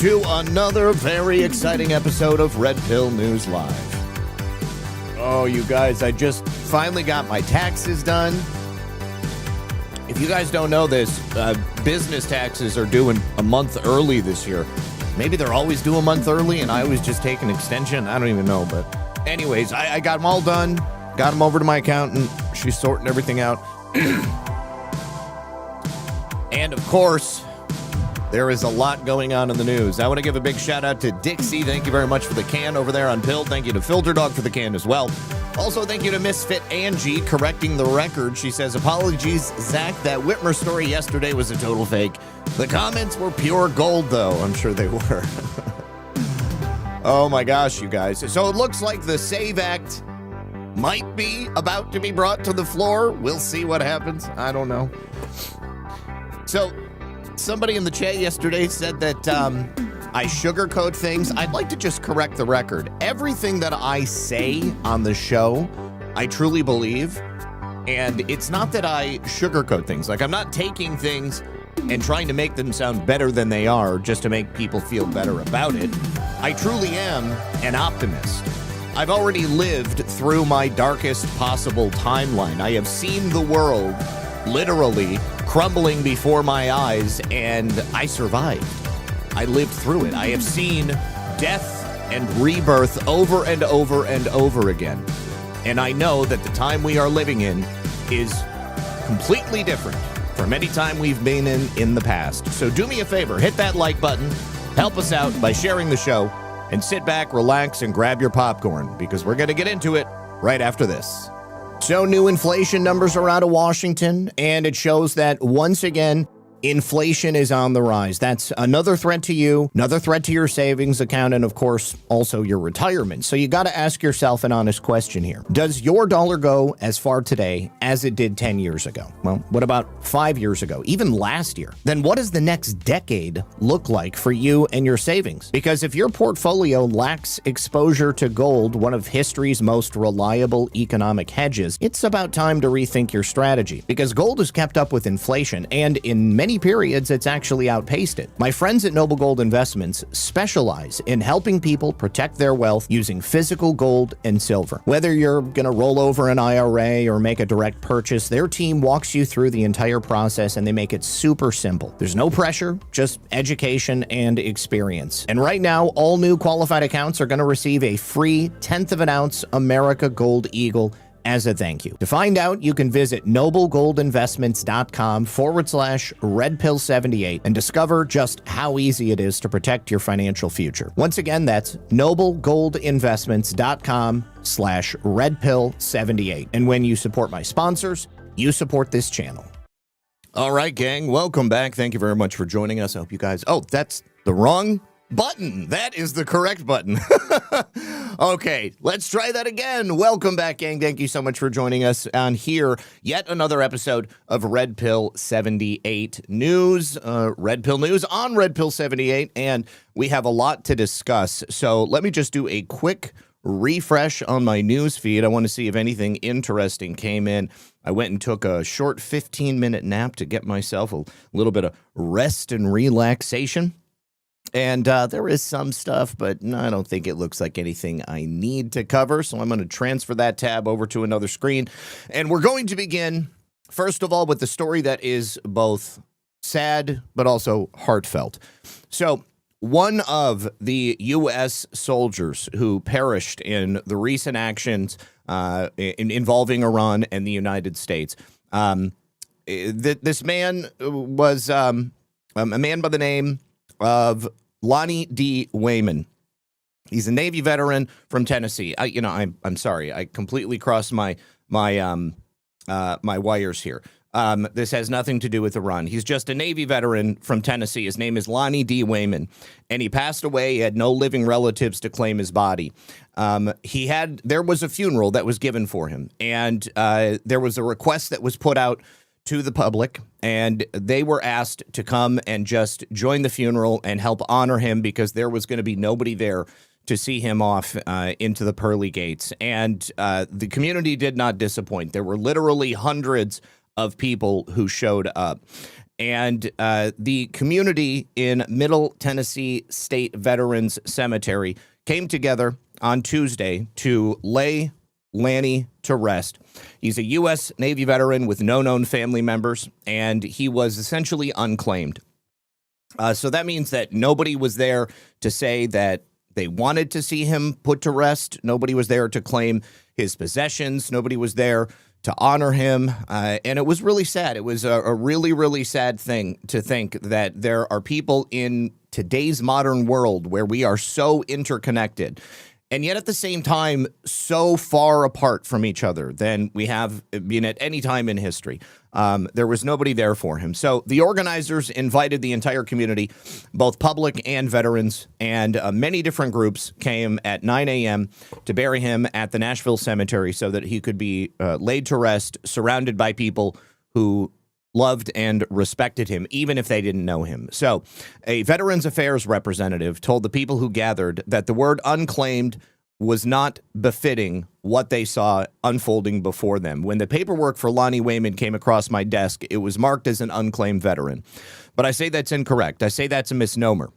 to another very exciting episode of Red Pill News Live. Oh, you guys, I just finally got my taxes done. If you guys don't know this, business taxes are due a month early this year. Maybe they're always due a month early and I always just take an extension. I don't even know, but anyways, I got them all done, got them over to my accountant. She's sorting everything out. And of course, there is a lot going on in the news. I want to give a big shout out to Dixie. Thank you very much for the can over there on Pill. Thank you to Filter Dog for the can as well. Also, thank you to Misfit Angie correcting the record. She says, apologies, Zach, that Whitmer story yesterday was a total fake. The comments were pure gold, though. I'm sure they were. Oh my gosh, you guys. So it looks like the SAVE Act might be about to be brought to the floor. We'll see what happens. I don't know. So somebody in the chat yesterday said that I sugarcoat things. I'd like to just correct the record. Everything that I say on the show, I truly believe. And it's not that I sugarcoat things. Like, I'm not taking things and trying to make them sound better than they are just to make people feel better about it. I truly am an optimist. I've already lived through my darkest possible timeline. I have seen the world literally crumbling before my eyes, and I survived. I lived through it. I have seen death and rebirth over and over and over again. And I know that the time we are living in is completely different from any time we've been in the past. So do me a favor, hit that like button, help us out by sharing the show, and sit back, relax, and grab your popcorn, because we're going to get into it right after this. So new inflation numbers are out of Washington, and it shows that once again, inflation is on the rise. That's another threat to you, another threat to your savings account, and of course, also your retirement. So you got to ask yourself an honest question here. Does your dollar go as far today as it did 10 years ago? Well, what about 5 years ago, even last year? Then what does the next decade look like for you and your savings? Because if your portfolio lacks exposure to gold, one of history's most reliable economic hedges, it's about time to rethink your strategy, because gold has kept up with inflation, and in many periods, it's actually outpaced it. My friends at Noble Gold Investments specialize in helping people protect their wealth using physical gold and silver. Whether you're going to roll over an IRA or make a direct purchase, their team walks you through the entire process, and they make it super simple. There's no pressure, just education and experience. And right now, all new qualified accounts are going to receive a free 1/10 of an ounce America Gold Eagle as a thank you. To find out, you can visit noblegoldinvestments.com/redpill78 and discover just how easy it is to protect your financial future. Once again, that's noblegoldinvestments.com/redpill78. And when you support my sponsors, you support this channel. All right, gang, welcome back. Thank you very much for joining us. I hope you guys... Oh, that's the wrong button. That is the correct button. Okay, let's try that again. Welcome back, gang. Thank you so much for joining us on here. Yet another episode of Red Pill 78 News. Red Pill News on Red Pill 78, and we have a lot to discuss. So let me just do a quick refresh on my news feed. I want to see if anything interesting came in. I went and took a short 15-minute nap to get myself a little bit of rest and relaxation. And there is some stuff, but no, I don't think it looks like anything I need to cover. So I'm going to transfer that tab over to another screen. And we're going to begin, first of all, with the story that is both sad but also heartfelt. So one of the U.S. soldiers who perished in the recent actions involving Iran and the United States, this man was a man by the name of Lonnie D. Wayman. He's a Navy veteran from Tennessee. I'm sorry, I completely crossed my wires here. This has nothing to do with Iran. He's just a Navy veteran from Tennessee. His name is Lonnie D. Wayman, and he passed away. He had no living relatives to claim his body. There was a funeral that was given for him, and there was a request that was put out to the public, and they were asked to come and just join the funeral and help honor him, because there was going to be nobody there to see him off into the pearly gates. And the community did not disappoint. There were literally hundreds of people who showed up. And the community in Middle Tennessee State Veterans Cemetery came together on Tuesday to lay Lanny to rest. He's a U.S. Navy veteran with no known family members, and he was essentially unclaimed. So that means that nobody was there to say that they wanted to see him put to rest. Nobody was there to claim his possessions. Nobody was there to honor him. And it was really sad. It was a really, really sad thing to think that there are people in today's modern world where we are so interconnected and yet at the same time so far apart from each other than we have been at any time in history. There was nobody there for him. So the organizers invited the entire community, both public and veterans, and many different groups came at 9 a.m. to bury him at the Nashville Cemetery so that he could be laid to rest, surrounded by people who loved and respected him, even if they didn't know him. So a Veterans Affairs representative told the people who gathered that the word unclaimed was not befitting what they saw unfolding before them. When the paperwork for Lonnie Wayman came across my desk, it was marked as an unclaimed veteran. But I say that's incorrect. I say that's a misnomer.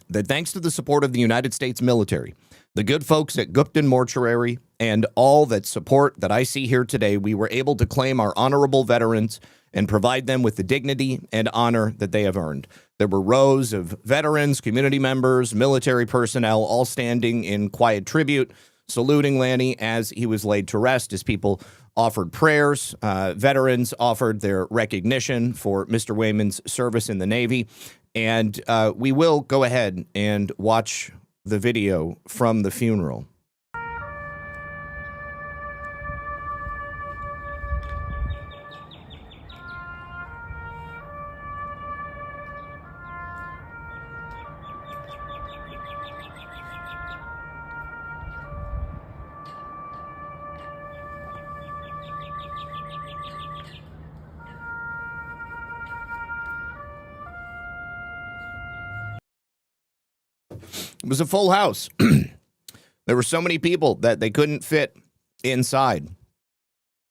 That thanks to the support of the United States military, the good folks at Gupton Mortuary, and all that support that I see here today, we were able to claim our honorable veterans and provide them with the dignity and honor that they have earned. There were rows of veterans, community members, military personnel, all standing in quiet tribute, saluting Lanny as he was laid to rest, as people offered prayers. Veterans offered their recognition for Mr. Wayman's service in the Navy. And we will go ahead and watch the video from the funeral. It was a full house. There were so many people that they couldn't fit inside.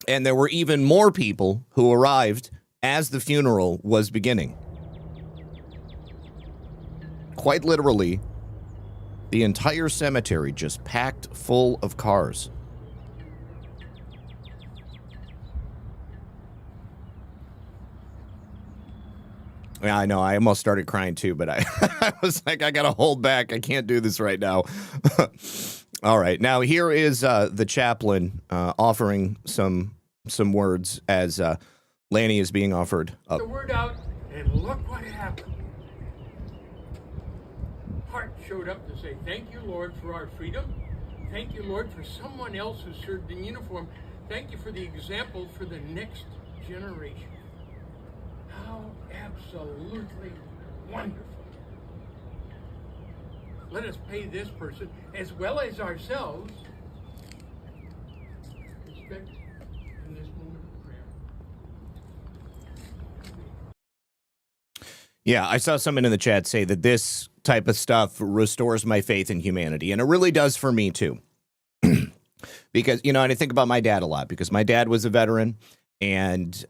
And there were even more people who arrived as the funeral was beginning. Quite literally, the entire cemetery just packed full of cars. Yeah, I know. I almost started crying too, but I was like, I got to hold back. I can't do this right now. All right. Now, here is the chaplain offering some words as Lanny is being offered up. The word out, and look what happened. Hart showed up to say, thank you, Lord, for our freedom. Thank you, Lord, for someone else who served in uniform. Thank you for the example for the next generation. How absolutely wonderful. Let us pay this person, as well as ourselves, respect in this moment of prayer. Yeah, I saw someone in the chat say that this type of stuff restores my faith in humanity, and it really does for me, too. Because, you know, and I think about my dad a lot, because my dad was a veteran, and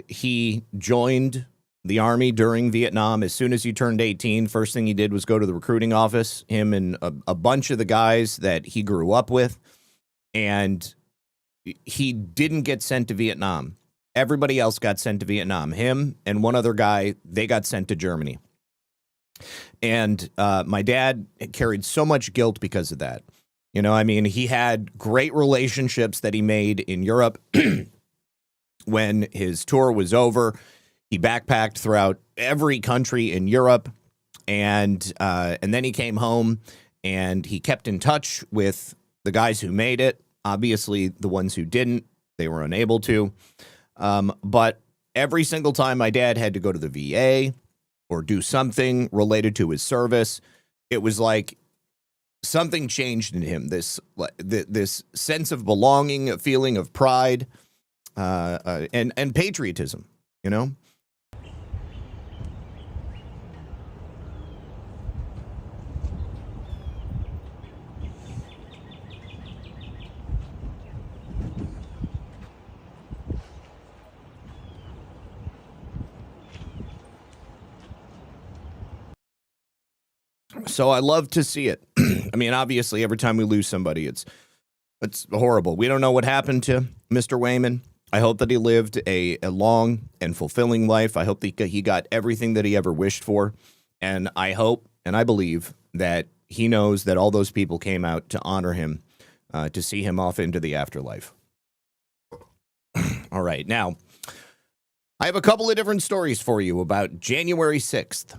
he joined the Army during Vietnam. As soon as he turned 18, first thing he did was go to the recruiting office, him and a bunch of the guys that he grew up with, and he didn't get sent to Vietnam. Everybody else got sent to Vietnam. Him and one other guy, they got sent to Germany. And my dad carried so much guilt because of that. You know, I mean, he had great relationships that he made in Europe. When his tour was over, he backpacked throughout every country in Europe, and then he came home, and he kept in touch with the guys who made it. Obviously, the ones who didn't, they were unable to. But every single time my dad had to go to the VA or do something related to his service, it was like something changed in him. This sense of belonging, a feeling of pride, and patriotism, you know? So I love to see it. I mean, obviously, every time we lose somebody, it's horrible. We don't know what happened to Mr. Wayman. I hope that he lived a long and fulfilling life. I hope that he got everything that he ever wished for. And I hope and I believe that he knows that all those people came out to honor him, to see him off into the afterlife. All right. Now, I have a couple of different stories for you about January 6th.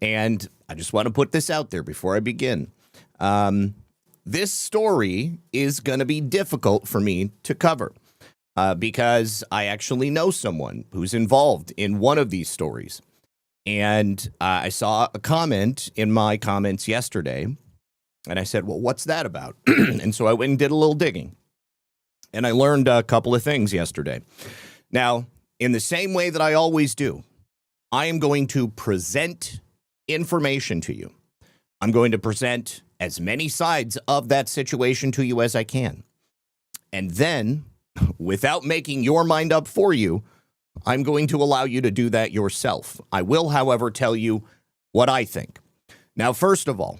And I just want to put this out there before I begin. This story is going to be difficult for me to cover because I actually know someone who's involved in one of these stories. And I saw a comment in my comments yesterday, and I said, well, what's that about? And so I went and did a little digging. And I learned a couple of things yesterday. Now, in the same way that I always do, I am going to present information to you. I'm going to present as many sides of that situation to you as I can. And then, without making your mind up for you, I'm going to allow you to do that yourself. I will, however, tell you what I think. Now, first of all,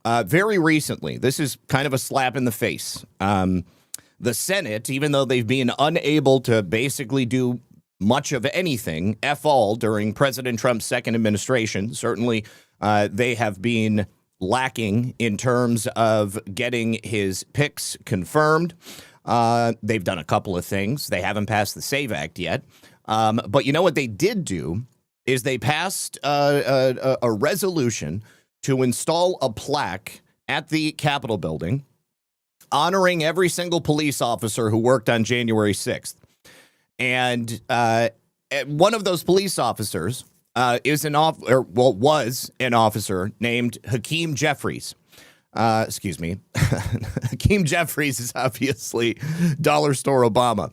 very recently, this is kind of a slap in the face. The Senate, even though they've been unable to basically do much of anything, all, during President Trump's second administration, certainly they have been lacking in terms of getting his picks confirmed. They've done a couple of things. They haven't passed the SAVE Act yet. But you know what they did do is they passed a resolution to install a plaque at the Capitol building honoring every single police officer who worked on January 6th. And one of those police officers was an officer named Hakeem Jeffries. Hakeem Jeffries is obviously Dollar Store Obama.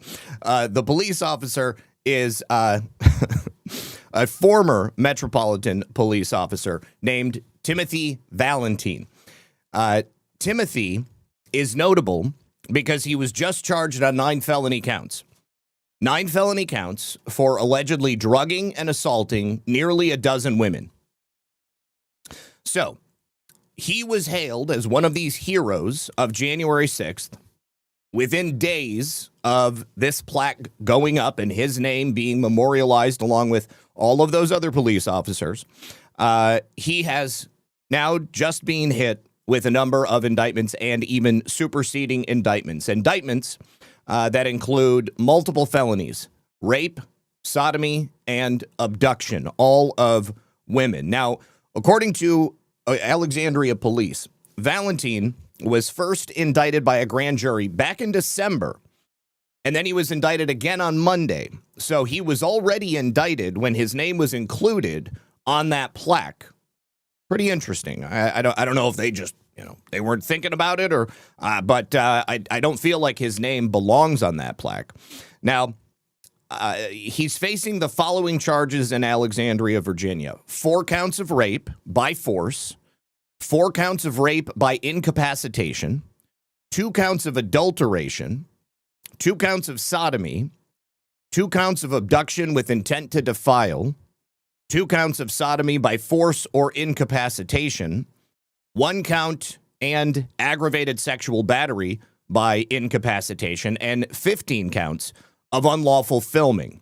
The police officer is a former Metropolitan Police officer named Timothy Valentine. Timothy is notable because he was just charged on 9 felony counts. 9 felony counts for allegedly drugging and assaulting nearly a dozen women. So, he was hailed as one of these heroes of January 6th within days of this plaque going up and his name being memorialized along with all of those other police officers. He has now just been hit with a number of indictments and even superseding indictments. Indictments that include multiple felonies, rape, sodomy, and abduction, all of women. Now, according to Alexandria Police, Valentine was first indicted by a grand jury back in December, and then he was indicted again on Monday. So he was already indicted when his name was included on that plaque. Pretty interesting. I don't know if they just, they weren't thinking about it but I don't feel like his name belongs on that plaque. Now, he's facing the following charges in Alexandria, Virginia: 4 counts of rape by force, 4 counts of rape by incapacitation, 2 counts of adulteration, 2 counts of sodomy, 2 counts of abduction with intent to defile, 2 counts of sodomy by force or incapacitation, 1 count and aggravated sexual battery by incapacitation, and 15 counts of unlawful filming.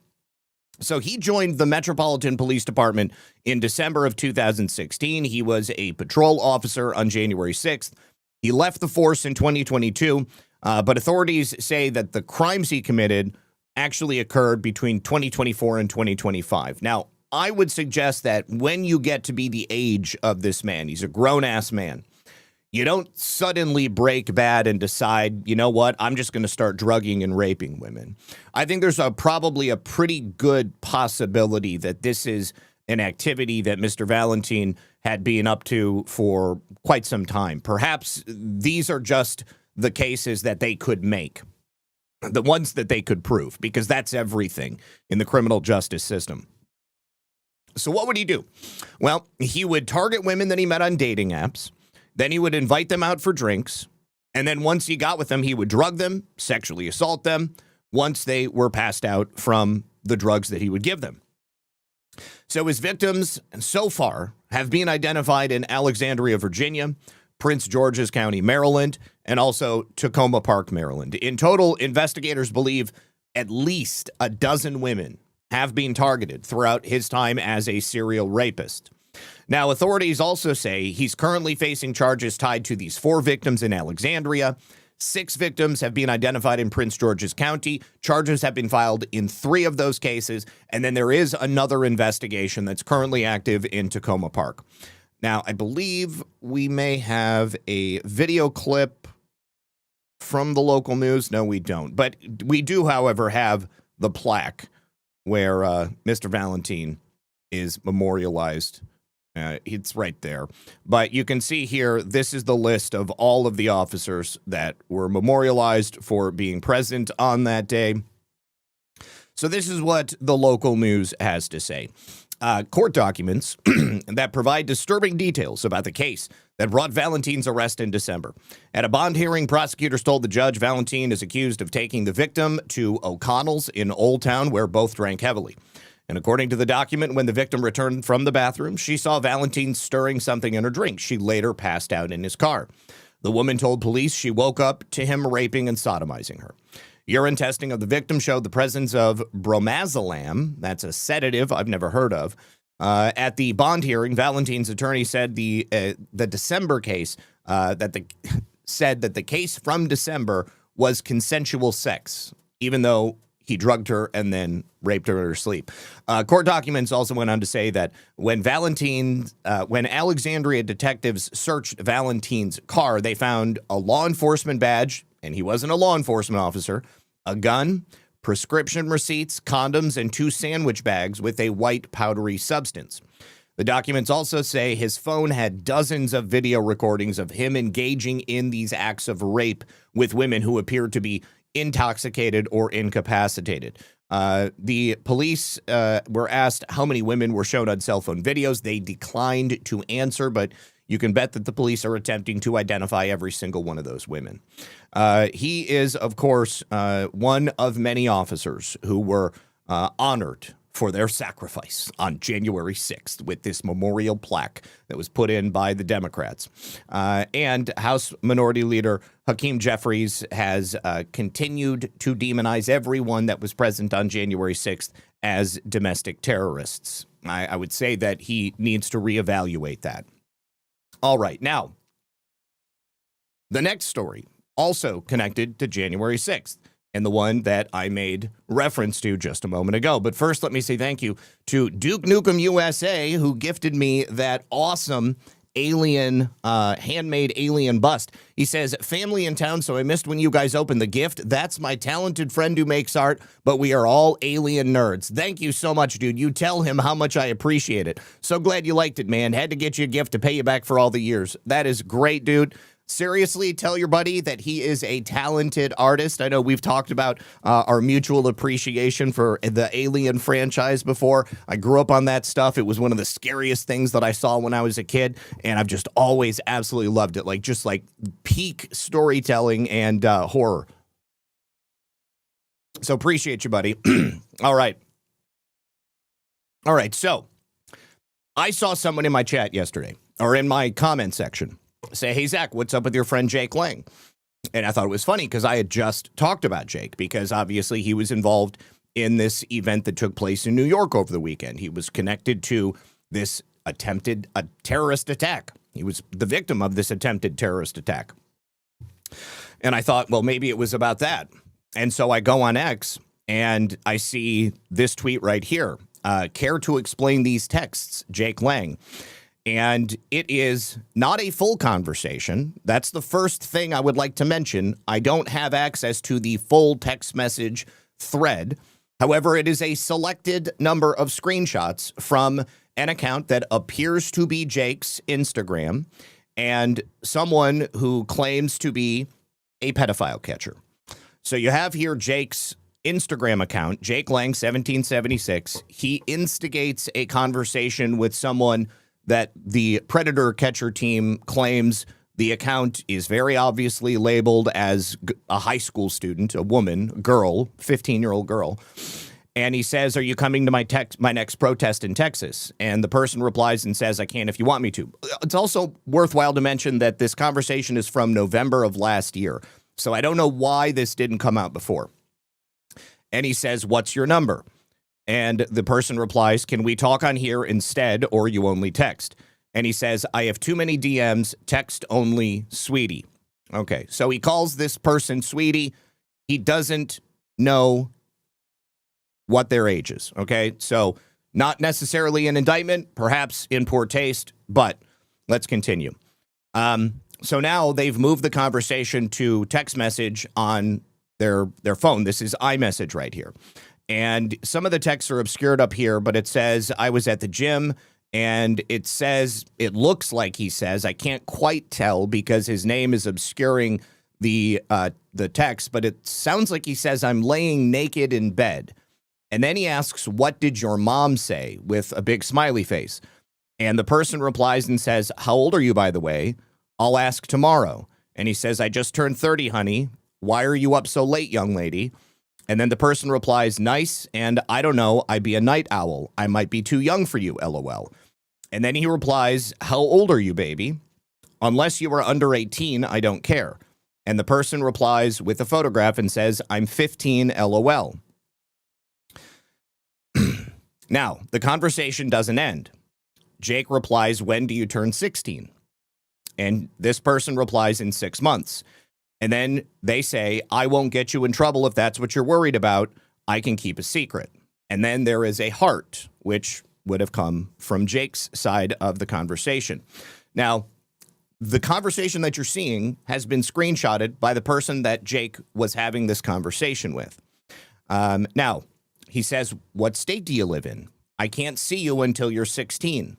So he joined the Metropolitan Police Department in December of 2016. He was a patrol officer on January 6th. He left the force in 2022, but authorities say that the crimes he committed actually occurred between 2024 and 2025. Now, I would suggest that when you get to be the age of this man, he's a grown-ass man, you don't suddenly break bad and decide, you know what, I'm just going to start drugging and raping women. I think there's probably a pretty good possibility that this is an activity that Mr. Valentine had been up to for quite some time. Perhaps these are just the cases that they could make, the ones that they could prove, because that's everything in the criminal justice system. So what would he do? Well, he would target women that he met on dating apps. Then he would invite them out for drinks. And then once he got with them, he would drug them, sexually assault them once they were passed out from the drugs that he would give them. So his victims so far have been identified in Alexandria, Virginia, Prince George's County, Maryland, and also Tacoma Park, Maryland. In total, investigators believe at least a dozen women have been targeted throughout his time as a serial rapist. Now, authorities also say he's currently facing charges tied to these 4 victims in Alexandria. 6 victims have been identified in Prince George's County. Charges have been filed in 3 of those cases. And then there is another investigation that's currently active in Tacoma Park. Now, I believe we may have a video clip from the local news. No, we don't. But we do, however, have the plaque where Mr. Valentine is memorialized. It's right there. But you can see here, this is the list of all of the officers that were memorialized for being present on that day. So this is what the local news has to say. Court documents that provide disturbing details about the case that brought Valentine's arrest in December. At a bond hearing, prosecutors told the judge Valentine is accused of taking the victim to O'Connell's in Old Town, where both drank heavily. And according to the document, when the victim returned from the bathroom, she saw Valentine stirring something in her drink. She later passed out in his car. The woman told police she woke up to him raping and sodomizing her. Urine testing of the victim showed the presence of bromazepam, that's a sedative I've never heard of. At the bond hearing, Valentine's attorney said the December case said that the case from December was consensual sex, even though he drugged her and then raped her in her sleep. Court documents also went on to say that when Alexandria detectives searched Valentine's car, they found a law enforcement badge, and he wasn't a law enforcement officer, a gun, prescription receipts, condoms, and 2 sandwich bags with a white powdery substance. The documents also say his phone had dozens of video recordings of him engaging in these acts of rape with women who appeared to be intoxicated or incapacitated. The police were asked how many women were shown on cell phone videos. They declined to answer, but you can bet that the police are attempting to identify every single one of those women. He is, of course, one of many officers who were honored for their sacrifice on January 6th with this memorial plaque that was put in by the Democrats. And House Minority Leader Hakeem Jeffries has continued to demonize everyone that was present on January 6th as domestic terrorists. I would say that he needs to reevaluate that. All right, now, the next story, also connected to January 6th, and the one that I made reference to just a moment ago. But first, let me say thank you to Duke Nukem USA, who gifted me that awesome alien, handmade alien bust. He says, family in town, so I missed when you guys opened the gift. That's my talented friend who makes art, but we are all alien nerds. Thank you so much, dude. You tell him how much I appreciate it. So glad you liked it, man. Had to get you a gift to pay you back for all the years. That is great, dude. Seriously, tell your buddy that he is a talented artist. I know we've talked about our mutual appreciation for the Alien franchise before. I grew up on that stuff. It was one of the scariest things that I saw when I was a kid, and I've just always absolutely loved it. Just like peak storytelling and horror. So appreciate you, buddy. All right. So I saw someone in my chat yesterday, or in my comment section, say, hey, Zach, what's up with your friend Jake Lang? And I thought it was funny because I had just talked about Jake because obviously he was involved in this event that took place in New York over the weekend. He was connected to this attempted terrorist attack. He was the victim of this attempted terrorist attack. And I thought, well, maybe it was about that. And so I go on X and I see this tweet right here. Care to explain these texts, Jake Lang? And it is not a full conversation. That's the first thing I would like to mention. I don't have access to the full text message thread. However, it is a selected number of screenshots from an account that appears to be Jake's Instagram and someone who claims to be a pedophile catcher. So you have here Jake's Instagram account, Jake Lang 1776. He instigates a conversation with someone that the predator catcher team claims the account is very obviously labeled as a high school student, a woman, girl, 15-year-old girl. And he says, are you coming to my next protest in Texas? And the person replies and says, I can if you want me to. It's also worthwhile to mention that this conversation is from November of last year. So I don't know why this didn't come out before. And he says, what's your number? And the person replies, can we talk on here instead, or you only text? And he says, I have too many DMs, text only, sweetie. Okay, so he calls this person sweetie. He doesn't know what their age is, okay? So not necessarily an indictment, perhaps in poor taste, but let's continue. So now they've moved the conversation to text message on their phone. This is iMessage right here. And some of the texts are obscured up here, but it says, I was at the gym, and it says, it looks like he says, I can't quite tell because his name is obscuring the text, but it sounds like he says, I'm laying naked in bed. And then he asks, what did your mom say, with a big smiley face? And the person replies and says, how old are you, by the way? I'll ask tomorrow. And he says, I just turned 30, honey. Why are you up so late, young lady? And then the person replies, nice, and I don't know, I be a night owl. I might be too young for you, LOL. And then he replies, how old are you, baby? Unless you are under 18, I don't care. And the person replies with a photograph and says, I'm 15, LOL. Now, the conversation doesn't end. Jake replies, when do you turn 16? And this person replies, in 6 months. And then they say, I won't get you in trouble if that's what you're worried about. I can keep a secret. And then there is a heart, which would have come from Jake's side of the conversation. Now, the conversation that you're seeing has been screenshotted by the person that Jake was having this conversation with. Now, he says, what state do you live in? I can't see you until you're 16.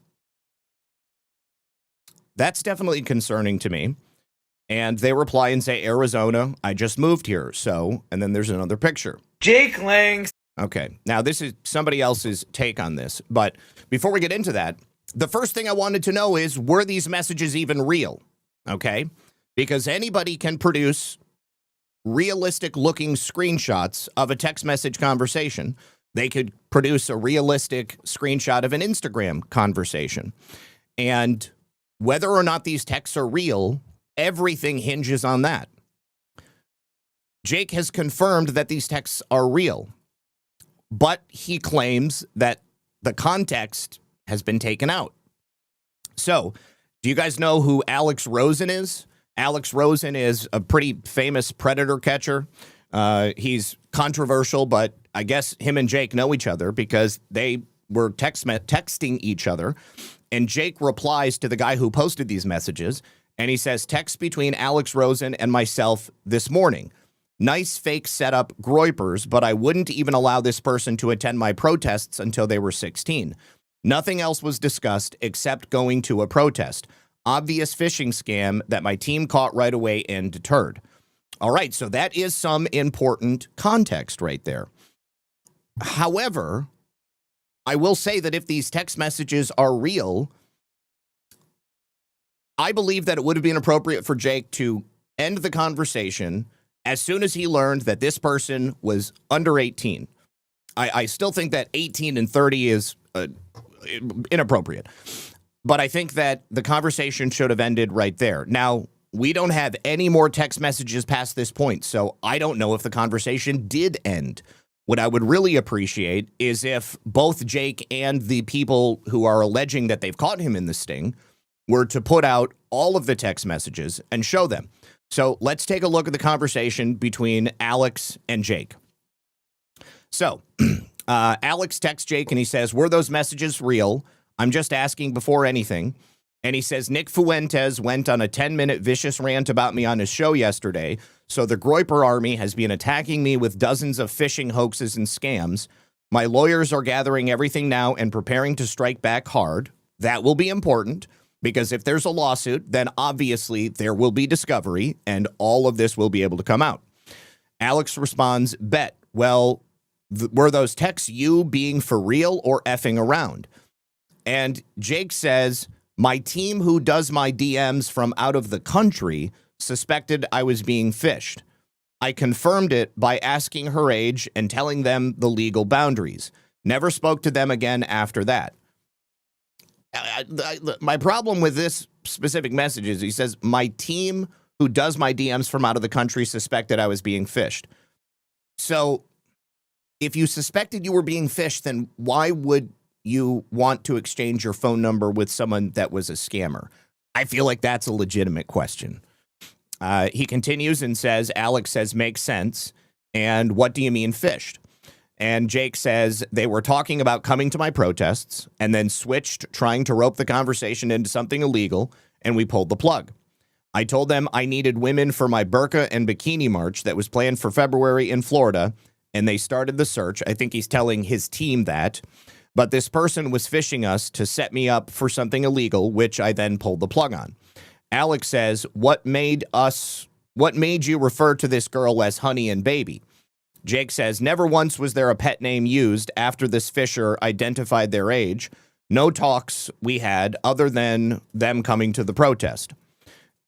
That's definitely concerning to me. And they reply and say, Arizona, I just moved here. So, and then there's another picture. Jake Lang. Okay, now this is somebody else's take on this. But before we get into that, the first thing I wanted to know is, were these messages even real? Okay, because anybody can produce realistic looking screenshots of a text message conversation. They could produce a realistic screenshot of an Instagram conversation. And whether or not these texts are real, everything hinges on that. Jake has confirmed that these texts are real, but he claims that the context has been taken out. So, do you guys know who Alex Rosen is? Alex Rosen is a pretty famous predator catcher. He's controversial, but I guess him and Jake know each other because they were texting each other. And Jake replies to the guy who posted these messages, and he says, text between Alex Rosen and myself this morning. Nice fake setup groypers, but I wouldn't even allow this person to attend my protests until they were 16. Nothing else was discussed except going to a protest. Obvious phishing scam that my team caught right away and deterred. All right, so that is some important context right there. However, I will say that if these text messages are real, I believe that it would have been appropriate for Jake to end the conversation as soon as he learned that this person was under 18. I still think that 18 and 30 is inappropriate. But I think that the conversation should have ended right there. Now, we don't have any more text messages past this point, so I don't know if the conversation did end. What I would really appreciate is if both Jake and the people who are alleging that they've caught him in the sting were to put out all of the text messages and show them. So let's take a look at the conversation between Alex and Jake. So Alex texts Jake and he says, were those messages real? I'm just asking before anything. And he says, Nick Fuentes went on a 10-minute vicious rant about me on his show yesterday. So the Groyper Army has been attacking me with dozens of phishing hoaxes and scams. My lawyers are gathering everything now and preparing to strike back hard. That will be important because if there's a lawsuit, then obviously there will be discovery and all of this will be able to come out. Alex responds, bet. Well, were those texts you being for real or effing around? And Jake says, my team who does my DMs from out of the country suspected I was being phished. I confirmed it by asking her age and telling them the legal boundaries. Never spoke to them again after that. My problem with this specific message is he says, my team who does my DMs from out of the country suspected I was being phished. So if you suspected you were being phished, then why would you want to exchange your phone number with someone that was a scammer? I feel like that's a legitimate question. He continues and says, Alex says, makes sense. And what do you mean phished? And Jake says they were talking about coming to my protests and then switched, trying to rope the conversation into something illegal, and we pulled the plug. I told them I needed women for my burqa and bikini march that was planned for February in Florida, and they started the search. I think he's telling his team that. But this person was phishing us to set me up for something illegal, which I then pulled the plug on. Alex says, what made you refer to this girl as honey and baby? Jake says, never once was there a pet name used after this fisher identified their age. No talks we had other than them coming to the protest.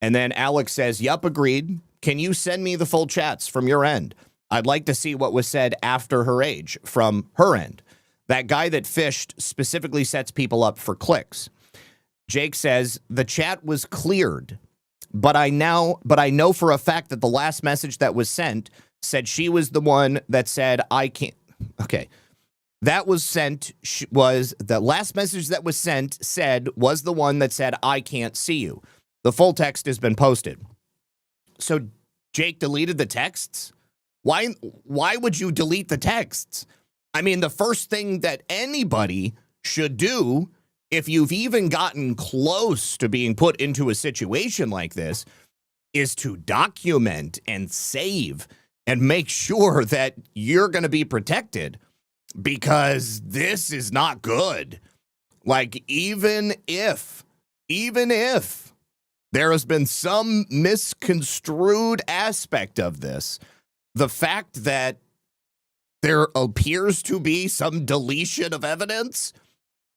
And then Alex says, yup, agreed. Can you send me the full chats from your end? I'd like to see what was said after her age from her end. That guy that fished specifically sets people up for clicks. Jake says, the chat was cleared, but I know for a fact that the last message that was sent said she was the one that said, I can't. Okay. That was sent, was the last message that was sent said, was the one that said, I can't see you. The full text has been posted. So Jake deleted the texts? Why would you delete the texts? I mean, the first thing that anybody should do, if you've even gotten close to being put into a situation like this, is to document and save and make sure that you're going to be protected, because this is not good. Like, even if there has been some misconstrued aspect of this, the fact that there appears to be some deletion of evidence,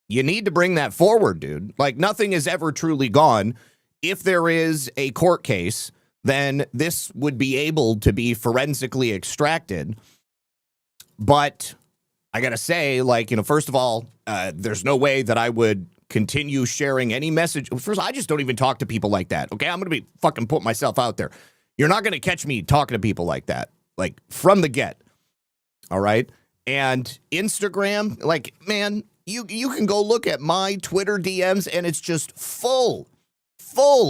you need to bring that forward, dude. Like, nothing is ever truly gone. If there is a court case, then this would be able to be forensically extracted. But I got to say, like, first of all, there's no way that I would continue sharing any message. First, I just don't even talk to people like that. Okay, I'm going to be fucking put myself out there. You're not going to catch me talking to people like that, like from the get. All right. And Instagram, like, man, you can go look at my Twitter DMs and it's just full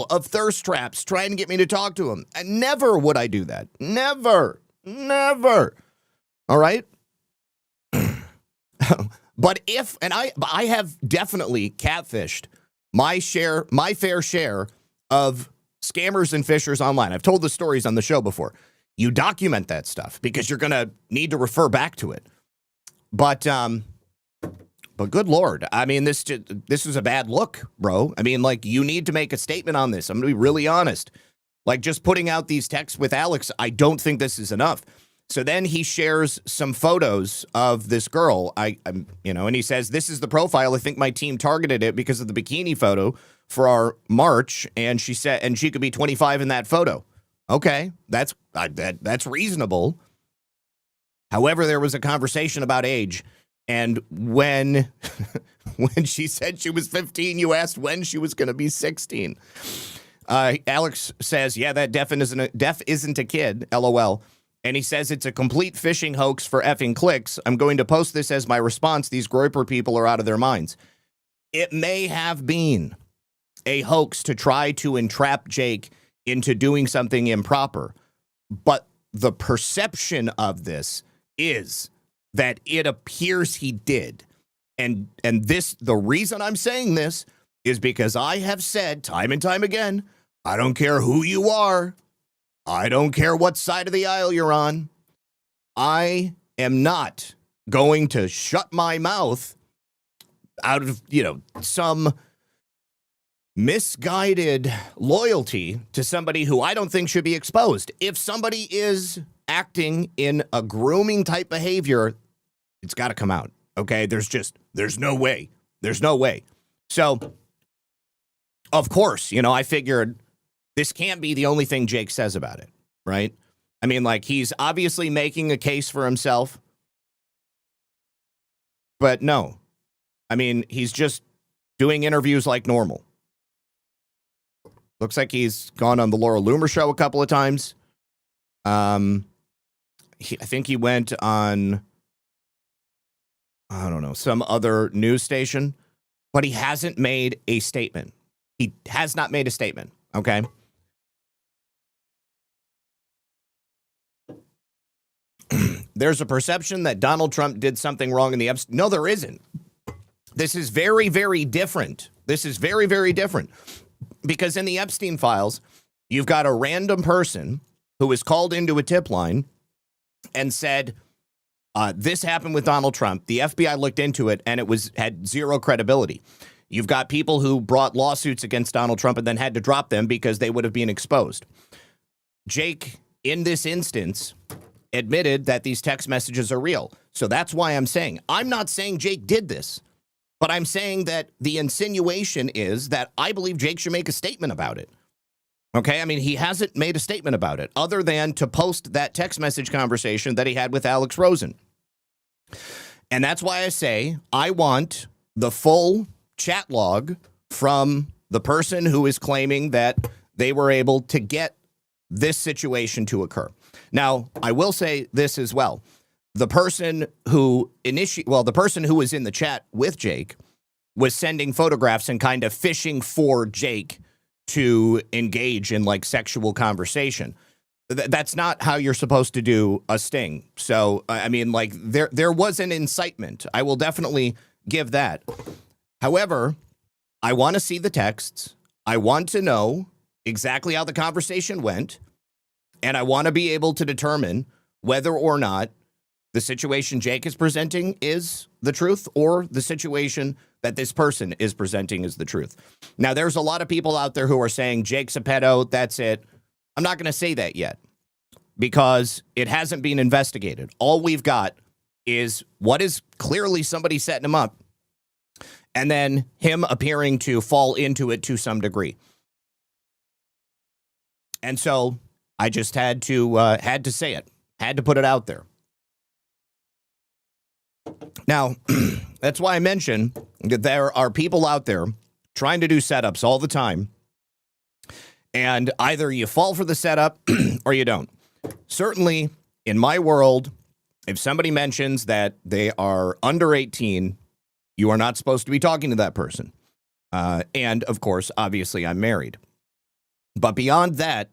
of thirst traps trying to get me to talk to them. And never would I do that. Never. All right. But I have definitely catfished my fair share of scammers and fishers online. I've told the stories on the show before. You document that stuff because you're going to need to refer back to it. But good Lord, I mean, this is a bad look, bro. I mean, like, you need to make a statement on this. I'm going to be really honest. Like, just putting out these texts with Alex, I don't think this is enough. So then he shares some photos of this girl. And he says, this is the profile. I think my team targeted it because of the bikini photo for our march. And she said, and she could be 25 in that photo. Okay, that's reasonable. However, there was a conversation about age. And when she said she was 15, you asked when she was going to be 16. Alex says, yeah, that deaf isn't a kid, LOL. And he says it's a complete phishing hoax for effing clicks. I'm going to post this as my response. These Groyper people are out of their minds. It may have been a hoax to try to entrap Jake into doing something improper. But the perception of this is that it appears he did. And the reason I'm saying this is because I have said time and time again, I don't care who you are. I don't care what side of the aisle you're on. I am not going to shut my mouth out of, some misguided loyalty to somebody who I don't think should be exposed. If somebody is acting in a grooming type behavior, it's got to come out. Okay. There's no way. So, of course, I figured this can't be the only thing Jake says about it, right? I mean, like, he's obviously making a case for himself. But no. I mean, he's just doing interviews like normal. Looks like he's gone on the Laura Loomer show a couple of times. I think he went on, I don't know, some other news station, but he hasn't made a statement. He has not made a statement, okay? There's a perception that Donald Trump did something wrong in the Epstein. No, there isn't. This is very, very different. This is very, very different. Because in the Epstein files, you've got a random person who was called into a tip line and said, this happened with Donald Trump. The FBI looked into it, and it had zero credibility. You've got people who brought lawsuits against Donald Trump and then had to drop them because they would have been exposed. Jake, in this instance, admitted that these text messages are real. So that's why I'm not saying Jake did this, but I'm saying that the insinuation is that I believe Jake should make a statement about it. Okay, I mean, he hasn't made a statement about it other than to post that text message conversation that he had with Alex Rosen. And that's why I say I want the full chat log from the person who is claiming that they were able to get this situation to occur. Now, I will say this as well. The person who the person who was in the chat with Jake was sending photographs and kind of fishing for Jake to engage in like sexual conversation. That's not how you're supposed to do a sting. So, I mean, like there was an incitement. I will definitely give that. However, I want to see the texts. I want to know exactly how the conversation went. And I want to be able to determine whether or not the situation Jake is presenting is the truth or the situation that this person is presenting is the truth. Now, there's a lot of people out there who are saying Jake's a pedo, that's it. I'm not going to say that yet because it hasn't been investigated. All we've got is what is clearly somebody setting him up and then him appearing to fall into it to some degree. And so I just had to say it, had to put it out there. Now, that's why I mentioned that there are people out there trying to do setups all the time. And either you fall for the setup or you don't. Certainly, in my world, if somebody mentions that they are under 18, you are not supposed to be talking to that person. And, of course, obviously, I'm married. But beyond that,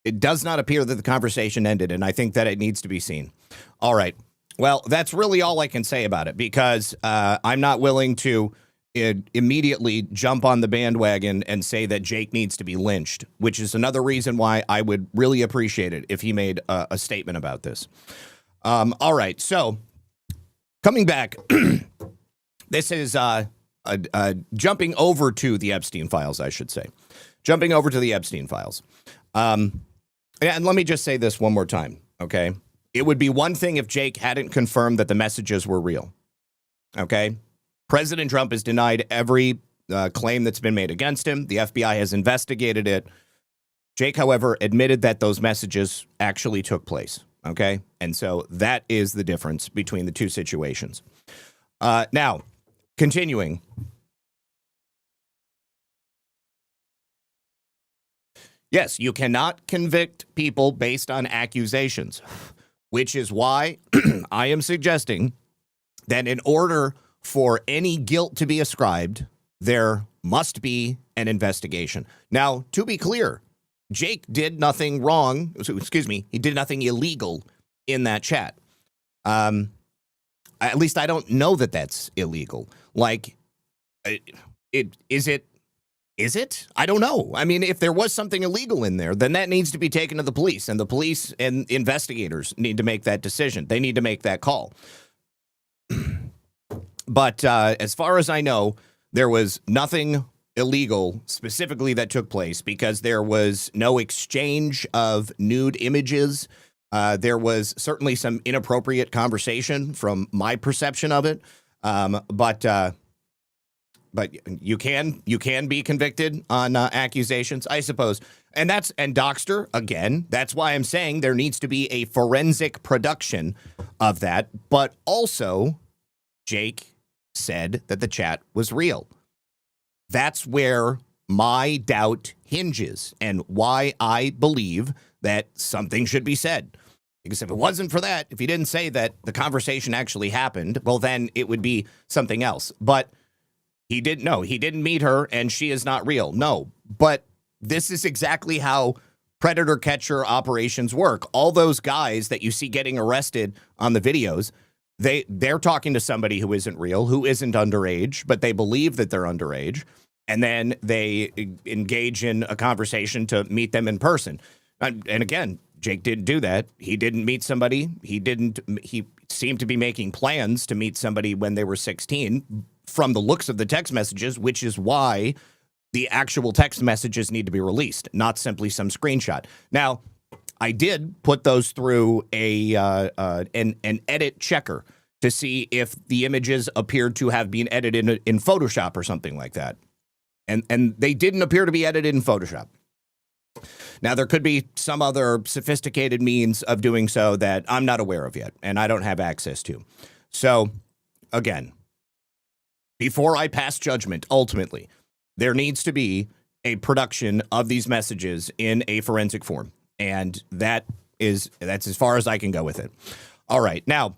it does not appear that the conversation ended, and I think that it needs to be seen. All right. Well, that's really all I can say about it because I'm not willing to immediately jump on the bandwagon and say that Jake needs to be lynched, which is another reason why I would really appreciate it if he made a statement about this. All right. So coming back, this is jumping over to the Epstein files, I should say. Jumping over to the Epstein files. And let me just say this one more time, okay? It would be one thing if Jake hadn't confirmed that the messages were real, okay? President Trump has denied every claim that's been made against him. The FBI has investigated it. Jake, however, admitted that those messages actually took place, okay? And so that is the difference between the two situations. Now, continuing. Yes, you cannot convict people based on accusations, which is why I am suggesting that in order for any guilt to be ascribed, there must be an investigation. Now, to be clear, Jake did nothing wrong. Excuse me. He did nothing illegal in that chat. At least I don't know that that's illegal. Like, is it? I don't know. I mean, if there was something illegal in there, then that needs to be taken to the police, and the police and investigators need to make that decision. They need to make that call. But as far as I know, there was nothing illegal specifically that took place because there was no exchange of nude images. There was certainly some inappropriate conversation from my perception of it. But but you can be convicted on accusations, I suppose. And Doxter, again, that's why I'm saying there needs to be a forensic production of that. But also, Jake said that the chat was real. That's where my doubt hinges and why I believe that something should be said. Because if it wasn't for that, if he didn't say that the conversation actually happened, well, then it would be something else. But he didn't know. He didn't meet her, and she is not real. No, but this is exactly how predator catcher operations work. All those guys that you see getting arrested on the videos, they're talking to somebody who isn't real, who isn't underage, but they believe that they're underage. And then they engage in a conversation to meet them in person. And again, Jake didn't do that. He didn't meet somebody. He seemed to be making plans to meet somebody when they were 16 from the looks of the text messages, which is why the actual text messages need to be released, not simply some screenshot. Now, I did put those through an edit checker to see if the images appeared to have been edited in Photoshop or something like that. And they didn't appear to be edited in Photoshop. Now, there could be some other sophisticated means of doing so that I'm not aware of yet, and I don't have access to. So, again, before I pass judgment, ultimately, there needs to be a production of these messages in a forensic form. And that's as far as I can go with it. All right. Now,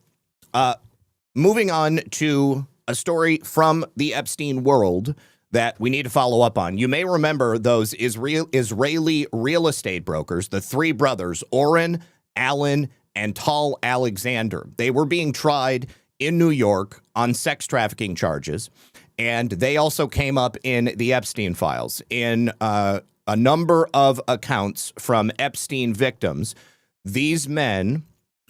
moving on to a story from the Epstein world that we need to follow up on. You may remember those Israeli real estate brokers, the three brothers, Oren, Alan, and Tal Alexander. They were being tried in New York on sex trafficking charges, and they also came up in the Epstein files. In a number of accounts from Epstein victims, these men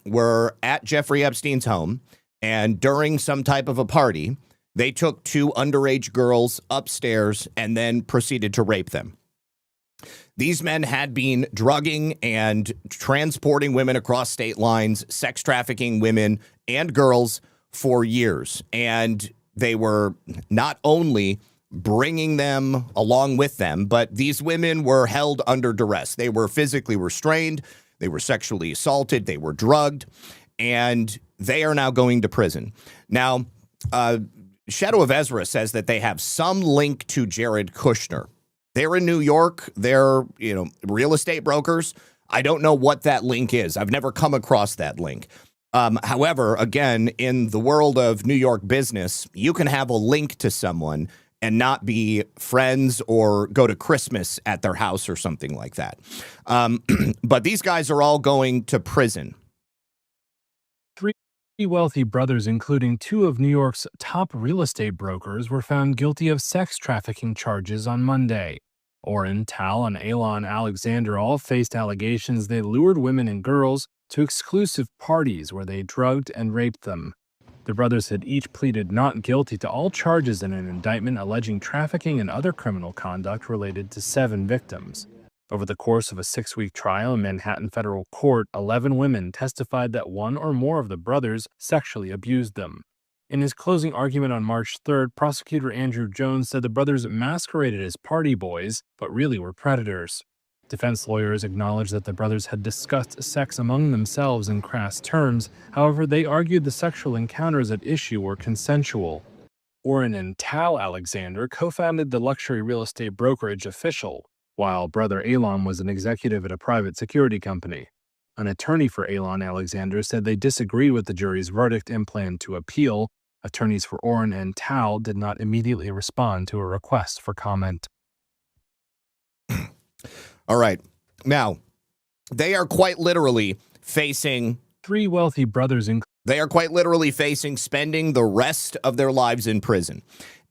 were at Jeffrey Epstein's home, and during some type of a party, they took two underage girls upstairs and then proceeded to rape them. These men had been drugging and transporting women across state lines, sex trafficking women and girls for years. And they were not only bringing them along with them, but these women were held under duress. They were physically restrained. They were sexually assaulted. They were drugged. And they are now going to prison. Now, Shadow of Ezra says that they have some link to Jared Kushner. They're in New York. They're, real estate brokers. I don't know what that link is. I've never come across that link. However, again, in the world of New York business, you can have a link to someone and not be friends or go to Christmas at their house or something like that. But these guys are all going to prison. Three wealthy brothers, including two of New York's top real estate brokers, were found guilty of sex trafficking charges on Monday. Oren, Tal, and Alon Alexander all faced allegations they lured women and girls to exclusive parties where they drugged and raped them. The brothers had each pleaded not guilty to all charges in an indictment alleging trafficking and other criminal conduct related to 7 victims. Over the course of a 6-week trial in Manhattan federal court, 11 women testified that one or more of the brothers sexually abused them. In his closing argument on March 3rd, prosecutor Andrew Jones said the brothers masqueraded as party boys, but really were predators. Defense lawyers acknowledged that the brothers had discussed sex among themselves in crass terms. However, they argued the sexual encounters at issue were consensual. Oren and Tal Alexander co-founded the luxury real estate brokerage Official, while brother Alon was an executive at a private security company. An attorney for Alon Alexander said they disagreed with the jury's verdict and planned to appeal. Attorneys for Oren and Tal did not immediately respond to a request for comment. All right. Now, they are quite literally facing... Three wealthy brothers They are quite literally facing spending the rest of their lives in prison.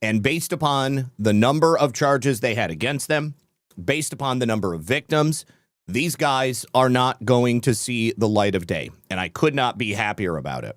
And based upon the number of charges they had against them, based upon the number of victims, these guys are not going to see the light of day. And I could not be happier about it.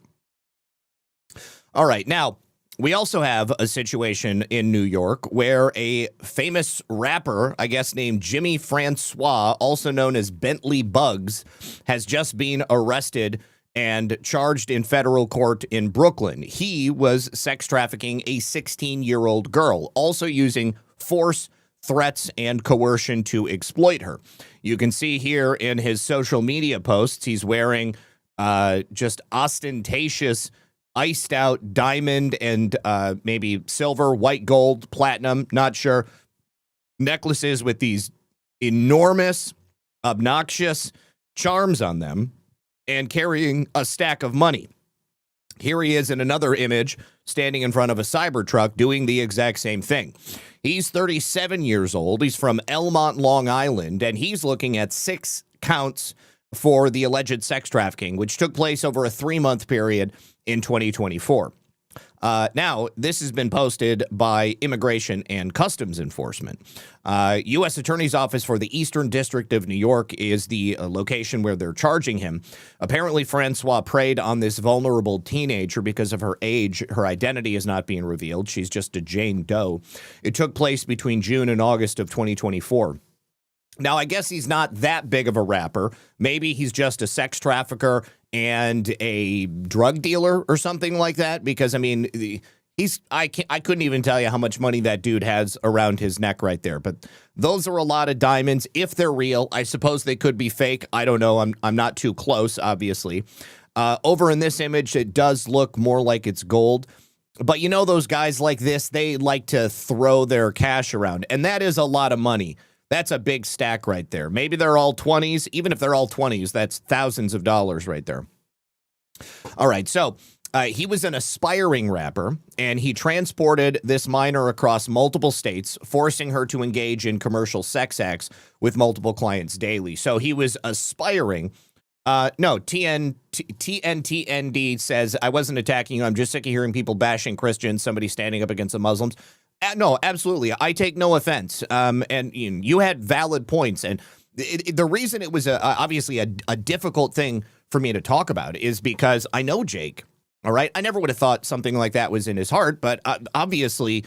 All right. Now, we also have a situation in New York where a famous rapper, I guess named Jimmy Francois, also known as Bentley Bugs, has just been arrested and charged in federal court in Brooklyn. He was sex trafficking a 16-year-old girl, also using force, threats, and coercion to exploit her. You can see here in his social media posts, he's wearing just ostentatious, iced out diamond and maybe silver, white gold, platinum, not sure, necklaces with these enormous, obnoxious charms on them and carrying a stack of money. Here he is in another image standing in front of a Cybertruck doing the exact same thing. He's 37 years old. He's from Elmont, Long Island, and he's looking at 6 counts for the alleged sex trafficking, which took place over a 3-month period in 2024. Now, this has been posted by Immigration and Customs Enforcement. U.S. Attorney's Office for the Eastern District of New York is the location where they're charging him. Apparently, Francois preyed on this vulnerable teenager because of her age. Her identity is not being revealed. She's just a Jane Doe. It took place between June and August of 2024. Now, I guess he's not that big of a rapper. Maybe he's just a sex trafficker and a drug dealer or something like that. Because, I mean, I couldn't even tell you how much money that dude has around his neck right there. But those are a lot of diamonds. If they're real, I suppose they could be fake. I don't know. I'm not too close, obviously. Over in this image, it does look more like it's gold. But you know, those guys like this, they like to throw their cash around. And that is a lot of money. That's a big stack right there. Maybe they're all 20s. Even if they're all 20s, that's thousands of dollars right there. All right, so he was an aspiring rapper, and he transported this minor across multiple states, forcing her to engage in commercial sex acts with multiple clients daily. So he was aspiring. No, TNTND says, I wasn't attacking you. I'm just sick of hearing people bashing Christians, somebody standing up against the Muslims. No, absolutely. I take no offense. And you had valid points. And the reason it was obviously a difficult thing for me to talk about is because I know Jake. All right. I never would have thought something like that was in his heart. But obviously,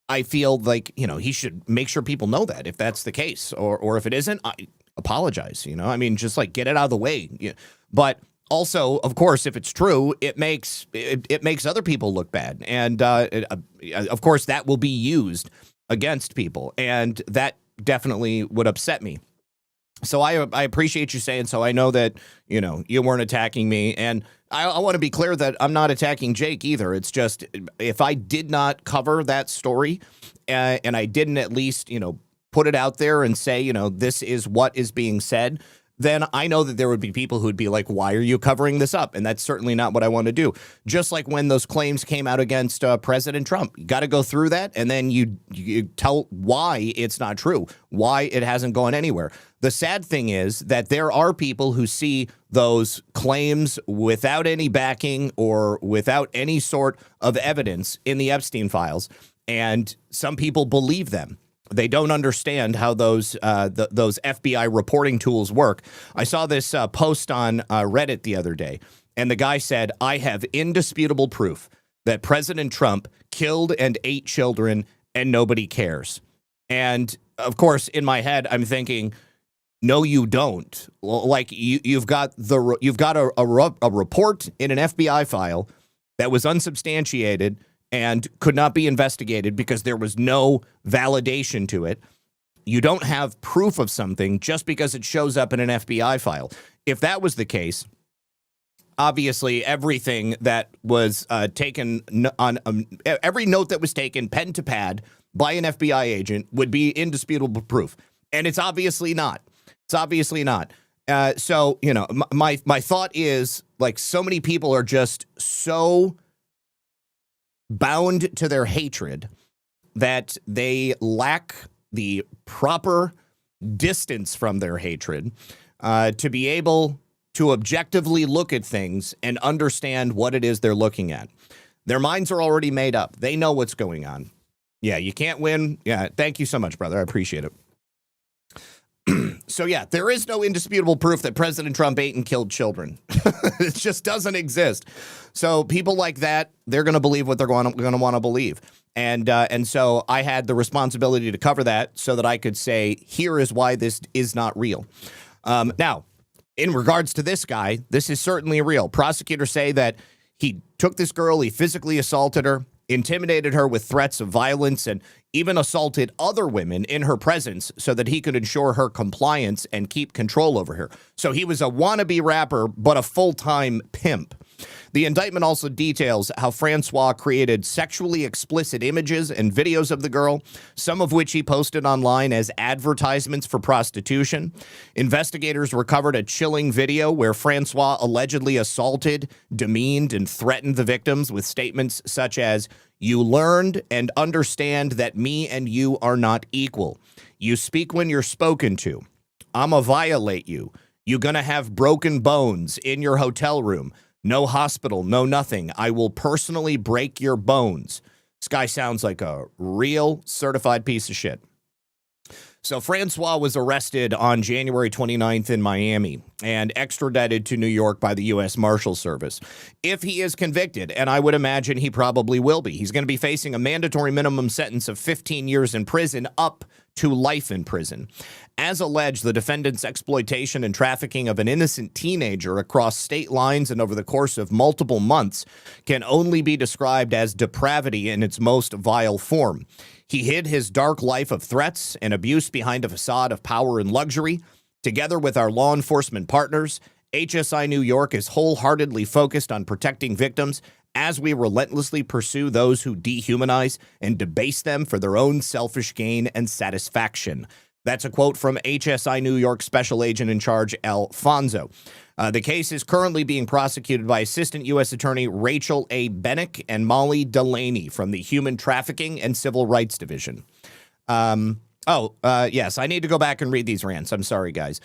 I feel like, he should make sure people know that if that's the case, or if it isn't, I apologize. I mean, just like get it out of the way. But also, of course, if it's true, it makes other people look bad. And of course, that will be used against people. And that definitely would upset me. So I appreciate you saying so. I know that, you weren't attacking me. And I want to be clear that I'm not attacking Jake either. It's just if I did not cover that story and I didn't at least, put it out there and say, this is what is being said, then I know that there would be people who'd be like, why are you covering this up? And that's certainly not what I want to do. Just like when those claims came out against President Trump, you got to go through that. And then you tell why it's not true, why it hasn't gone anywhere. The sad thing is that there are people who see those claims without any backing or without any sort of evidence in the Epstein files. And some people believe them. They don't understand how those FBI reporting tools work. I saw this post on Reddit the other day, and the guy said, I have indisputable proof that President Trump killed and ate children and nobody cares. And, of course, in my head, I'm thinking, no, you don't. Like, you've got a report in an FBI file that was unsubstantiated and could not be investigated because there was no validation to it. You don't have proof of something just because it shows up in an FBI file. If that was the case, obviously everything that was taken on every note that was taken pen to pad by an FBI agent would be indisputable proof. And it's obviously not. It's obviously not. So, my thought is, like, so many people are just so bound to their hatred that they lack the proper distance from their hatred to be able to objectively look at things and understand what it is they're looking at. Their minds are already made up. They know what's going on. Yeah, you can't win. Yeah, thank you so much, brother. I appreciate it. So, yeah, there is no indisputable proof that President Trump ate and killed children. It just doesn't exist. So people like that, they're going to believe what they're going to want to believe. And so I had the responsibility to cover that so that I could say, here is why this is not real. Now, in regards to this guy, this is certainly real. Prosecutors say that he took this girl, he physically assaulted her, intimidated her with threats of violence, and even assaulted other women in her presence so that he could ensure her compliance and keep control over her. So he was a wannabe rapper, but a full-time pimp. The indictment also details how Francois created sexually explicit images and videos of the girl, some of which he posted online as advertisements for prostitution. Investigators recovered a chilling video where Francois allegedly assaulted, demeaned, and threatened the victims with statements such as, "You learned and understand that me and you are not equal. You speak when you're spoken to. I'ma violate you. You're gonna have broken bones in your hotel room. No hospital, no nothing. I will personally break your bones." This guy sounds like a real certified piece of shit. So Francois was arrested on January 29th in Miami and extradited to New York by the U.S. Marshal Service. If he is convicted, and I would imagine he probably will be, he's going to be facing a mandatory minimum sentence of 15 years in prison up to life in prison. As alleged, the defendant's exploitation and trafficking of an innocent teenager across state lines and over the course of multiple months can only be described as depravity in its most vile form. He hid his dark life of threats and abuse behind a facade of power and luxury. Together with our law enforcement partners, HSI New York is wholeheartedly focused on protecting victims as we relentlessly pursue those who dehumanize and debase them for their own selfish gain and satisfaction. That's a quote from HSI New York Special Agent in Charge Alfonso. The case is currently being prosecuted by Assistant U.S. Attorney Rachel A. Bennick and Molly Delaney from the Human Trafficking and Civil Rights Division. Yes, I need to go back and read these rants. I'm sorry, guys.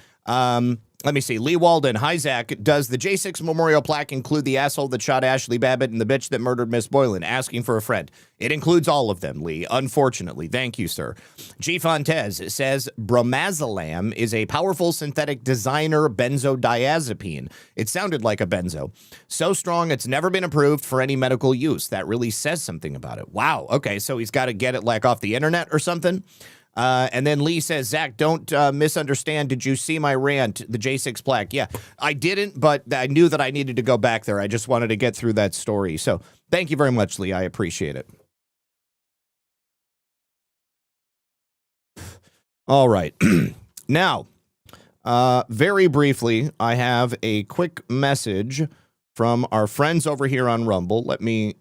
Let me see. Lee Walden, hi, Zach. Does the J6 memorial plaque include the asshole that shot Ashley Babbitt and the bitch that murdered Miss Boylan? Asking for a friend. It includes all of them, Lee, unfortunately. Thank you, sir. G. Fontez says bromazolam is a powerful synthetic designer benzodiazepine. It sounded like a benzo. So strong it's never been approved for any medical use. That really says something about it. Wow. Okay, so he's got to get it like off the internet or something? And then Lee says, Zach, don't misunderstand. Did you see my rant, the J6 plaque? Yeah, I didn't, but I knew that I needed to go back there. I just wanted to get through that story. So thank you very much, Lee. I appreciate it. All right. Now, very briefly, I have a quick message from our friends over here on Rumble. Let me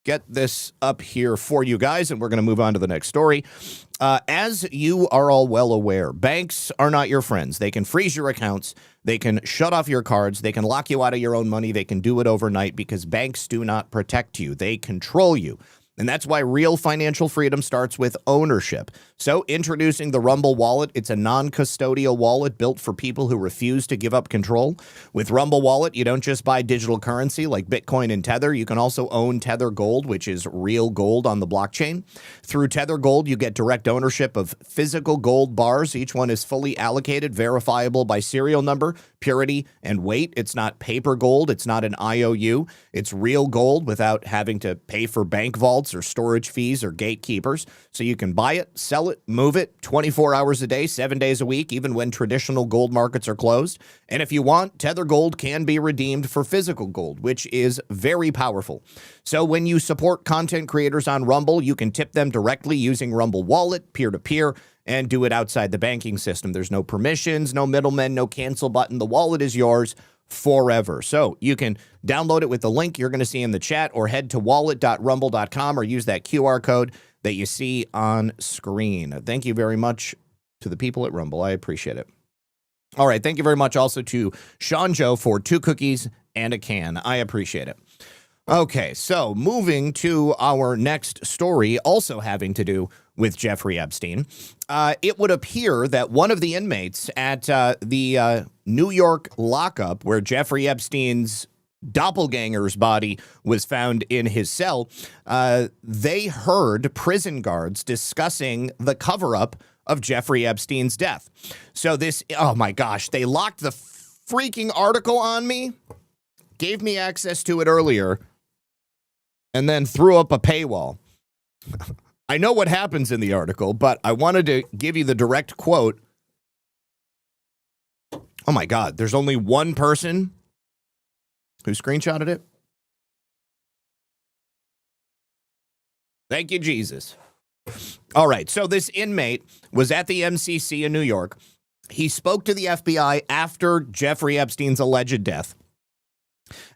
get this up here for you guys, and we're going to move on to the next story. As you are all well aware, banks are not your friends. They can freeze your accounts. They can shut off your cards. They can lock you out of your own money. They can do it overnight because banks do not protect you. They control you. And that's why real financial freedom starts with ownership. So introducing the Rumble Wallet, it's a non-custodial wallet built for people who refuse to give up control. With Rumble Wallet, you don't just buy digital currency like Bitcoin and Tether. You can also own Tether Gold, which is real gold on the blockchain. Through Tether Gold, you get direct ownership of physical gold bars. Each one is fully allocated, verifiable by serial number, purity, and weight. It's not paper gold. It's not an IOU. It's real gold without having to pay for bank vaults or storage fees or gatekeepers. So you can buy it, sell it, move it 24 hours a day, 7 days a week, even when traditional gold markets are closed. And if you want, Tether Gold can be redeemed for physical gold, which is very powerful. So when you support content creators on Rumble, you can tip them directly using Rumble Wallet, peer-to-peer, and do it outside the banking system. There's no permissions, no middlemen, no cancel button. The wallet is yours forever. So you can download it with the link you're going to see in the chat, or head to wallet.rumble.com or use that QR code that you see on screen. Thank you very much to the people at Rumble. I appreciate it. All right. Thank you very much also to Sean Joe for 2 cookies and a can. I appreciate it. Okay, so moving to our next story, also having to do with Jeffrey Epstein. It would appear that one of the inmates at the New York lockup, where Jeffrey Epstein's doppelganger's body was found in his cell, they heard prison guards discussing the cover-up of Jeffrey Epstein's death. So this, oh my gosh, they locked the freaking article on me, gave me access to it earlier, and then threw up a paywall. I know what happens in the article, but I wanted to give you the direct quote Oh my God, there's only one person who screenshotted it? Thank you, Jesus. All right, so this inmate was at the MCC in New York. He spoke to the FBI after Jeffrey Epstein's alleged death.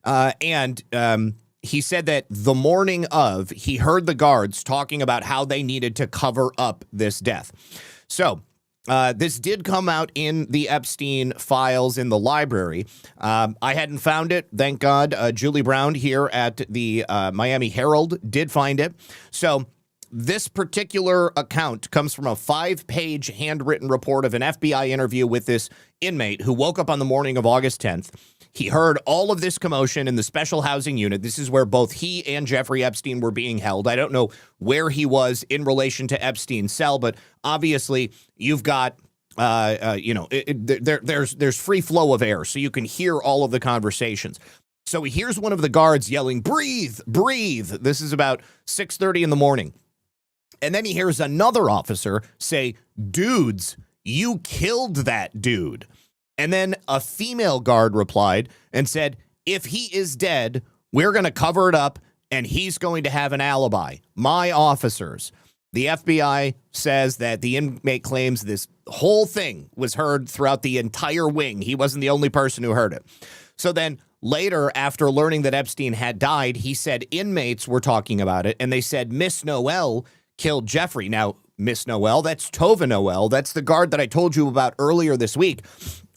And he said that the morning of, he heard the guards talking about how they needed to cover up this death. So this did come out in the Epstein files in the library. I hadn't found it. Thank God. Julie Brown here at the Miami Herald did find it. So this particular account comes from a 5-page handwritten report of an FBI interview with this inmate who woke up on the morning of August 10th. He heard all of this commotion in the special housing unit. This is where both he and Jeffrey Epstein were being held. I don't know where he was in relation to Epstein's cell, but obviously you've got, there's free flow of air, so you can hear all of the conversations. So he hears one of the guards yelling, "Breathe, breathe." This is about 6:30 in the morning. And then he hears another officer say, "Dudes, you killed that dude." And then a female guard replied and said, "If he is dead, we're going to cover it up and he's going to have an alibi. My officers." The FBI says that the inmate claims this whole thing was heard throughout the entire wing. He wasn't the only person who heard it. So then later, after learning that Epstein had died, he said inmates were talking about it and they said Miss Noel killed Jeffrey. Now, Miss Noel, that's Tova Noel. That's the guard that I told you about earlier this week,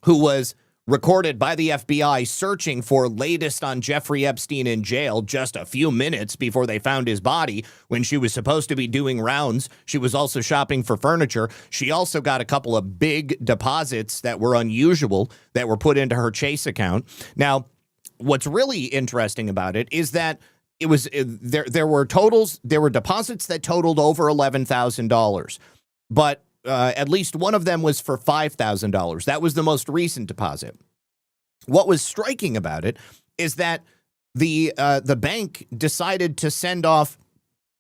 who was recorded by the FBI searching for latest on Jeffrey Epstein in jail just a few minutes before they found his body when she was supposed to be doing rounds. She was also shopping for furniture. She also got a couple of big deposits that were unusual that were put into her Chase account. Now, what's really interesting about it is that it was there were deposits that totaled over $11,000, but at least one of them was for $5,000. That was the most recent deposit. What was striking about it is that the bank decided to send off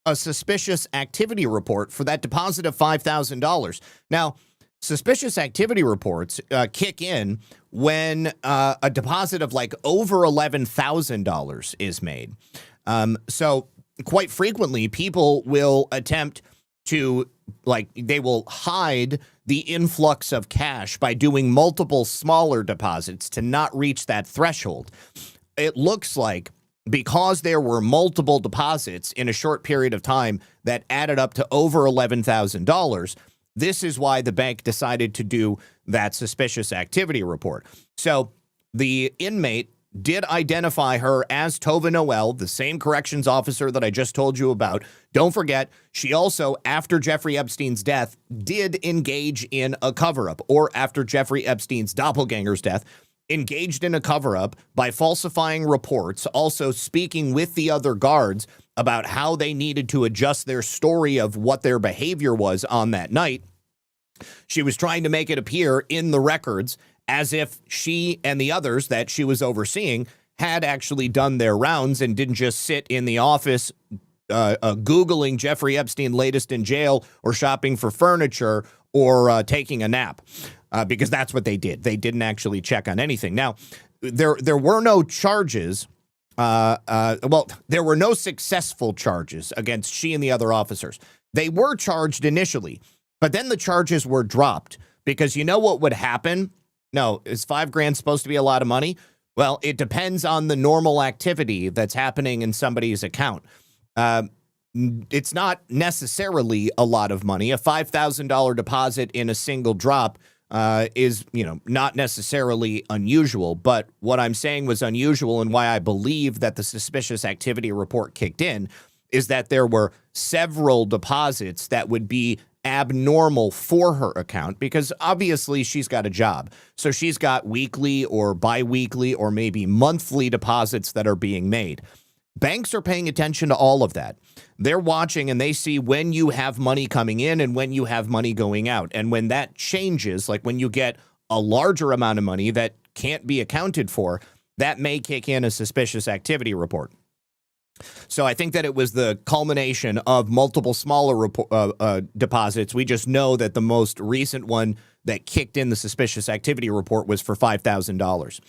a suspicious activity report for that deposit of $5,000. Now, suspicious activity reports kick in when a deposit of like over $11,000 is made. So quite frequently, people will attempt to, they will hide the influx of cash by doing multiple smaller deposits to not reach that threshold. It looks like because there were multiple deposits in a short period of time that added up to over $11,000, this is why the bank decided to do that suspicious activity report. So the inmate did identify her as Tova Noel, the same corrections officer that I just told you about. Don't forget, she also, after Jeffrey Epstein's death, did engage in a cover-up, or after Jeffrey Epstein's doppelganger's death, engaged in a cover-up by falsifying reports, also speaking with the other guards about how they needed to adjust their story of what their behavior was on that night. She was trying to make it appear in the records as if she and the others that she was overseeing had actually done their rounds and didn't just sit in the office Googling Jeffrey Epstein latest in jail or shopping for furniture or taking a nap, because that's what they did. They didn't actually check on anything. Now, there were no charges. There were no successful charges against she and the other officers. They were charged initially, but then the charges were dropped because you know what would happen? No, is $5,000 supposed to be a lot of money? Well, it depends on the normal activity that's happening in somebody's account. It's not necessarily a lot of money. A $5,000 deposit in a single drop is, not necessarily unusual. But what I'm saying was unusual, and why I believe that the suspicious activity report kicked in, is that there were several deposits that would be abnormal for her account, because obviously she's got a job. So she's got weekly or biweekly or maybe monthly deposits that are being made. Banks are paying attention to all of that. They're watching and they see when you have money coming in and when you have money going out. And when that changes, like when you get a larger amount of money that can't be accounted for, that may kick in a suspicious activity report. So I think that it was the culmination of multiple smaller deposits. We just know that the most recent one that kicked in the suspicious activity report was for $5,000.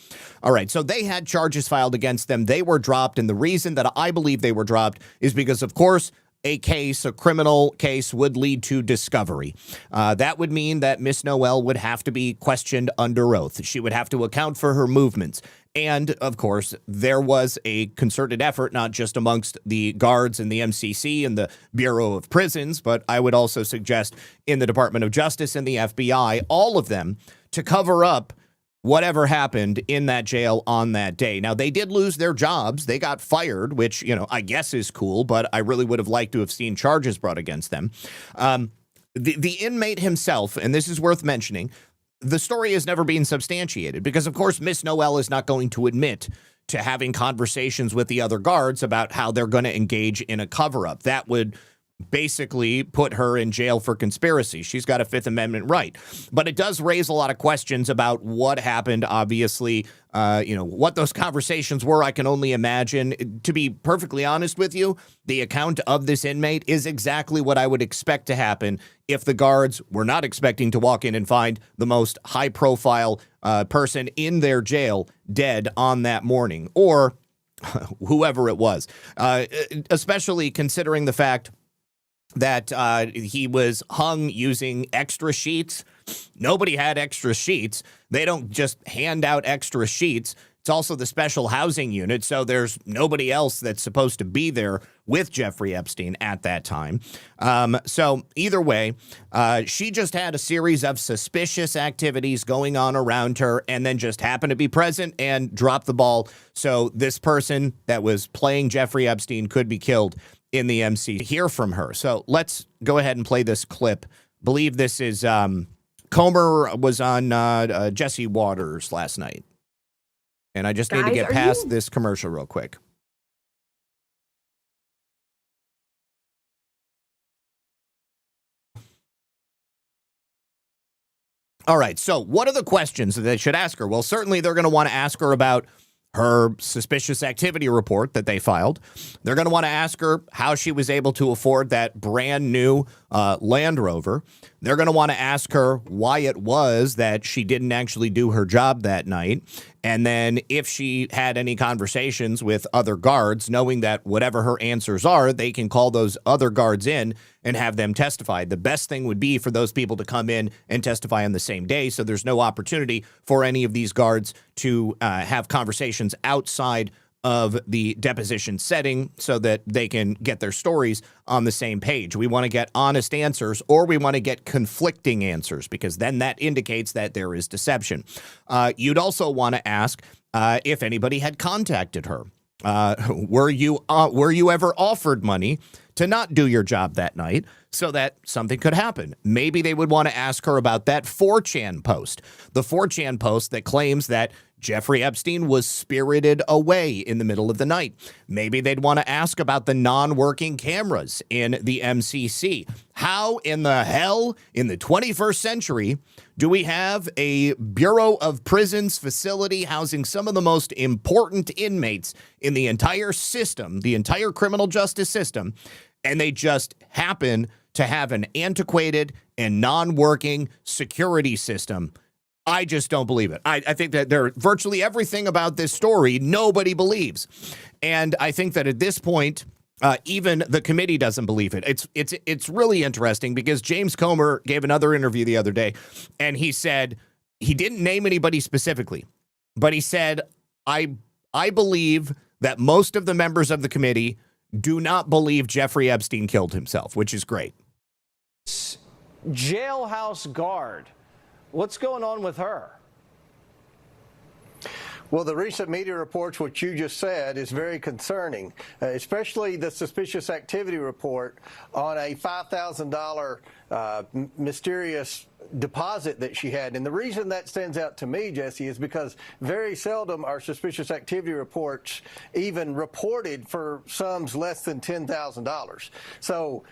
All right, so they had charges filed against them. They were dropped, and the reason that I believe they were dropped is because, of course, a criminal case would lead to discovery. That would mean that Miss Noel would have to be questioned under oath. She would have to account for her movements. And, of course, there was a concerted effort, not just amongst the guards in the MCC and the Bureau of Prisons, but I would also suggest in the Department of Justice and the FBI, all of them, to cover up whatever happened in that jail on that day. Now, they did lose their jobs. They got fired, which, I guess is cool, but I really would have liked to have seen charges brought against them. The inmate himself, and this is worth mentioning, the story has never been substantiated because, of course, Miss Noel is not going to admit to having conversations with the other guards about how they're going to engage in a cover-up. That would basically put her in jail for conspiracy. She's got a Fifth Amendment right. But it does raise a lot of questions about what happened, obviously, what those conversations were. I can only imagine. To be perfectly honest with you, the account of this inmate is exactly what I would expect to happen if the guards were not expecting to walk in and find the most high-profile person in their jail dead on that morning, or whoever it was, especially considering the fact that he was hung using extra sheets. Nobody had extra sheets. They don't just hand out extra sheets. It's also the special housing unit, so there's nobody else that's supposed to be there with Jeffrey Epstein at that time. So either way, she just had a series of suspicious activities going on around her and then just happened to be present and dropped the ball. So this person that was playing Jeffrey Epstein could be killed in the MC. Hear from her. So let's go ahead and play this clip. Believe this is Comer was on Jesse Waters last night. And I just need to get past this commercial real quick. All right, so what are the questions that they should ask her? Well, certainly they're going to want to ask her about her suspicious activity report that they filed. They're going to want to ask her how she was able to afford that brand new Land Rover. They're going to want to ask her why it was that she didn't actually do her job that night. And then if she had any conversations with other guards, knowing that whatever her answers are, they can call those other guards in and have them testify. The best thing would be for those people to come in and testify on the same day, so there's no opportunity for any of these guards to have conversations outside of the deposition setting so that they can get their stories on the same page. We want to get honest answers, or we want to get conflicting answers, because then that indicates that there is deception. You'd also want to ask if anybody had contacted her. Were you ever offered money to not do your job that night so that something could happen? Maybe they would want to ask her about that 4chan post, the 4chan post that claims that Jeffrey Epstein was spirited away in the middle of the night. Maybe they'd want to ask about the non-working cameras in the MCC. How in the hell in the 21st century do we have a Bureau of Prisons facility housing some of the most important inmates in the entire system, the entire criminal justice system, and they just happen to have an antiquated and non-working security system? I just don't believe it. I think that virtually everything about this story, nobody believes. And I think that at this point, even the committee doesn't believe it. It's really interesting because James Comer gave another interview the other day, and he said, he didn't name anybody specifically, but he said, I believe that most of the members of the committee do not believe Jeffrey Epstein killed himself, which is great. Jailhouse guard. What's going on with her? Well, the recent media reports, what you just said, is very concerning, especially the suspicious activity report on a $5,000 mysterious deposit that she had. And the reason that stands out to me, Jesse, is because very seldom are suspicious activity reports even reported for sums less than $10,000. So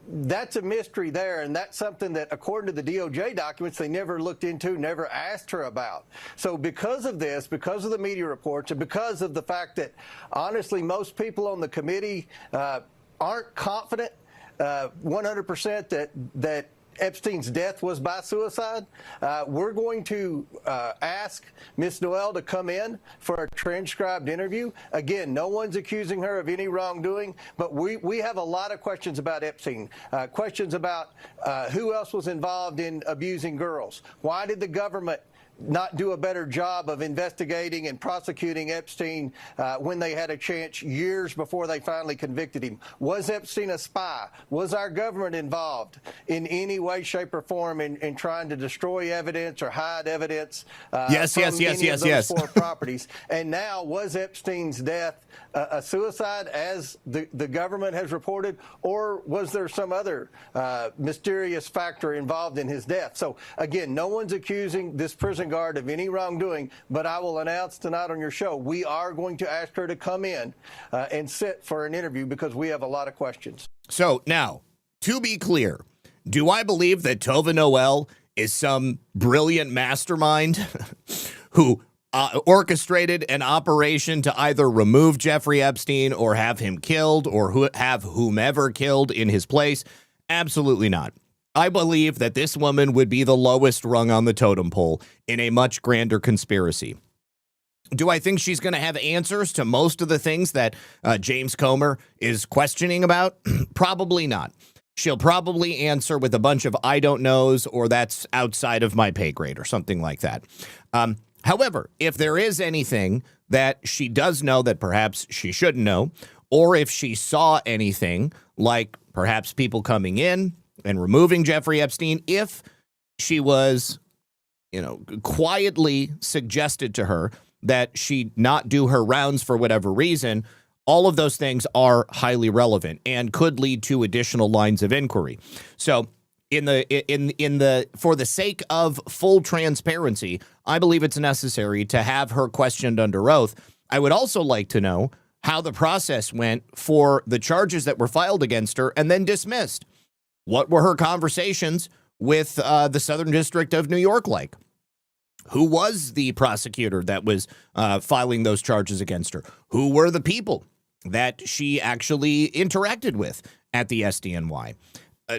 that's a mystery there, and that's something that, according to the DOJ documents, they never looked into, never asked her about. So because of this, because of the media reports, and because of the fact that, honestly, most people on the committee aren't confident 100% that Epstein's death was by suicide. We're going to ask Ms. Noel to come in for a transcribed interview. Again, no one's accusing her of any wrongdoing, but we have a lot of questions about Epstein, questions about who else was involved in abusing girls. Why did the government not do a better job of investigating and prosecuting Epstein when they had a chance years before they finally convicted him? Was Epstein a spy? Was our government involved in any way, shape, or form in trying to destroy evidence or hide evidence yes. four properties? And now, was Epstein's death a suicide, as the government has reported, or was there some other mysterious factor involved in his death? So, again, no one's accusing this prison guard of any wrongdoing, but I will announce tonight on your show, we are going to ask her to come in and sit for an interview because we have a lot of questions. So now, to be clear, do I believe that Tova Noel is some brilliant mastermind who orchestrated an operation to either remove Jeffrey Epstein or have him killed or have whomever killed in his place? Absolutely not. I believe that this woman would be the lowest rung on the totem pole in a much grander conspiracy. Do I think she's going to have answers to most of the things that James Comer is questioning about? Probably not. She'll probably answer with a bunch of I don't knows or that's outside of my pay grade or something like that. However, if there is anything that she does know that perhaps she shouldn't know, or if she saw anything like perhaps people coming in and removing Jeffrey Epstein, if she was, quietly suggested to her that she not do her rounds for whatever reason, all of those things are highly relevant and could lead to additional lines of inquiry. So for the sake of full transparency, I believe it's necessary to have her questioned under oath. I would also like to know how the process went for the charges that were filed against her and then dismissed. What were her conversations with the Southern District of New York like? Who was the prosecutor that was filing those charges against her? Who were the people that she actually interacted with at the SDNY?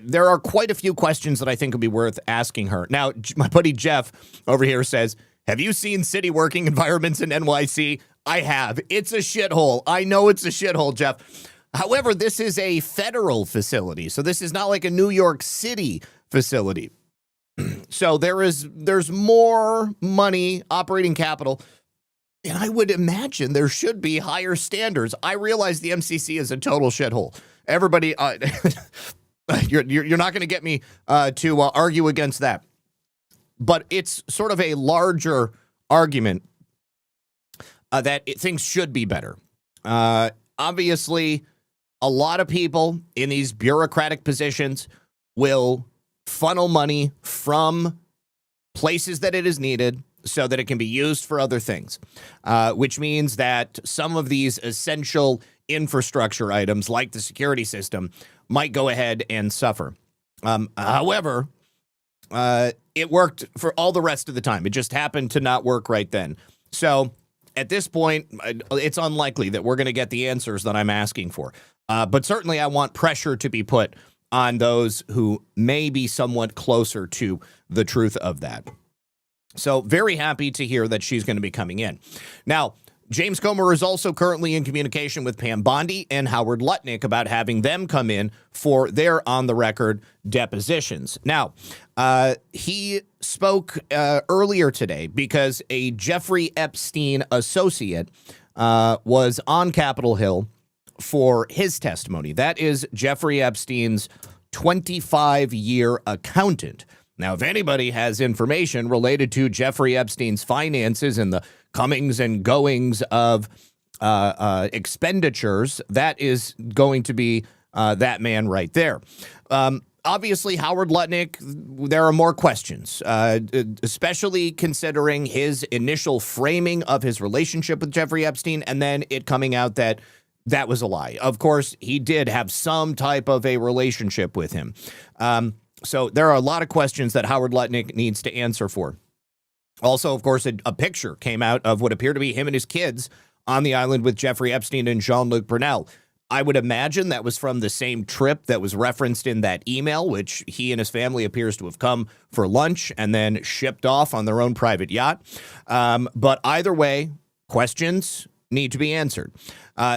There are quite a few questions that I think would be worth asking her. Now, my buddy Jeff over here says, have you seen city working environments in NYC? I have. It's a shithole. I know it's a shithole, Jeff. However, this is a federal facility, so this is not like a New York City facility. So there's more money, operating capital, and I would imagine there should be higher standards. I realize the MCC is a total shithole. Everybody, you're not going to get me to argue against that. But it's sort of a larger argument that things should be better. Obviously, a lot of people in these bureaucratic positions will funnel money from places that it is needed so that it can be used for other things, which means that some of these essential infrastructure items like the security system might go ahead and suffer. However, it worked for all the rest of the time. It just happened to not work right then. So at this point, it's unlikely that we're going to get the answers that I'm asking for. But certainly I want pressure to be put on those who may be somewhat closer to the truth of that. So very happy to hear that she's going to be coming in. Now, James Comer is also currently in communication with Pam Bondi and Howard Lutnick about having them come in for their on-the-record depositions. Now, he spoke earlier today because a Jeffrey Epstein associate was on Capitol Hill for his testimony. That is Jeffrey Epstein's 25-year accountant. Now, if anybody has information related to Jeffrey Epstein's finances and the comings and goings of expenditures, that is going to be that man right there. Obviously, Howard Lutnick, there are more questions, especially considering his initial framing of his relationship with Jeffrey Epstein and then it coming out that that was a lie. Of course, he did have some type of a relationship with him. So there are a lot of questions that Howard Lutnick needs to answer for. Also, of course, a picture came out of what appeared to be him and his kids on the island with Jeffrey Epstein and Jean-Luc Brunel. I would imagine that was from the same trip that was referenced in that email, which he and his family appears to have come for lunch and then shipped off on their own private yacht. But either way, questions need to be answered.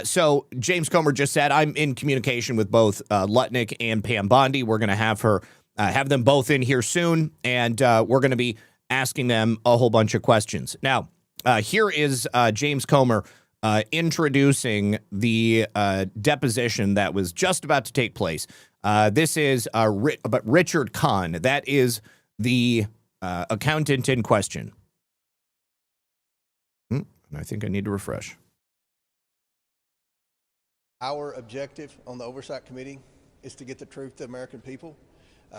So James Comer just said, I'm in communication with both Lutnick and Pam Bondi. We're going to have them both in here soon, and we're going to be asking them a whole bunch of questions. Now, here is James Comer introducing the deposition that was just about to take place. This is Richard Kahn. That is the accountant in question. I think I need to refresh. Our objective on the Oversight Committee is to get the truth to the American people.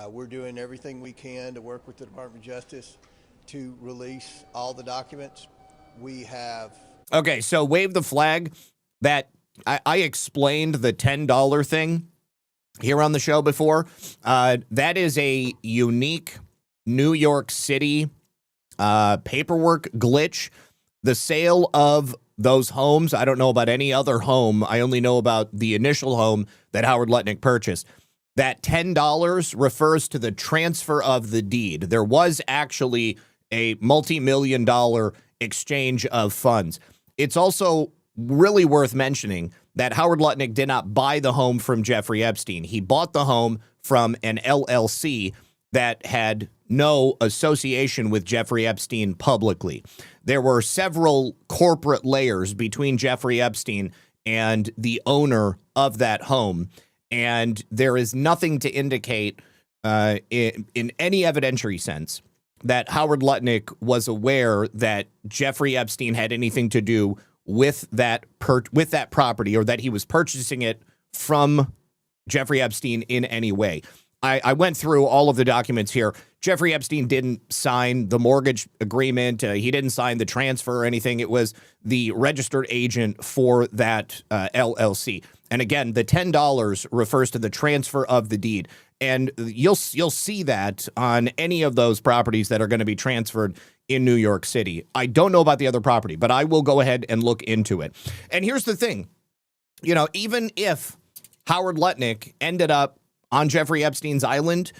We're doing everything we can to work with the Department of Justice to release all the documents. We have... Okay, so wave the flag. That I explained the $10 thing here on the show before. That is a unique New York City paperwork glitch. The sale of those homes, I don't know about any other home. I only know about the initial home that Howard Lutnick purchased. That $10 refers to the transfer of the deed. There was actually a multi-million-dollar exchange of funds. It's also really worth mentioning that Howard Lutnick did not buy the home from Jeffrey Epstein. He bought the home from an LLC that had no association with Jeffrey Epstein publicly. There were several corporate layers between Jeffrey Epstein and the owner of that home, and there is nothing to indicate in any evidentiary sense that Howard Lutnick was aware that Jeffrey Epstein had anything to do with that property, or that he was purchasing it from Jeffrey Epstein in any way. I went through all of the documents here. Jeffrey Epstein didn't sign the mortgage agreement. He didn't sign the transfer or anything. It was the registered agent for that LLC. And again, the $10 refers to the transfer of the deed. And you'll see that on any of those properties that are going to be transferred in New York City. I don't know about the other property, but I will go ahead and look into it. And here's the thing. You know, even if Howard Lutnick ended up on Jeffrey Epstein's island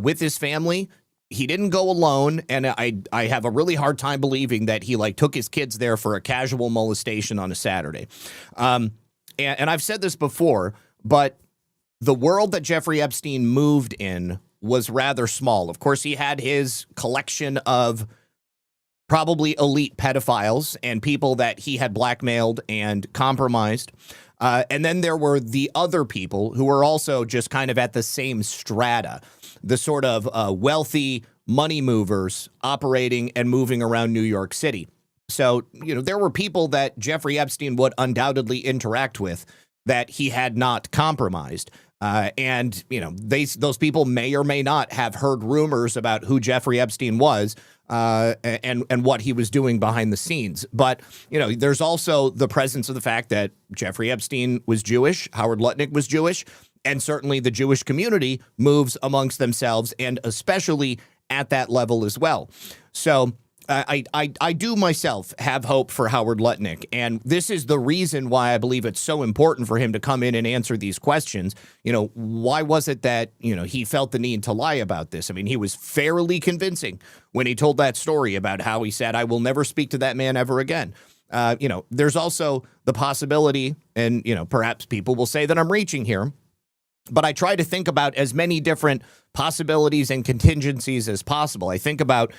with his family, he didn't go alone, and I have a really hard time believing that he took his kids there for a casual molestation on a Saturday. And I've said this before, but the world that Jeffrey Epstein moved in was rather small. Of course, he had his collection of probably elite pedophiles and people that he had blackmailed and compromised. And then there were the other people who were also just kind of at the same strata, the sort of wealthy money movers operating and moving around New York City. So, there were people that Jeffrey Epstein would undoubtedly interact with that he had not compromised. And those people may or may not have heard rumors about who Jeffrey Epstein was and what he was doing behind the scenes. But, there's also the presence of the fact that Jeffrey Epstein was Jewish, Howard Lutnick was Jewish, and certainly the Jewish community moves amongst themselves, and especially at that level as well. So I do myself have hope for Howard Lutnick, and this is the reason why I believe it's so important for him to come in and answer these questions. Why was it that, he felt the need to lie about this? I mean, he was fairly convincing when he told that story about how he said, I will never speak to that man ever again. There's also the possibility, and, perhaps people will say that I'm reaching here, but I try to think about as many different possibilities and contingencies as possible. I think about,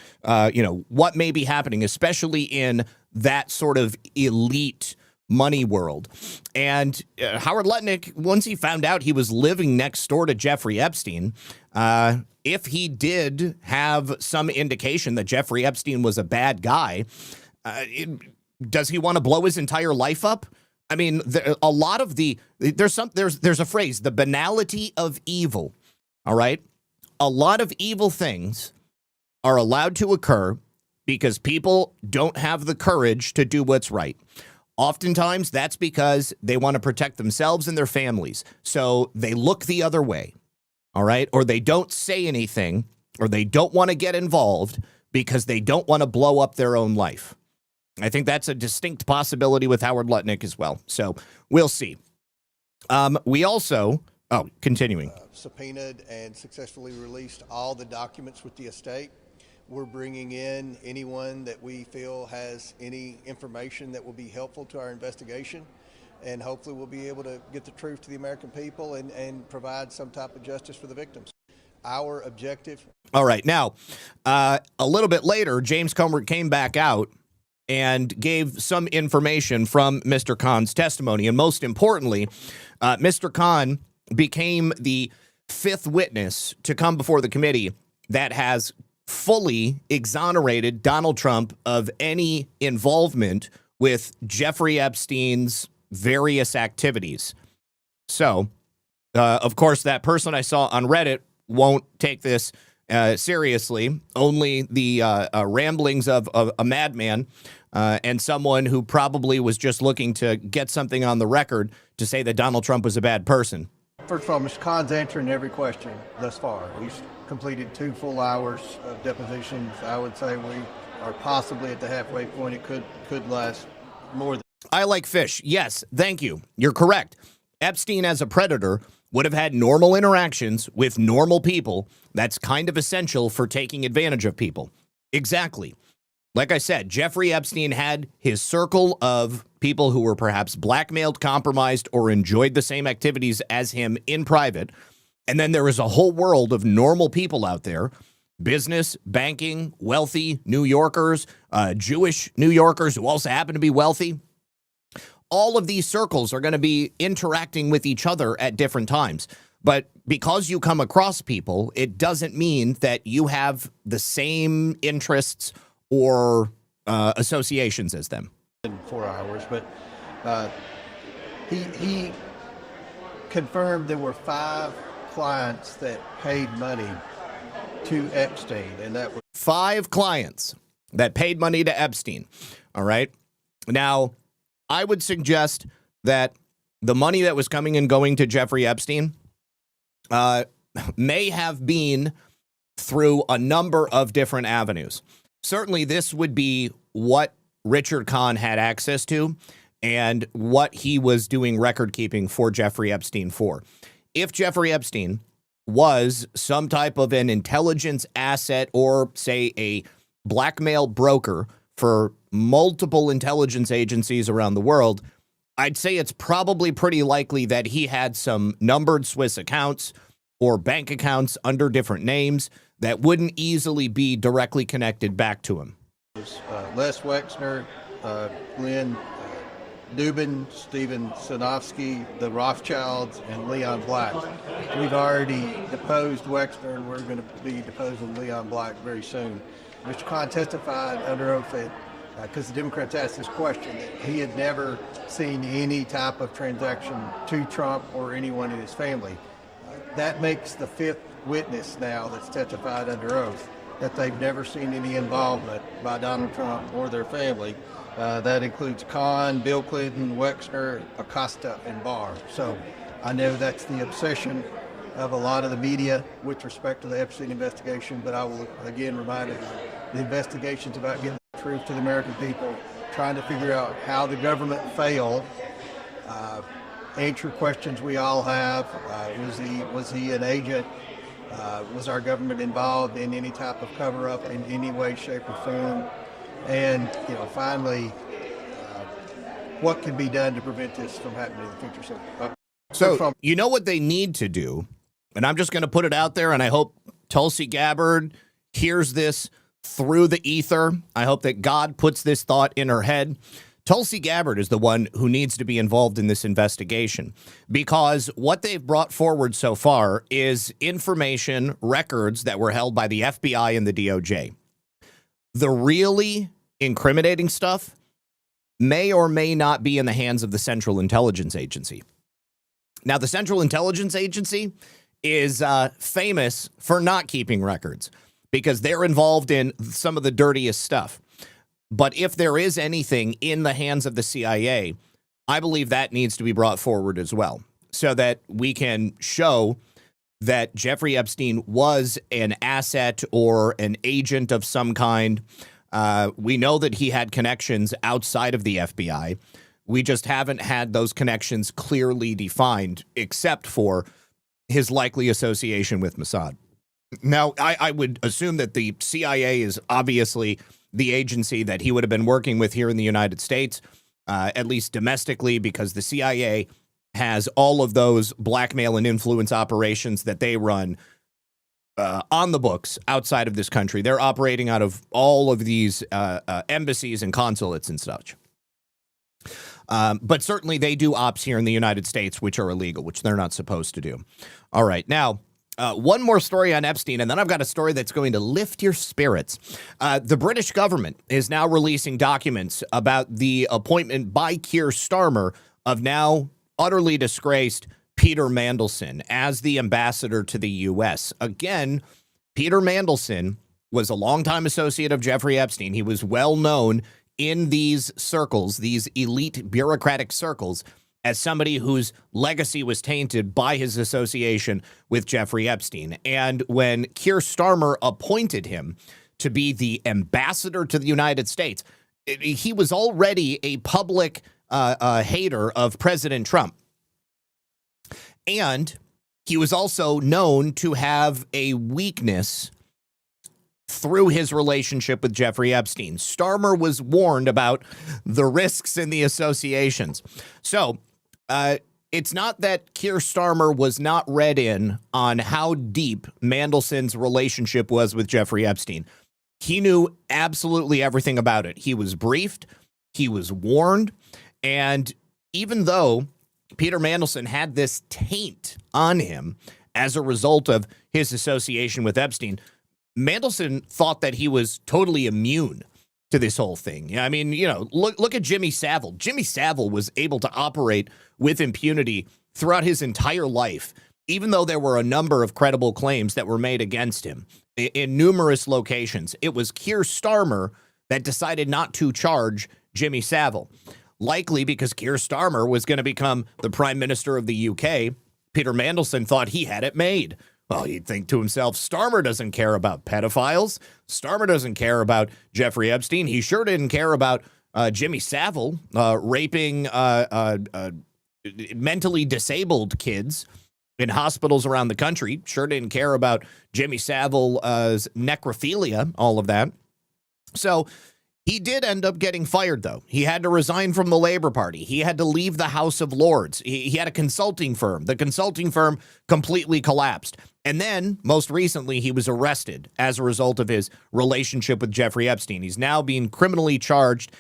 what may be happening, especially in that sort of elite money world. And Howard Lutnick, once he found out he was living next door to Jeffrey Epstein, if he did have some indication that Jeffrey Epstein was a bad guy, does he want to blow his entire life up? I mean, there's a phrase, the banality of evil. All right. A lot of evil things are allowed to occur because people don't have the courage to do what's right. Oftentimes, that's because they want to protect themselves and their families. So they look the other way. All right. Or they don't say anything, or they don't want to get involved because they don't want to blow up their own life. I think that's a distinct possibility with Howard Lutnick as well. So we'll see. We also, continuing. Subpoenaed and successfully released all the documents with the estate. We're bringing in anyone that we feel has any information that will be helpful to our investigation, and hopefully we'll be able to get the truth to the American people and provide some type of justice for the victims. Our objective. All right. Now, a little bit later, James Comer came back out and gave some information from Mr. Khan's testimony. And most importantly, Mr. Khan became the fifth witness to come before the committee that has fully exonerated Donald Trump of any involvement with Jeffrey Epstein's various activities. So, of course, that person I saw on Reddit won't take this seriously. Only the ramblings of a madman and someone who probably was just looking to get something on the record to say that Donald Trump was a bad person. First of all, Mr. Khan's answering every question thus far. He's completed 2 full hours of depositions. I would say we are possibly at the halfway point. It could last more than. I like fish. Yes, thank you. You're correct. Epstein, as a predator, would have had normal interactions with normal people. That's kind of essential for taking advantage of people. Exactly. Like I said, Jeffrey Epstein had his circle of people who were perhaps blackmailed, compromised, or enjoyed the same activities as him in private. And then there was a whole world of normal people out there, business, banking, wealthy New Yorkers, Jewish New Yorkers who also happen to be wealthy. All of these circles are going to be interacting with each other at different times. But because you come across people, it doesn't mean that you have the same interests or associations as them. In 4 hours, but he confirmed there were 5 clients that paid money to Epstein, and that was 5 clients that paid money to Epstein. All right. Now, I would suggest that the money that was coming and going to Jeffrey Epstein may have been through a number of different avenues. Certainly, this would be what Richard Kahn had access to and what he was doing record keeping for Jeffrey Epstein for. If Jeffrey Epstein was some type of an intelligence asset or, say, a blackmail broker for multiple intelligence agencies around the world, I'd say it's probably pretty likely that he had some numbered Swiss accounts or bank accounts under different names that wouldn't easily be directly connected back to him. Les Wexner, Glenn Dubin, Stephen Sinofsky, the Rothschilds, and Leon Black. We've already deposed Wexner, and we're going to be deposing Leon Black very soon. Mr. Khan testified under oath because the Democrats asked this question, that he had never seen any type of transaction to Trump or anyone in his family. That makes the 5th witness now that's testified under oath that they've never seen any involvement by Donald Trump or their family. That includes Khan, Bill Clinton, Wexner, Acosta, and Barr. So I know that's the obsession of a lot of the media with respect to the Epstein investigation, but I will again remind you, the investigation's about getting the truth to the American people, trying to figure out how the government failed, answer questions we all have. Was he an agent? Was our government involved in any type of cover-up in any way, shape, or form? And, finally, what can be done to prevent this from happening in the future? So you know what they need to do, and I'm just going to put it out there, and I hope Tulsi Gabbard hears this through the ether. I hope that God puts this thought in her head. Tulsi Gabbard is the one who needs to be involved in this investigation, because what they've brought forward so far is information, records that were held by the FBI and the DOJ. The really incriminating stuff may or may not be in the hands of the Central Intelligence Agency. Now, the Central Intelligence Agency is famous for not keeping records because they're involved in some of the dirtiest stuff. But if there is anything in the hands of the CIA, I believe that needs to be brought forward as well, so that we can show that Jeffrey Epstein was an asset or an agent of some kind. We know that he had connections outside of the FBI. We just haven't had those connections clearly defined, except for his likely association with Mossad. Now, I would assume that the CIA is obviously the agency that he would have been working with here in the United States, at least domestically, because the CIA has all of those blackmail and influence operations that they run on the books outside of this country. They're operating out of all of these embassies and consulates and such. But certainly they do ops here in the United States, which are illegal, which they're not supposed to do. All right. Now, one more story on Epstein, and then I've got a story that's going to lift your spirits. The British government is now releasing documents about the appointment by Keir Starmer of now utterly disgraced Peter Mandelson as the ambassador to the U.S. Again, Peter Mandelson was a longtime associate of Jeffrey Epstein. He was well known in these circles, these elite bureaucratic circles, as somebody whose legacy was tainted by his association with Jeffrey Epstein. And when Keir Starmer appointed him to be the ambassador to the United States, he was already a public hater of President Trump. And he was also known to have a weakness through his relationship with Jeffrey Epstein. Starmer was warned about the risks in the associations. So it's not that Keir Starmer was not read in on how deep Mandelson's relationship was with Jeffrey Epstein. He knew absolutely everything about it. He was briefed, he was warned, and even though Peter Mandelson had this taint on him as a result of his association with Epstein, Mandelson thought that he was totally immune to this whole thing. I mean, you know, look at Jimmy Savile. Jimmy Savile was able to operate with impunity throughout his entire life, even though there were a number of credible claims that were made against him in numerous locations. It was Keir Starmer that decided not to charge Jimmy Savile, likely because Keir Starmer was going to become the Prime Minister of the UK. Peter Mandelson thought he had it made. Well, he'd think to himself, Starmer doesn't care about pedophiles. Starmer doesn't care about Jeffrey Epstein. He sure didn't care about Jimmy Savile raping mentally disabled kids in hospitals around the country. Sure didn't care about Jimmy Savile's necrophilia, all of that. So he did end up getting fired, though. He had to resign from the Labour Party. He had to leave the House of Lords. He had a consulting firm. The consulting firm completely collapsed. And then, most recently, he was arrested as a result of his relationship with Jeffrey Epstein. He's now being criminally charged,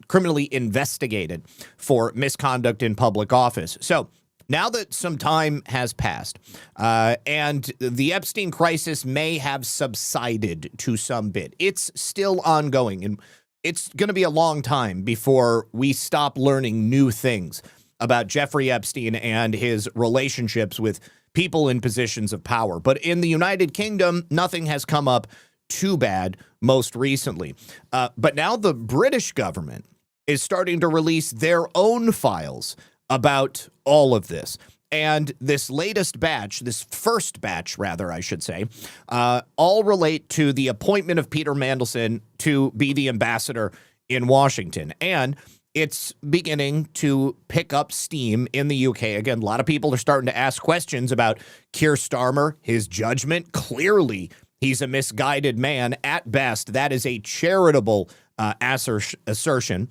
criminally investigated for misconduct in public office. So now that some time has passed and the Epstein crisis may have subsided to some bit, it's still ongoing. And it's going to be a long time before we stop learning new things about Jeffrey Epstein and his relationships with people in positions of power. But in the United Kingdom, nothing has come up too bad most recently. But now the British government is starting to release their own files about all of this. And this latest batch, this first batch, rather, I should say, all relate to the appointment of Peter Mandelson to be the ambassador in Washington. And it's beginning to pick up steam in the UK. Again, a lot of people are starting to ask questions about Keir Starmer, his judgment. Clearly, he's a misguided man at best. That is a charitable assertion.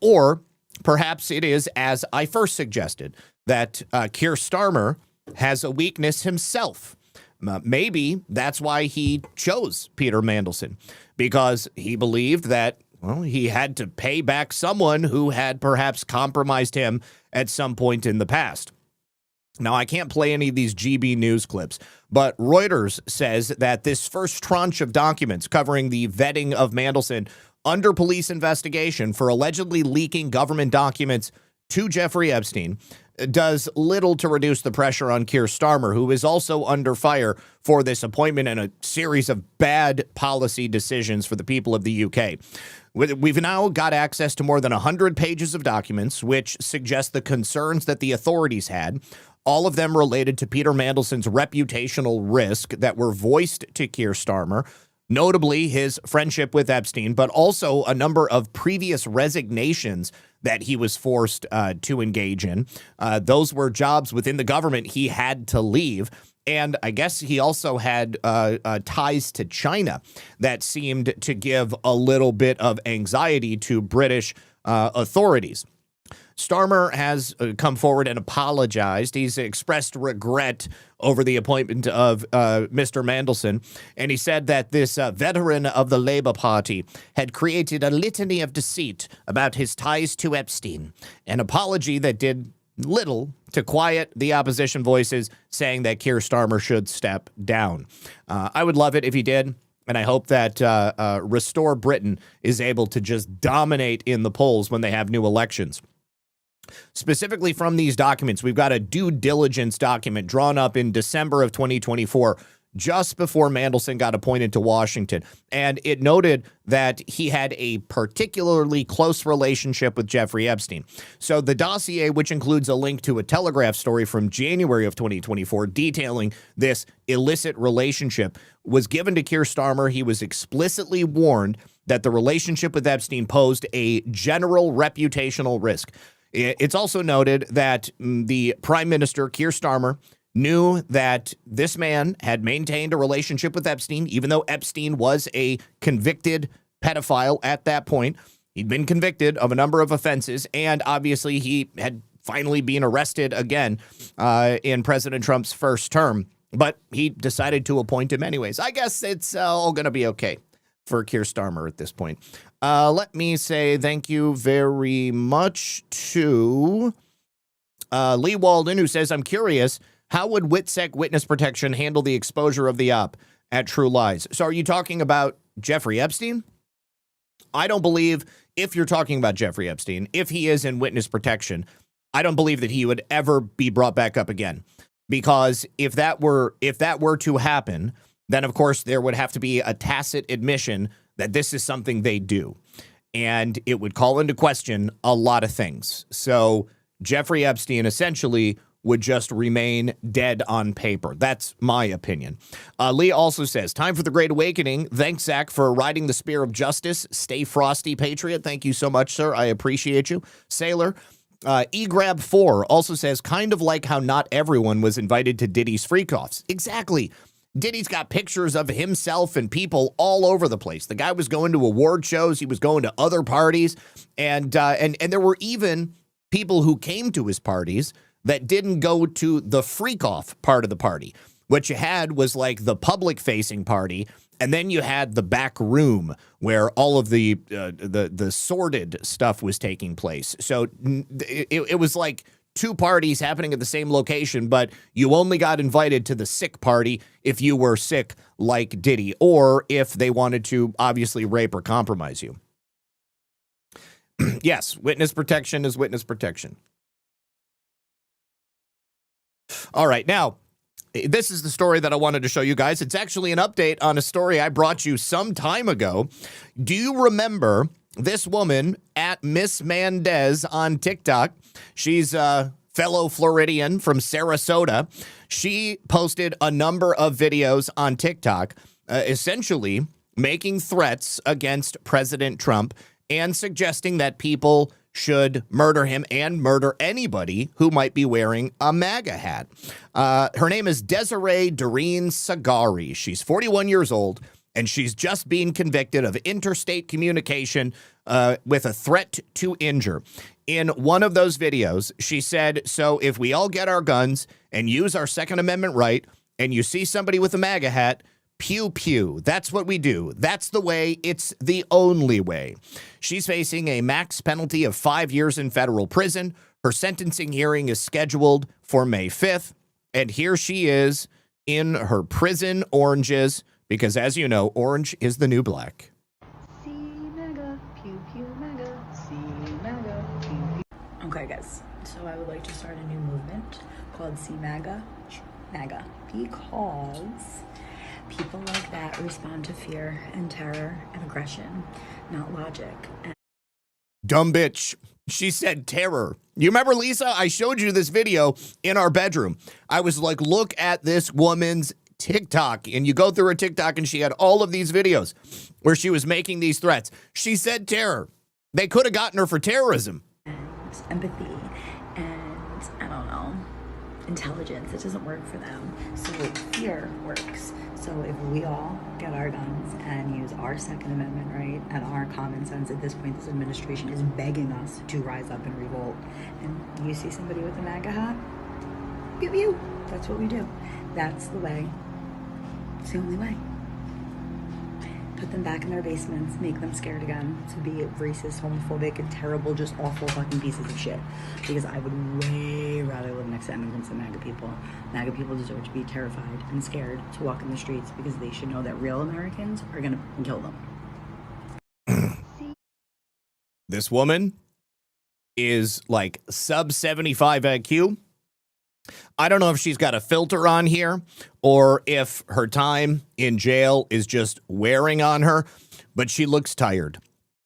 Or perhaps it is, as I first suggested, that Keir Starmer has a weakness himself. Maybe that's why he chose Peter Mandelson, because he believed that, well, he had to pay back someone who had perhaps compromised him at some point in the past. Now, I can't play any of these GB news clips, but Reuters says that this first tranche of documents covering the vetting of Mandelson under police investigation for allegedly leaking government documents to Jeffrey Epstein does little to reduce the pressure on Keir Starmer, who is also under fire for this appointment and a series of bad policy decisions for the people of the UK. We've now got access to more than 100 pages of documents, which suggest the concerns that the authorities had, all of them related to Peter Mandelson's reputational risk that were voiced to Keir Starmer. notably his friendship with Epstein, but also a number of previous resignations that he was forced to engage in. Those were jobs within the government he had to leave. And I guess he also had ties to China that seemed to give a little bit of anxiety to British authorities. Starmer has come forward and apologized. He's expressed regret over the appointment of Mr. Mandelson, and he said that this veteran of the Labour Party had created a litany of deceit about his ties to Epstein, an apology that did little to quiet the opposition voices saying that Keir Starmer should step down. I would love it if he did. And I hope that Restore Britain is able to just dominate in the polls when they have new elections. Specifically from these documents, we've got a due diligence document drawn up in December of 2024, just before Mandelson got appointed to Washington. And it noted that he had a particularly close relationship with Jeffrey Epstein. So the dossier, which includes a link to a Telegraph story from January of 2024 detailing this illicit relationship, was given to Keir Starmer. He was explicitly warned that the relationship with Epstein posed a general reputational risk. It's also noted that the Prime Minister, Keir Starmer, knew that this man had maintained a relationship with Epstein, even though Epstein was a convicted pedophile at that point. He'd been convicted of a number of offenses, and obviously he had finally been arrested again in President Trump's first term. But he decided to appoint him anyways. I guess it's all going to be okay for Keir Starmer at this point. Let me say thank you very much to Lee Walden, who says, I'm curious, how would WITSEC witness protection handle the exposure of the op at True Lies? So are you talking about Jeffrey Epstein? I don't believe, if you're talking about Jeffrey Epstein, if he is in witness protection, I don't believe that he would ever be brought back up again. Because if that were to happen, then of course there would have to be a tacit admission that this is something they do. And it would call into question a lot of things. So Jeffrey Epstein essentially would just remain dead on paper. That's my opinion. Lee also says, time for the Great Awakening. Thanks, Zach, for riding the spear of justice. Stay frosty, Patriot. Thank you so much, sir. I appreciate you. Sailor. eGrab4 also says, kind of like how not everyone was invited to Diddy's freak-offs. Exactly. Diddy's got pictures of himself and people all over the place. The guy was going to award shows. He was going to other parties. And there were even people who came to his parties that didn't go to the freak-off part of the party. What you had was like the public-facing party, and then you had the back room where all of the sordid stuff was taking place. So it was like two parties happening at the same location, but you only got invited to the sick party if you were sick like Diddy, or if they wanted to obviously rape or compromise you. Yes, witness protection is witness protection. All right, now, this is the story that I wanted to show you guys. It's actually an update on a story I brought you some time ago. Do you remember this woman at Miss Mendez on TikTok? She's a fellow Floridian from Sarasota. She posted a number of videos on TikTok, essentially making threats against President Trump and suggesting that people should murder him and murder anybody who might be wearing a MAGA hat. Her name is Desiree Doreen Sagari. She's 41 years old, and she's just been convicted of interstate communication with a threat to injure. In one of those videos, she said, so if we all get our guns and use our Second Amendment right, and you see somebody with a MAGA hat, pew, pew. That's what we do. That's the way. It's the only way. She's facing a max penalty of 5 years in federal prison. Her sentencing hearing is scheduled for May 5th. And here she is in her prison oranges, because as you know, orange is the new black. See MAGA, pew, pew, MAGA, see MAGA, pew, pew. Okay, guys, so I would like to start a new movement called See MAGA, MAGA, because people like that respond to fear and terror and aggression, not logic. Dumb bitch. She said terror. You remember, Lisa? I showed you this video in our bedroom. I was like, look at this woman's TikTok, and you go through her TikTok, and she had all of these videos where she was making these threats. She said terror. They could have gotten her for terrorism. Empathy and, I don't know, intelligence. It doesn't work for them. So fear works. So if we all get our guns and use our Second Amendment right and our common sense, at this point this administration is begging us to rise up and revolt. And you see somebody with a MAGA hat, pew pew. That's what we do. That's the way. It's the only way. Put them back in their basements, make them scared again to be racist, homophobic, and terrible, just awful fucking pieces of shit. Because I would way rather live next to immigrants than MAGA people. MAGA people deserve to be terrified and scared to walk in the streets because they should know that real Americans are gonna kill them. This woman is like sub 75 IQ. I don't know if she's got a filter on here or if her time in jail is just wearing on her, but she looks tired.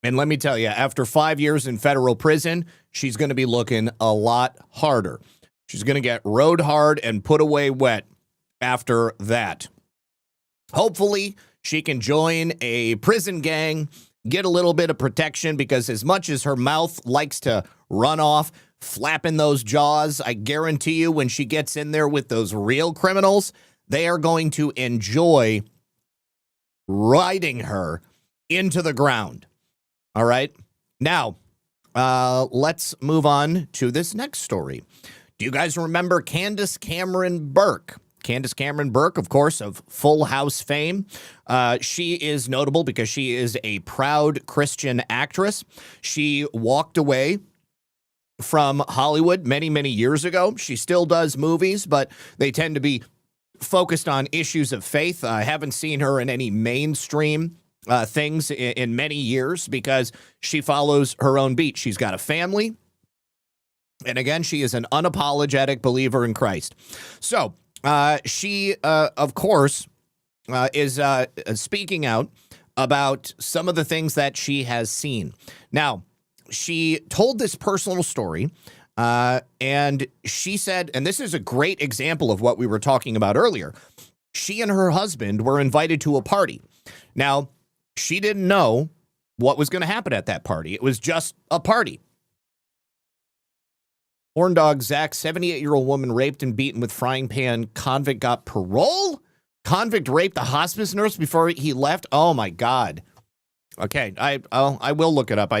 And let me tell you, after 5 years in federal prison, she's going to be looking a lot harder. She's going to get rode hard and put away wet after that. Hopefully, she can join a prison gang, get a little bit of protection, because as much as her mouth likes to run off, flapping those jaws, I guarantee you when she gets in there with those real criminals, they are going to enjoy riding her into the ground. All right. Now, let's move on to this next story. Do you guys remember Candace Cameron Bure? Candace Cameron Bure, of course, of Full House fame. She is notable because she is a proud Christian actress. She walked away from Hollywood many, many years ago. She still does movies, but they tend to be focused on issues of faith. I haven't seen her in any mainstream things in many years because she follows her own beat. She's got a family. And again, she is an unapologetic believer in Christ. So she, of course, is speaking out about some of the things that she has seen. Now, she told this personal story, and she said, and this is a great example of what we were talking about earlier. She and her husband were invited to a party. Now, she didn't know what was going to happen at that party. It was just a party. Horn dog Zach, 78-year-old woman raped and beaten with frying pan. Convict got parole? Convict raped the hospice nurse before he left? Oh, my God. Okay, I will look it up.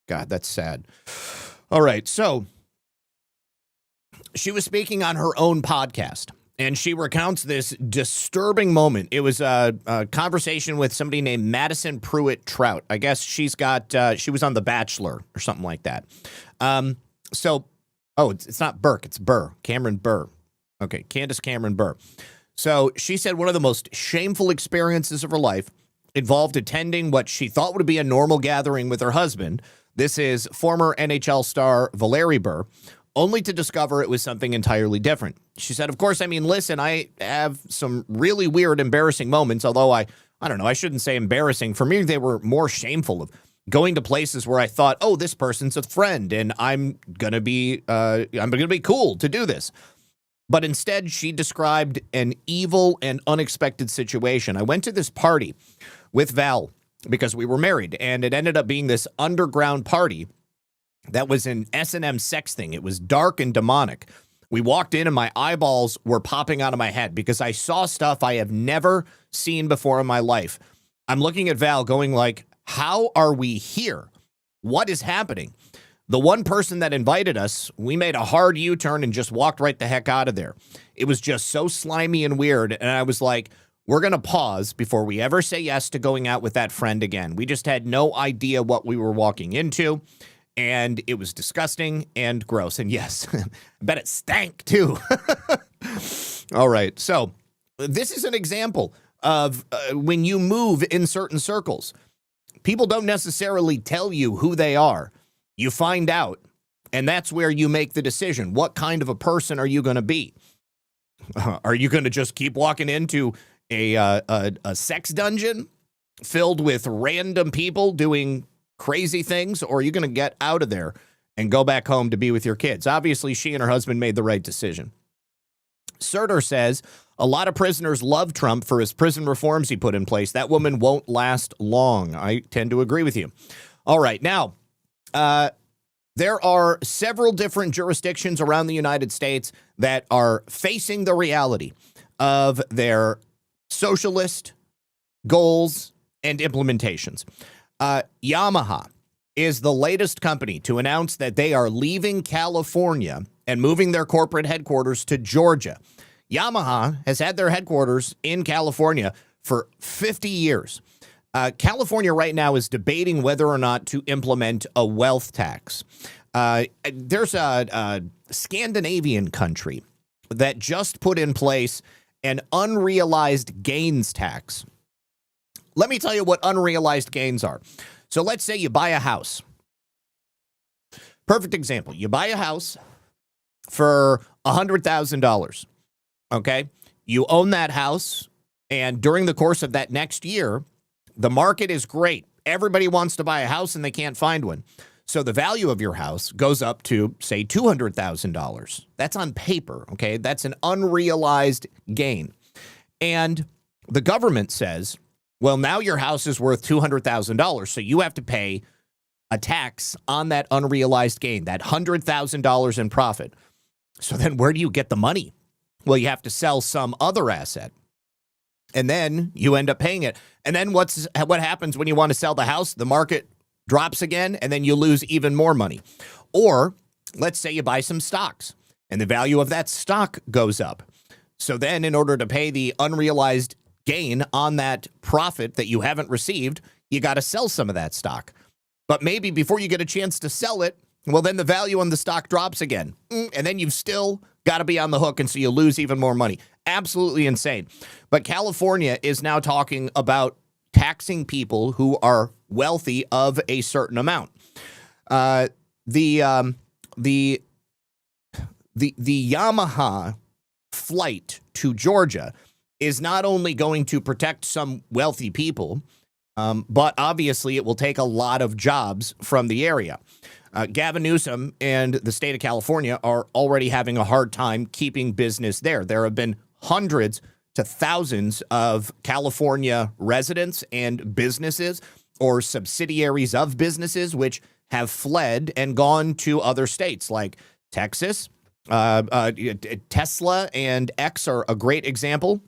God, that's sad. All right, so she was speaking on her own podcast, and she recounts this disturbing moment. It was a conversation with somebody named Madison Pruitt Trout. I guess she was on The Bachelor or something like that. It's not Burke, it's Bure, Cameron Bure. Okay, Candace Cameron Bure. So she said one of the most shameful experiences of her life involved attending what she thought would be a normal gathering with her husband. This is former NHL star Valerie Bure, only to discover it was something entirely different. She said, of course, listen, I have some really weird, embarrassing moments, although I don't know, I shouldn't say embarrassing. For me, they were more shameful of going to places where I thought, oh, this person's a friend and I'm going to be cool to do this. But instead, she described an evil and unexpected situation. I went to this party with Val because we were married, and it ended up being this underground party that was an S&M sex thing. It was dark and demonic. We walked in and my eyeballs were popping out of my head because I saw stuff I have never seen before in my life. I'm looking at Val going like, how are we here? What is happening? The one person that invited us, we made a hard U-turn and just walked right the heck out of there. It was just so slimy and weird. And I was like, we're going to pause before we ever say yes to going out with that friend again. We just had no idea what we were walking into. And it was disgusting and gross. And yes, I bet it stank too. All right. So this is an example of when you move in certain circles. People don't necessarily tell you who they are. You find out, and that's where you make the decision. What kind of a person are you going to be? Are you going to just keep walking into a sex dungeon filled with random people doing crazy things, or are you going to get out of there and go back home to be with your kids? Obviously, she and her husband made the right decision. Surter says, A lot of prisoners love Trump for his prison reforms he put in place. That woman won't last long. I tend to agree with you. All right. Now, there are several different jurisdictions around the United States that are facing the reality of their socialist goals and implementations. Yamaha is the latest company to announce that they are leaving California and moving their corporate headquarters to Georgia. Yamaha has had their headquarters in California for 50 years. California right now is debating whether or not to implement a wealth tax. There's a Scandinavian country that just put in place an unrealized gains tax. Let me tell you what unrealized gains are. So let's say you buy a house. Perfect example. You buy a house for $100,000. Okay. You own that house. And during the course of that next year, the market is great. Everybody wants to buy a house and they can't find one. So the value of your house goes up to, say, $200,000. That's on paper. Okay. That's an unrealized gain. And the government says, well, now your house is worth $200,000, so you have to pay a tax on that unrealized gain, that $100,000 in profit. So then where do you get the money? Well, you have to sell some other asset, and then you end up paying it. And then what happens when you want to sell the house? The market drops again, and then you lose even more money. Or let's say you buy some stocks, and the value of that stock goes up. So then in order to pay the unrealized gain on that profit that you haven't received, you got to sell some of that stock. But maybe before you get a chance to sell it, well, then the value on the stock drops again. And then you've still got to be on the hook, and so you lose even more money. Absolutely insane. But California is now talking about taxing people who are wealthy of a certain amount. The Yamaha flight to Georgia is not only going to protect some wealthy people, but obviously it will take a lot of jobs from the area. Gavin Newsom and the state of California are already having a hard time keeping business there. There have been hundreds to thousands of California residents and businesses or subsidiaries of businesses which have fled and gone to other states like Texas. Tesla and X are a great example.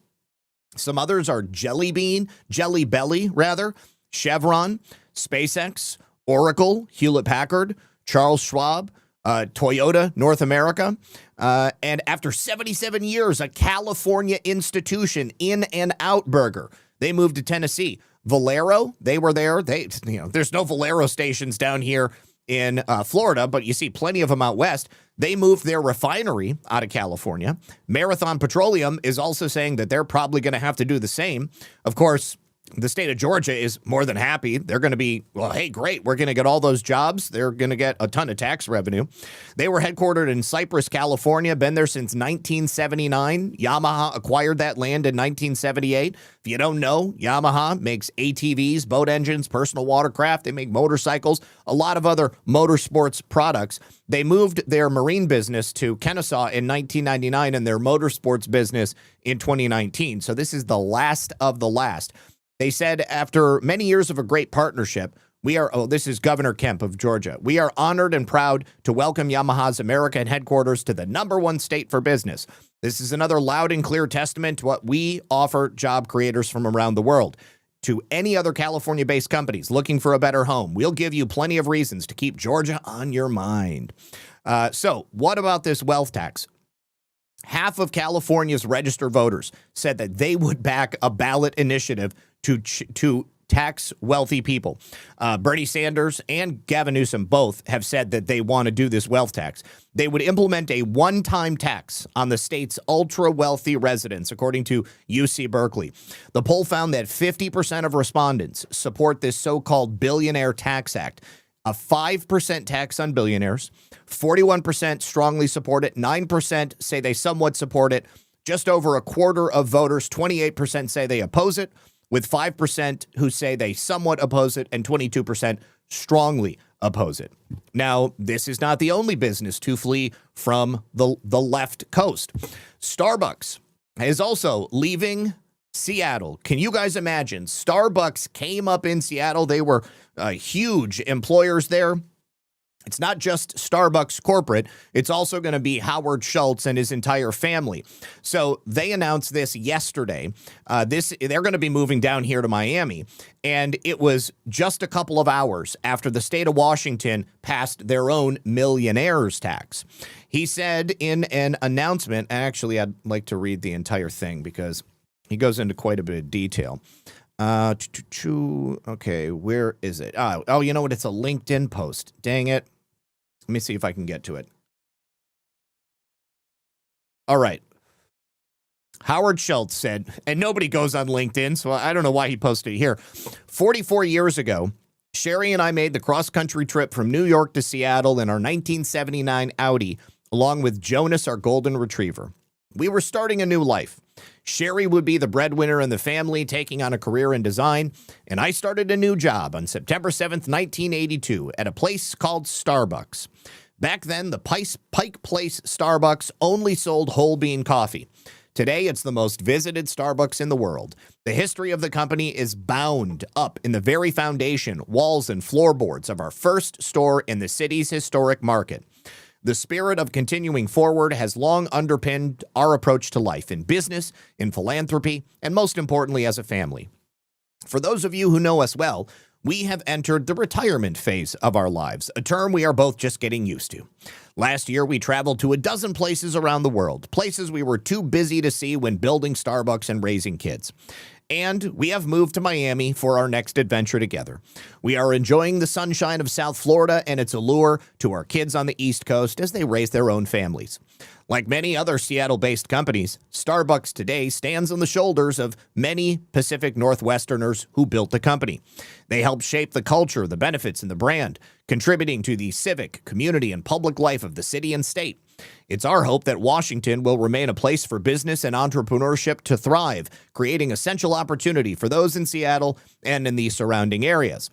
Some others are Jelly Belly, Chevron, SpaceX, Oracle, Hewlett-Packard, Charles Schwab, Toyota, North America. And after 77 years, a California institution, In-N-Out Burger, they moved to Tennessee. Valero, they were there. There's no Valero stations down here in Florida, but you see plenty of them out west. They moved their refinery out of California. Marathon Petroleum is also saying that they're probably going to have to do the same. Of course, the state of Georgia is more than happy. They're going to be, well, hey, great. We're going to get all those jobs. They're going to get a ton of tax revenue. They were headquartered in Cypress, California, been there since 1979. Yamaha acquired that land in 1978. If you don't know, Yamaha makes ATVs, boat engines, personal watercraft. They make motorcycles, a lot of other motorsports products. They moved their marine business to Kennesaw in 1999 and their motorsports business in 2019. So this is the last of the last. They said after many years of a great partnership, this is Governor Kemp of Georgia. We are honored and proud to welcome Yamaha's American headquarters to the #1 state for business. This is another loud and clear testament to what we offer job creators from around the world. To any other California-based companies looking for a better home, we'll give you plenty of reasons to keep Georgia on your mind. So what about this wealth tax? Half of California's registered voters said that they would back a ballot initiative to tax wealthy people. Bernie Sanders and Gavin Newsom both have said that they want to do this wealth tax. They would implement a one-time tax on the state's ultra-wealthy residents, according to UC Berkeley. The poll found that 50% of respondents support this so-called Billionaire Tax Act, a 5% tax on billionaires. 41% strongly support it. 9% say they somewhat support it. Just over a quarter of voters, 28%, say they oppose it, with 5% who say they somewhat oppose it and 22% strongly oppose it. Now, this is not the only business to flee from the left coast. Starbucks is also leaving Seattle. Can you guys imagine? Starbucks came up in Seattle. They were huge employers there. It's not just Starbucks corporate. It's also going to be Howard Schultz and his entire family. So they announced this yesterday. They're going to be moving down here to Miami. And it was just a couple of hours after the state of Washington passed their own millionaires tax. He said in an announcement, and actually I'd like to read the entire thing because he goes into quite a bit of detail. Okay, where is it? Oh, you know what? It's a LinkedIn post. Dang it. Let me see if I can get to it. All right. Howard Schultz said, and nobody goes on LinkedIn, so I don't know why he posted it here. 44 years ago, Sherry and I made the cross-country trip from New York to Seattle in our 1979 Audi, along with Jonas, our golden retriever. We were starting a new life. Sherry would be the breadwinner in the family, taking on a career in design, and I started a new job on September 7th, 1982, at a place called Starbucks. Back then, the Pike Place Starbucks only sold whole bean coffee. Today, it's the most visited Starbucks in the world. The history of the company is bound up in the very foundation, walls, and floorboards of our first store in the city's historic market. The spirit of continuing forward has long underpinned our approach to life in business, in philanthropy, and most importantly, as a family. For those of you who know us well, we have entered the retirement phase of our lives, a term we are both just getting used to. Last year, we traveled to a dozen places around the world, places we were too busy to see when building Starbucks and raising kids. And we have moved to Miami for our next adventure together. We are enjoying the sunshine of South Florida and its allure to our kids on the East Coast as they raise their own families. Like many other Seattle-based companies, Starbucks today stands on the shoulders of many Pacific Northwesterners who built the company. They help shape the culture, the benefits, and the brand, contributing to the civic, community, and public life of the city and state. It's our hope that Washington will remain a place for business and entrepreneurship to thrive, creating essential opportunity for those in Seattle and in the surrounding areas.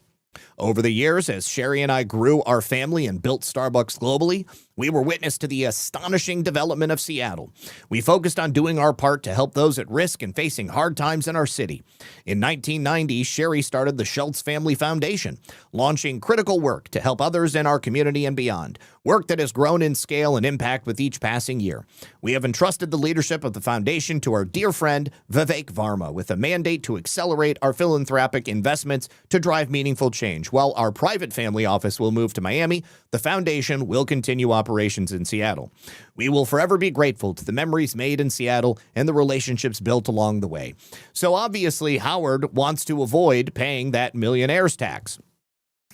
Over the years, as Sherry and I grew our family and built Starbucks globally, we were witness to the astonishing development of Seattle. We focused on doing our part to help those at risk and facing hard times in our city. In 1990, Sherry started the Schultz Family Foundation, launching critical work to help others in our community and beyond, work that has grown in scale and impact with each passing year. We have entrusted the leadership of the foundation to our dear friend Vivek Varma with a mandate to accelerate our philanthropic investments to drive meaningful change. While our private family office will move to Miami, the foundation will continue operations in Seattle. We will forever be grateful to the memories made in Seattle and the relationships built along the way. So obviously, Howard wants to avoid paying that millionaire's tax.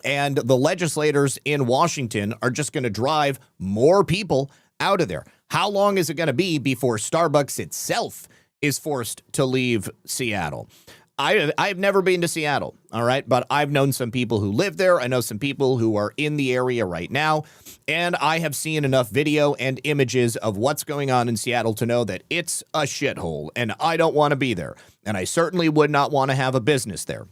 And the legislators in Washington are just going to drive more people out of there. How long is it going to be before Starbucks itself is forced to leave Seattle? I've never been to Seattle, all right, but I've known some people who live there. I know some people who are in the area right now, and I have seen enough video and images of what's going on in Seattle to know that it's a shithole, and I don't want to be there, and I certainly would not want to have a business there.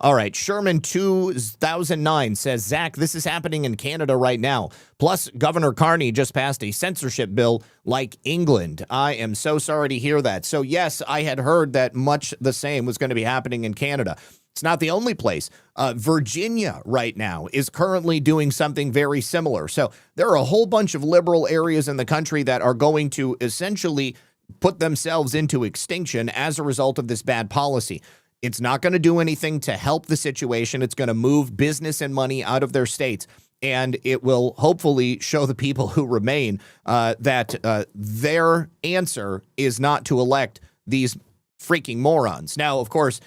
All right, Sherman 2009 says, Zach, this is happening in Canada right now. Plus, Governor Carney just passed a censorship bill like England. I am so sorry to hear that. So, yes, I had heard that much the same was going to be happening in Canada. It's not the only place. Virginia right now is currently doing something very similar. So there are a whole bunch of liberal areas in the country that are going to essentially put themselves into extinction as a result of this bad policy. It's not going to do anything to help the situation. It's going to move business and money out of their states, and it will hopefully show the people who remain that their answer is not to elect these freaking morons. Now, of course,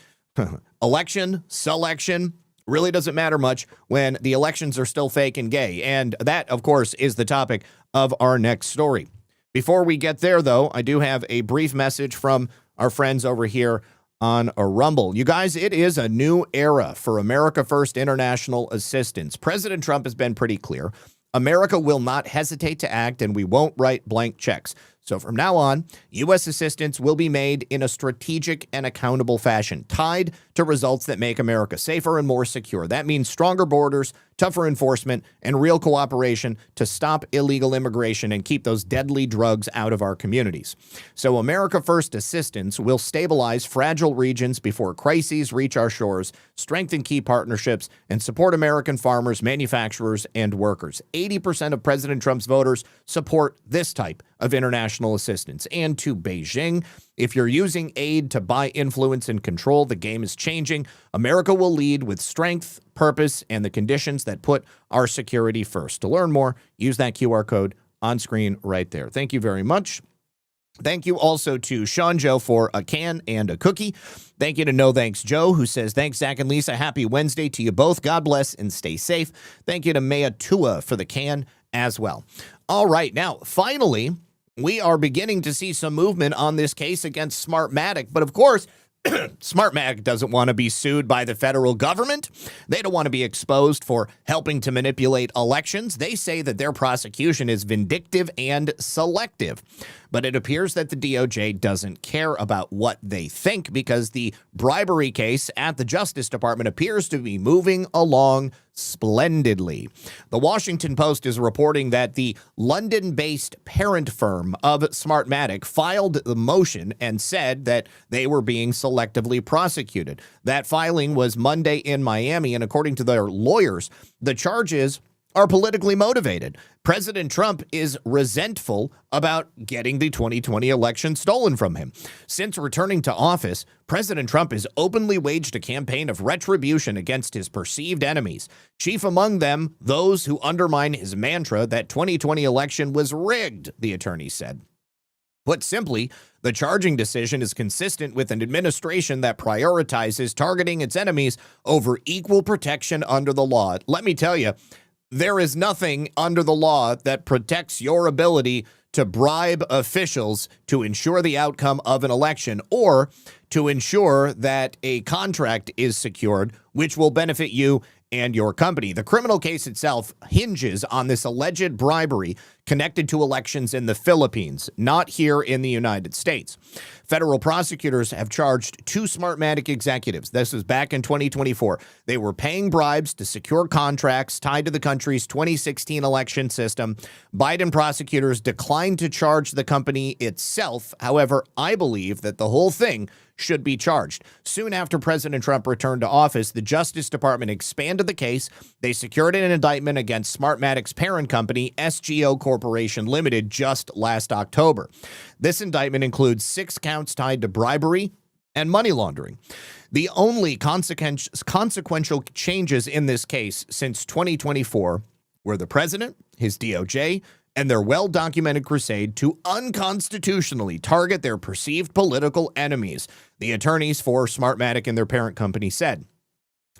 election, selection really doesn't matter much when the elections are still fake and gay, and that, of course, is the topic of our next story. Before we get there, though, I do have a brief message from our friends over here on a Rumble. You guys, it is a new era for America First International Assistance. President Trump has been pretty clear. America will not hesitate to act, and we won't write blank checks. So from now on, U.S. assistance will be made in a strategic and accountable fashion, tied to results that make America safer and more secure. That means stronger borders, tougher enforcement, and real cooperation to stop illegal immigration and keep those deadly drugs out of our communities. So America First assistance will stabilize fragile regions before crises reach our shores, strengthen key partnerships, and support American farmers, manufacturers, and workers. 80% of President Trump's voters support this type of international assistance. And to Beijing, if you're using aid to buy influence and control, the game is changing. America will lead with strength, purpose, and the conditions that put our security first. To learn more, use that QR code on screen right there. Thank you very much. Thank you also to Sean Joe for a can and a cookie. Thank you to No Thanks Joe, who says, thanks, Zach and Lisa. Happy Wednesday to you both. God bless and stay safe. Thank you to Mea Tua for the can as well. All right, now, finally, we are beginning to see some movement on this case against Smartmatic. But of course, Smartmatic doesn't want to be sued by the federal government. They don't want to be exposed for helping to manipulate elections. They say that their prosecution is vindictive and selective. But it appears that the DOJ doesn't care about what they think because the bribery case at the Justice Department appears to be moving along splendidly. The Washington Post is reporting that the London-based parent firm of Smartmatic filed the motion and said that they were being selectively prosecuted. That filing was Monday in Miami, and according to their lawyers, the charges are politically motivated. President Trump is resentful about getting the 2020 election stolen from him. Since returning to office, President Trump has openly waged a campaign of retribution against his perceived enemies, chief among them those who undermine his mantra that 2020 election was rigged, the attorney said. Put simply, the charging decision is consistent with an administration that prioritizes targeting its enemies over equal protection under the law. Let me tell you, there is nothing under the law that protects your ability to bribe officials to ensure the outcome of an election or to ensure that a contract is secured, which will benefit you and your company. The criminal case itself hinges on this alleged bribery connected to elections in the Philippines, not here in the United States. Federal prosecutors have charged 2 Smartmatic executives. This was back in 2024. They were paying bribes to secure contracts tied to the country's 2016 election system. Biden prosecutors declined to charge the company itself. However, I believe that the whole thing should be charged. Soon after President Trump returned to office, the Justice Department expanded the case. They secured an indictment against Smartmatic's parent company, SGO Corporation Limited, just last October. This indictment includes 6 counts tied to bribery and money laundering. The only consequential changes in this case since 2024 were the president, his DOJ, and their well-documented crusade to unconstitutionally target their perceived political enemies, the attorneys for Smartmatic and their parent company said.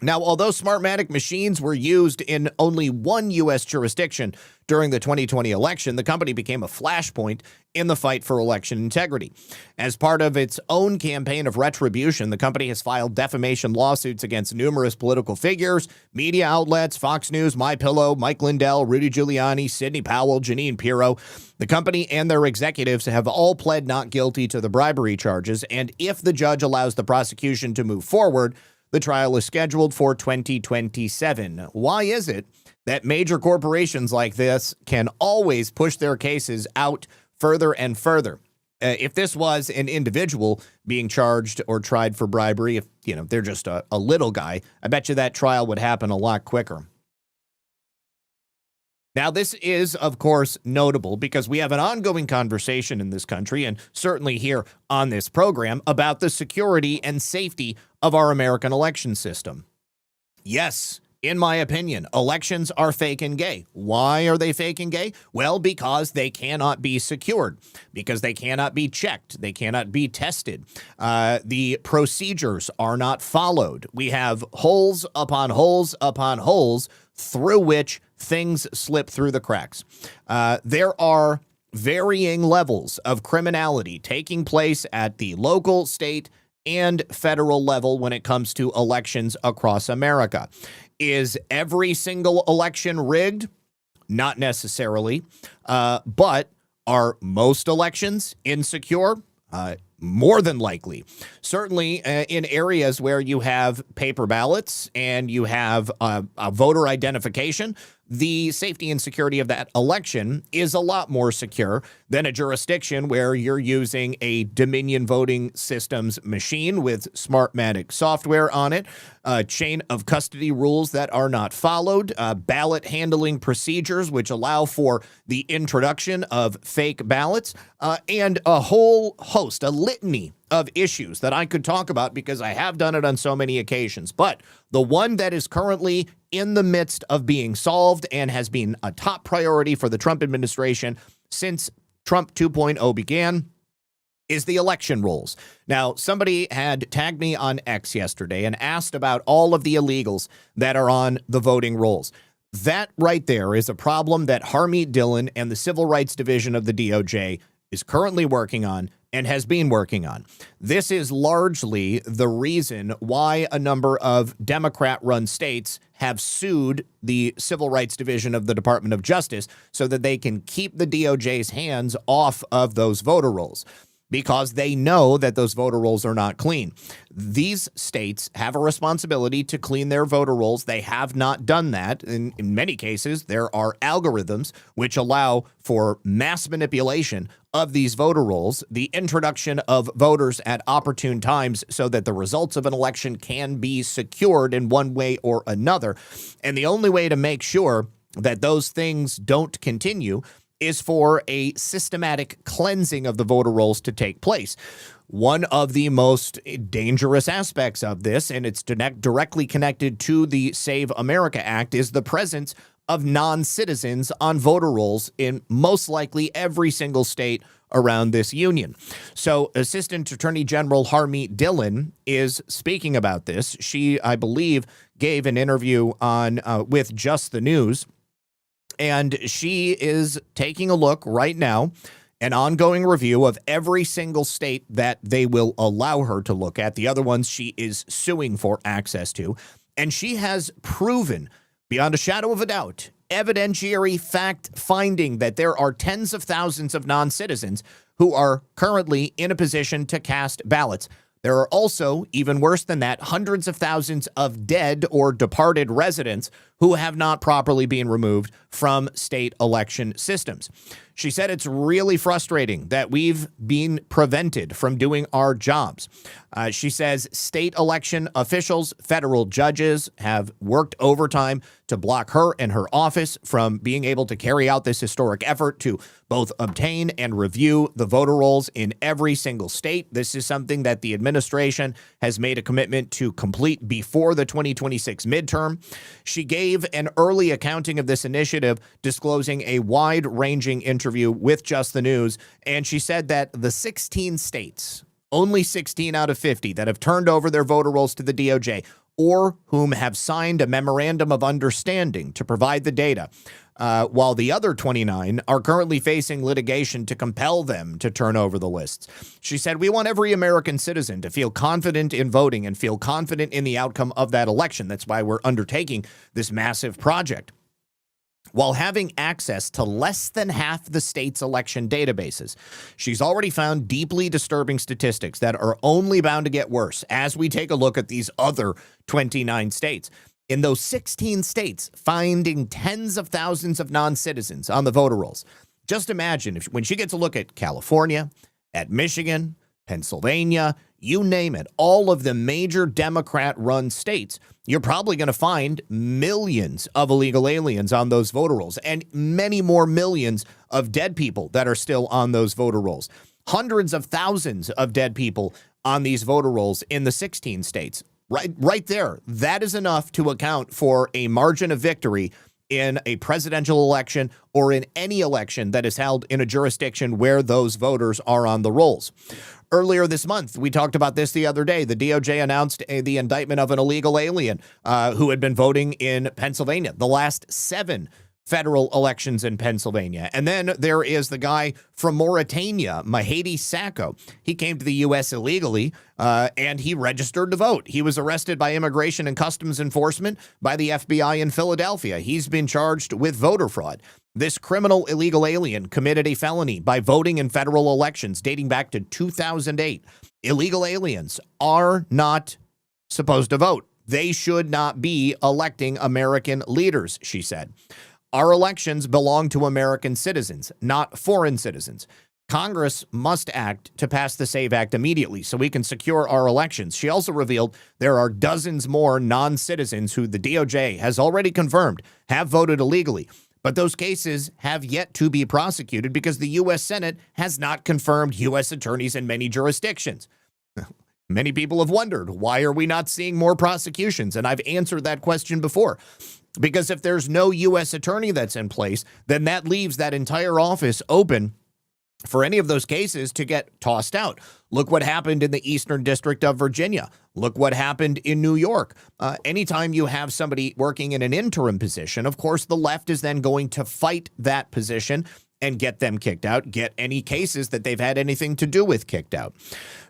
Now, although Smartmatic machines were used in only one U.S. jurisdiction during the 2020 election, the company became a flashpoint in the fight for election integrity. As part of its own campaign of retribution, the company has filed defamation lawsuits against numerous political figures, media outlets, Fox News, MyPillow, Mike Lindell, Rudy Giuliani, Sidney Powell, Jeanine Pirro. The company and their executives have all pled not guilty to the bribery charges, and if the judge allows the prosecution to move forward, the trial is scheduled for 2027. Why is it that major corporations like this can always push their cases out further and further? If this was an individual being charged or tried for bribery, if they're just a little guy, I bet you that trial would happen a lot quicker. Now, this is, of course, notable because we have an ongoing conversation in this country and certainly here on this program about the security and safety of our American election system. Yes, in my opinion, elections are fake and gay. Why are they fake and gay? Well, because they cannot be secured, because they cannot be checked, they cannot be tested. The procedures are not followed. We have holes upon holes upon holes through which things slip through the cracks. There are varying levels of criminality taking place at the local, state, and federal level when it comes to elections across America. Is every single election rigged? Not necessarily. But Are most elections insecure? More than likely. Certainly in areas where you have paper ballots and you have a voter identification, the safety and security of that election is a lot more secure than a jurisdiction where you're using a Dominion voting systems machine with Smartmatic software on it, a chain of custody rules that are not followed, ballot handling procedures which allow for the introduction of fake ballots, and a whole host, a litany of issues that I could talk about because I have done it on so many occasions. But the one that is currently in the midst of being solved and has been a top priority for the Trump administration since Trump 2.0 began is the election rolls. Now, somebody had tagged me on X yesterday and asked about all of the illegals that are on the voting rolls. That right there is a problem that Harmeet Dillon and the Civil Rights Division of the DOJ is currently working on and has been working on. This is largely the reason why a number of Democrat-run states have sued the Civil Rights Division of the Department of Justice so that they can keep the DOJ's hands off of those voter rolls, because they know that those voter rolls are not clean. These states have a responsibility to clean their voter rolls. They have not done that. In many cases, there are algorithms which allow for mass manipulation of these voter rolls, the introduction of voters at opportune times so that the results of an election can be secured in one way or another. And the only way to make sure that those things don't continue is for a systematic cleansing of the voter rolls to take place. One of the most dangerous aspects of this, and it's directly connected to the Save America Act, is the presence of non-citizens on voter rolls in most likely every single state around this union. So Assistant Attorney General Harmeet Dillon is speaking about this. She, I believe, gave an interview on with Just the News. And she is taking a look right now, an ongoing review of every single state that they will allow her to look at. The other ones she is suing for access to. And she has proven, beyond a shadow of a doubt, evidentiary fact finding that there are tens of thousands of non-citizens who are currently in a position to cast ballots. There are also, even worse than that, hundreds of thousands of dead or departed residents who have not properly been removed from state election systems. She said it's really frustrating that we've been prevented from doing our jobs. She says state election officials, federal judges have worked overtime to block her and her office from being able to carry out this historic effort to both obtain and review the voter rolls in every single state. This is something that the administration has made a commitment to complete before the 2026 midterm. She gave an early accounting of this initiative, disclosing a wide-ranging interview with Just the News, and she said that the 16 states, only 16 out of 50 that have turned over their voter rolls to the DOJ or whom have signed a memorandum of understanding to provide the data, while the other 29 are currently facing litigation to compel them to turn over the lists. She said, we want every American citizen to feel confident in voting and feel confident in the outcome of that election. That's why we're undertaking this massive project. While having access to less than half the state's election databases, she's already found deeply disturbing statistics that are only bound to get worse as we take a look at these other 29 states. In those 16 states, finding tens of thousands of non-citizens on the voter rolls. Just imagine when she gets a look at California, at Michigan, Pennsylvania, you name it, all of the major Democrat-run states, you're probably going to find millions of illegal aliens on those voter rolls and many more millions of dead people that are still on those voter rolls. Hundreds of thousands of dead people on these voter rolls in the 16 states. Right there, that is enough to account for a margin of victory in a presidential election or in any election that is held in a jurisdiction where those voters are on the rolls. Earlier this month, we talked about this the other day. The DOJ announced the indictment of an illegal alien who had been voting in Pennsylvania. The last 7 federal elections in Pennsylvania. And then there is the guy from Mauritania, Mahdi Sacco. He came to the U.S. illegally, and he registered to vote. He was arrested by Immigration and Customs Enforcement by the FBI in Philadelphia. He's been charged with voter fraud. This criminal illegal alien committed a felony by voting in federal elections dating back to 2008. Illegal aliens are not supposed to vote. They should not be electing American leaders, she said. Our elections belong to American citizens, not foreign citizens. Congress must act to pass the SAVE Act immediately so we can secure our elections. She also revealed there are dozens more non-citizens who the DOJ has already confirmed have voted illegally. But those cases have yet to be prosecuted because the U.S. Senate has not confirmed U.S. attorneys in many jurisdictions. Many people have wondered, why are we not seeing more prosecutions? And I've answered that question before. Because if there's no U.S. attorney that's in place, then that leaves that entire office open for any of those cases to get tossed out. Look what happened in the Eastern District of Virginia. Look what happened in New York. Anytime you have somebody working in an interim position, of course, the left is then going to fight that position and get them kicked out, get any cases that they've had anything to do with kicked out.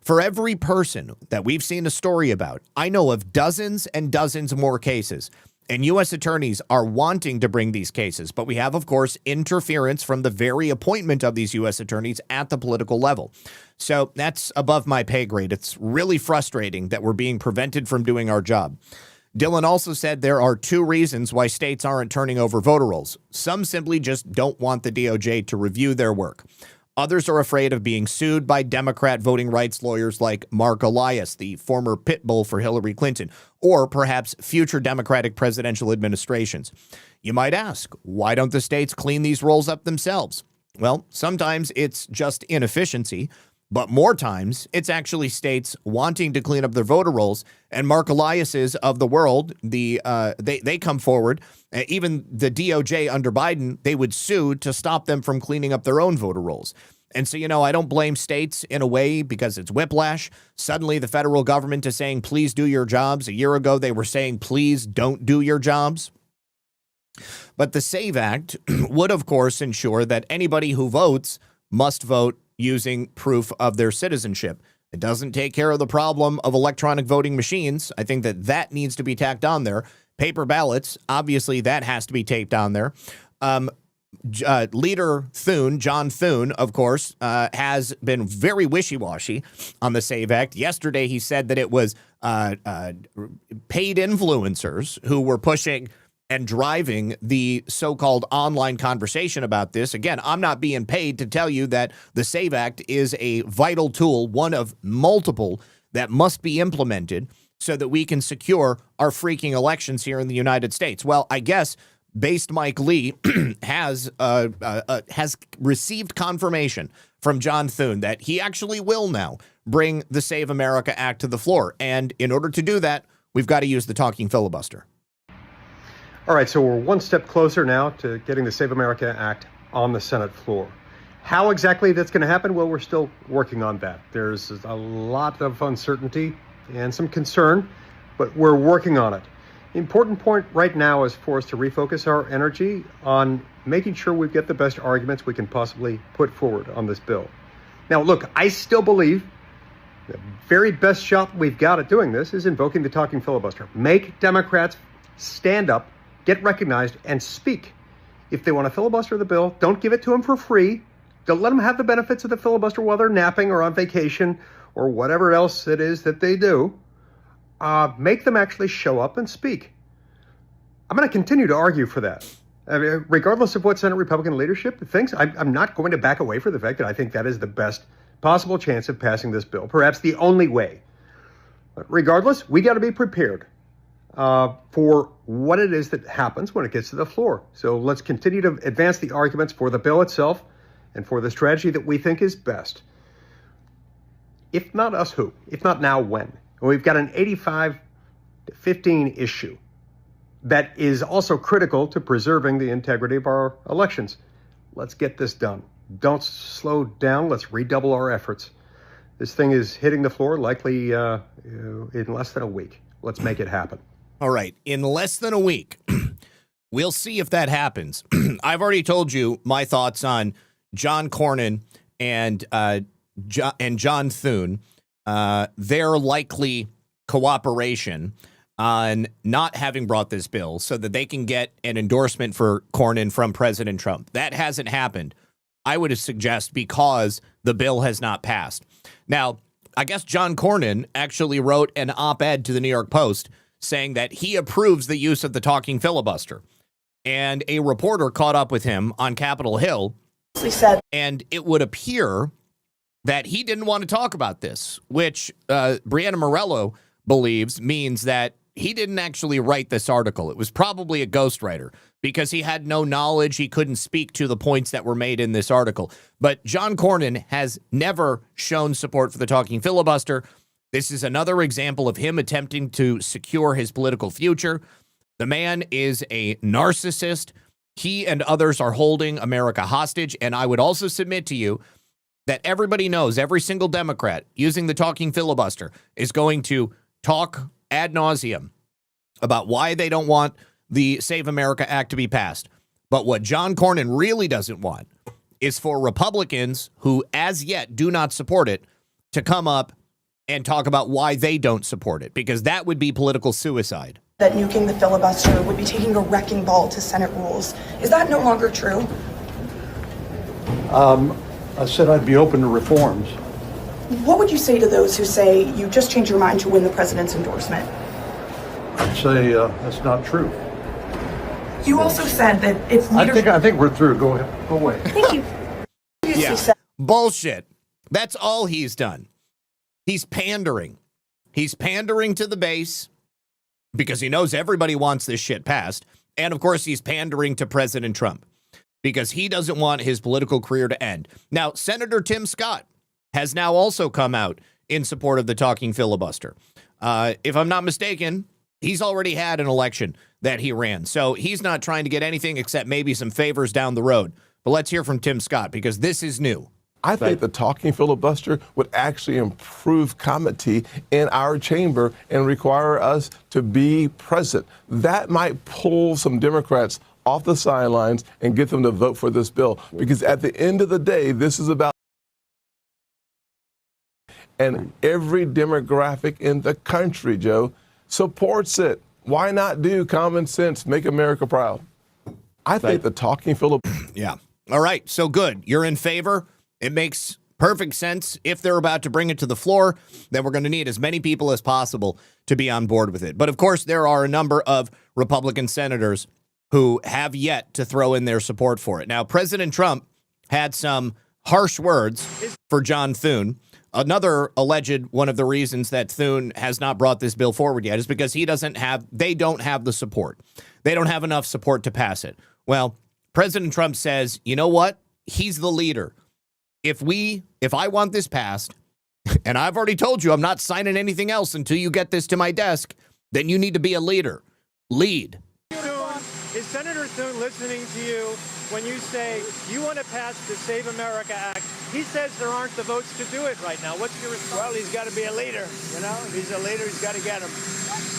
For every person that we've seen a story about, I know of dozens and dozens more cases. And U.S. attorneys are wanting to bring these cases. But we have, of course, interference from the very appointment of these U.S. attorneys at the political level. So that's above my pay grade. It's really frustrating that we're being prevented from doing our job. Dillon also said there are two reasons why states aren't turning over voter rolls. Some simply just don't want the DOJ to review their work. Others are afraid of being sued by Democrat voting rights lawyers like Mark Elias, the former pit bull for Hillary Clinton, or perhaps future Democratic presidential administrations. You might ask, why don't the states clean these rolls up themselves? Well, sometimes it's just inefficiency, but more times it's actually states wanting to clean up their voter rolls, and Mark Elias's of the world, they come forward. Even the DOJ under Biden, they would sue to stop them from cleaning up their own voter rolls. And so, I don't blame states in a way because it's whiplash. Suddenly the federal government is saying, please do your jobs. A year ago, they were saying, please don't do your jobs. But the SAVE Act would, of course, ensure that anybody who votes must vote using proof of their citizenship. It doesn't take care of the problem of electronic voting machines. I think that needs to be tacked on there. Paper ballots, obviously that has to be taped on there. Leader Thune, John Thune, of course, has been very wishy-washy on the SAVE Act. Yesterday, he said that it was paid influencers who were pushing and driving the so-called online conversation about this. Again, I'm not being paid to tell you that the SAVE Act is a vital tool, one of multiple that must be implemented so that we can secure our freaking elections here in the United States. Well, I guess Based Mike Lee has received confirmation from John Thune that he actually will now bring the Save America Act to the floor. And in order to do that, we've got to use the talking filibuster. All right, so we're one step closer now to getting the Save America Act on the Senate floor. How exactly that's going to happen? Well, we're still working on that. There's a lot of uncertainty and some concern, but we're working on it. The important point right now is for us to refocus our energy on making sure we get the best arguments we can possibly put forward on this bill. Now, look, I still believe the very best shot we've got at doing this is invoking the talking filibuster. Make Democrats stand up, get recognized, and speak. If they want to filibuster the bill, don't give it to them for free. Don't let them have the benefits of the filibuster while they're napping or on vacation or whatever else it is that they do. Make them actually show up and speak. I'm going to continue to argue for that. I mean, regardless of what Senate Republican leadership thinks, I'm not going to back away from the fact that I think that is the best possible chance of passing this bill, perhaps the only way. But regardless, we got to be prepared for what it is that happens when it gets to the floor. So let's continue to advance the arguments for the bill itself and for the strategy that we think is best. If not us, who? If not now, when? We've got an 85-15 issue that is also critical to preserving the integrity of our elections. Let's get this done. Don't slow down. Let's redouble our efforts. This thing is hitting the floor likely in less than a week. Let's make it happen. All right. In less than a week, We'll see if that happens. I've already told you my thoughts on John Cornyn and John Thune, their likely cooperation on not having brought this bill so that they can get an endorsement for Cornyn from President Trump. That hasn't happened, I would suggest, because the bill has not passed. Now, I guess John Cornyn actually wrote an op-ed to the New York Post saying that he approves the use of the talking filibuster. And a reporter caught up with him on Capitol Hill, and it would appear that he didn't want to talk about this, which Brianna Morello believes means that he didn't actually write this article. It was probably a ghostwriter because he had no knowledge. He couldn't speak to the points that were made in this article. But John Cornyn has never shown support for the talking filibuster. This is another example of him attempting to secure his political future. The man is a narcissist. He and others are holding America hostage. And I would also submit to you that everybody knows every single Democrat using the talking filibuster is going to talk ad nauseum about why they don't want the Save America Act to be passed. But what John Cornyn really doesn't want is for Republicans who as yet do not support it to come up and talk about why they don't support it, because that would be political suicide. That nuking the filibuster would be taking a wrecking ball to Senate rules. Is that no longer true? I said I'd be open to reforms. What would you say to those who say you just changed your mind to win the president's endorsement? I'd say that's not true. You also said that if leadership... I think we're through. Go ahead. Go away. Thank you. Yeah. Bullshit. That's all he's done. He's pandering. He's pandering to the base because he knows everybody wants this shit passed. And, of course, he's pandering to President Trump because he doesn't want his political career to end. Now, Senator Tim Scott has now also come out in support of the talking filibuster. If I'm not mistaken, he's already had an election that he ran. So he's not trying to get anything except maybe some favors down the road. But let's hear from Tim Scott because this is new. I think the talking filibuster would actually improve comity in our chamber and require us to be present. That might pull some Democrats off the sidelines and get them to vote for this bill. Because at the end of the day, this is about... And every demographic in the country, Joe, supports it. Why not do common sense, make America proud? I think the talking filibuster... Yeah. All right. So good. You're in favor. It makes perfect sense. If they're about to bring it to the floor, then we're going to need as many people as possible to be on board with it. But of course, there are a number of Republican senators who have yet to throw in their support for it. Now, President Trump had some harsh words for John Thune. Another alleged one of the reasons that Thune has not brought this bill forward yet is because they don't have the support. They don't have enough support to pass it. Well, President Trump says, you know what? He's the leader. If I want this passed, and I've already told you I'm not signing anything else until you get this to my desk, then you need to be a leader. Lead. Is Senator Thune listening to you when you say you want to pass the Save America Act? He says there aren't the votes to do it right now. What's your response? Well, he's got to be a leader, you know? If he's a leader, he's got to get him.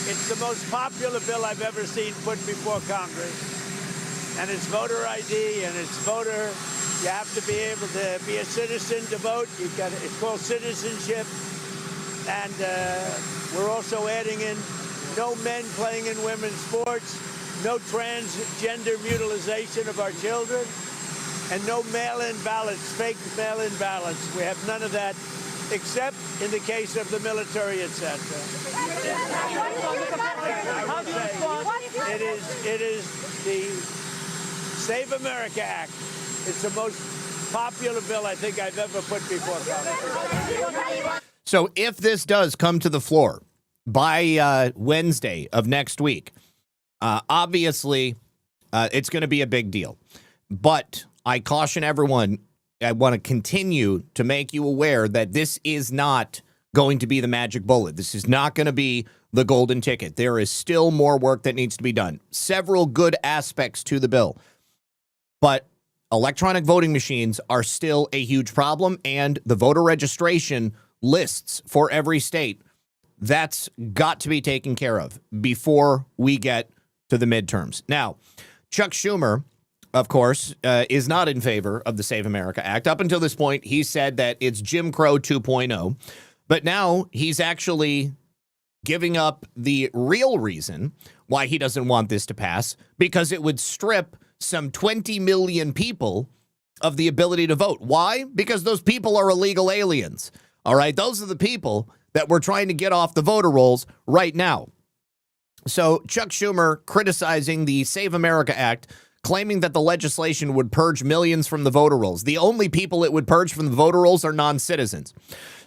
It's the most popular bill I've ever seen put before Congress. And it's voter ID and it's voter... You have to be able to be a citizen to vote. It's called citizenship. And we're also adding in no men playing in women's sports, no transgender mutilization of our children, and no mail-in ballots, fake mail-in ballots. We have none of that, except in the case of the military, etc. It is the Save America Act. It's the most popular bill I think I've ever put before Congress. So if this does come to the floor by Wednesday of next week, obviously it's going to be a big deal. But I caution everyone, I want to continue to make you aware that this is not going to be the magic bullet. This is not going to be the golden ticket. There is still more work that needs to be done. Several good aspects to the bill. But electronic voting machines are still a huge problem, and the voter registration lists for every state, that's got to be taken care of before we get to the midterms. Now, Chuck Schumer, of course, is not in favor of the Save America Act. Up until this point, he said that it's Jim Crow 2.0. But now he's actually giving up the real reason why he doesn't want this to pass, because it would strip some 20 million people of the ability to vote. Why? Because those people are illegal aliens. All right. Those are the people that we're trying to get off the voter rolls right now. So Chuck Schumer criticizing the Save America Act, claiming that the legislation would purge millions from the voter rolls. The only people it would purge from the voter rolls are non-citizens.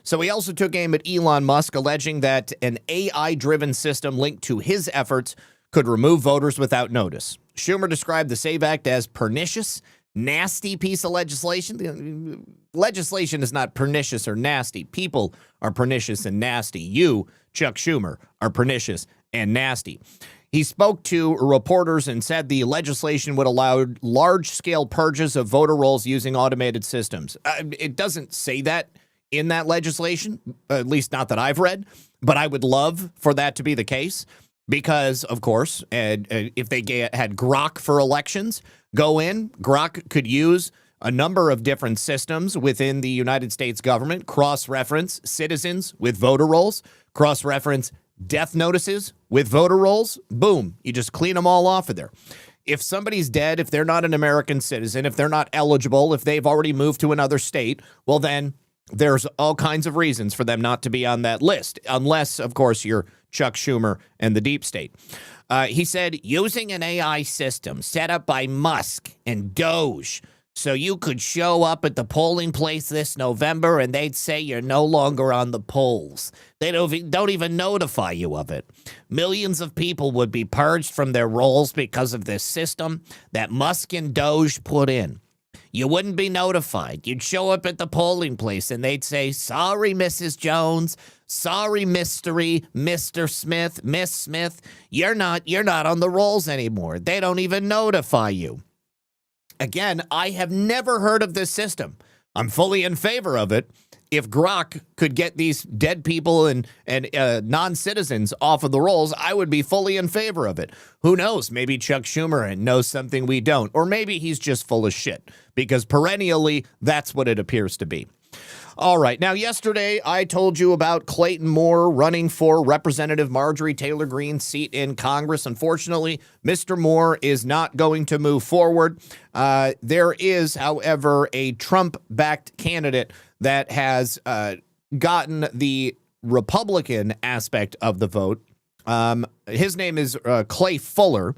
So he also took aim at Elon Musk, alleging that an AI-driven system linked to his efforts could remove voters without notice. Schumer described the SAVE Act as pernicious, nasty piece of legislation. Legislation is not pernicious or nasty. People are pernicious and nasty. You, Chuck Schumer, are pernicious and nasty. He spoke to reporters and said the legislation would allow large-scale purges of voter rolls using automated systems. It doesn't say that in that legislation, at least not that I've read, but I would love for that to be the case because, of course, if they had Grok for elections go in, Grok could use a number of different systems within the United States government, cross-reference citizens with voter rolls, cross-reference death notices with voter rolls. Boom, you just clean them all off of there. If somebody's dead, if they're not an American citizen, if they're not eligible, if they've already moved to another state, well, then there's all kinds of reasons for them not to be on that list, unless, of course, you're Chuck Schumer and the deep state. He said, using an AI system set up by Musk and Doge so you could show up at the polling place this November and they'd say you're no longer on the polls. They don't even notify you of it. Millions of people would be purged from their rolls because of this system that Musk and Doge put in. You wouldn't be notified. You'd show up at the polling place and they'd say, sorry, Mrs. Jones. Sorry, Mr. Smith, Miss Smith. You're not on the rolls anymore. They don't even notify you. Again, I have never heard of this system. I'm fully in favor of it. If Grok could get these dead people and non-citizens off of the rolls, I would be fully in favor of it. Who knows? Maybe Chuck Schumer knows something we don't. Or maybe he's just full of shit, because perennially, that's what it appears to be. All right. Now, yesterday, I told you about Clayton Moore running for Representative Marjorie Taylor Greene's seat in Congress. Unfortunately, Mr. Moore is not going to move forward. There is, however, a Trump-backed candidate that has gotten the Republican aspect of the vote. His name is Clay Fuller.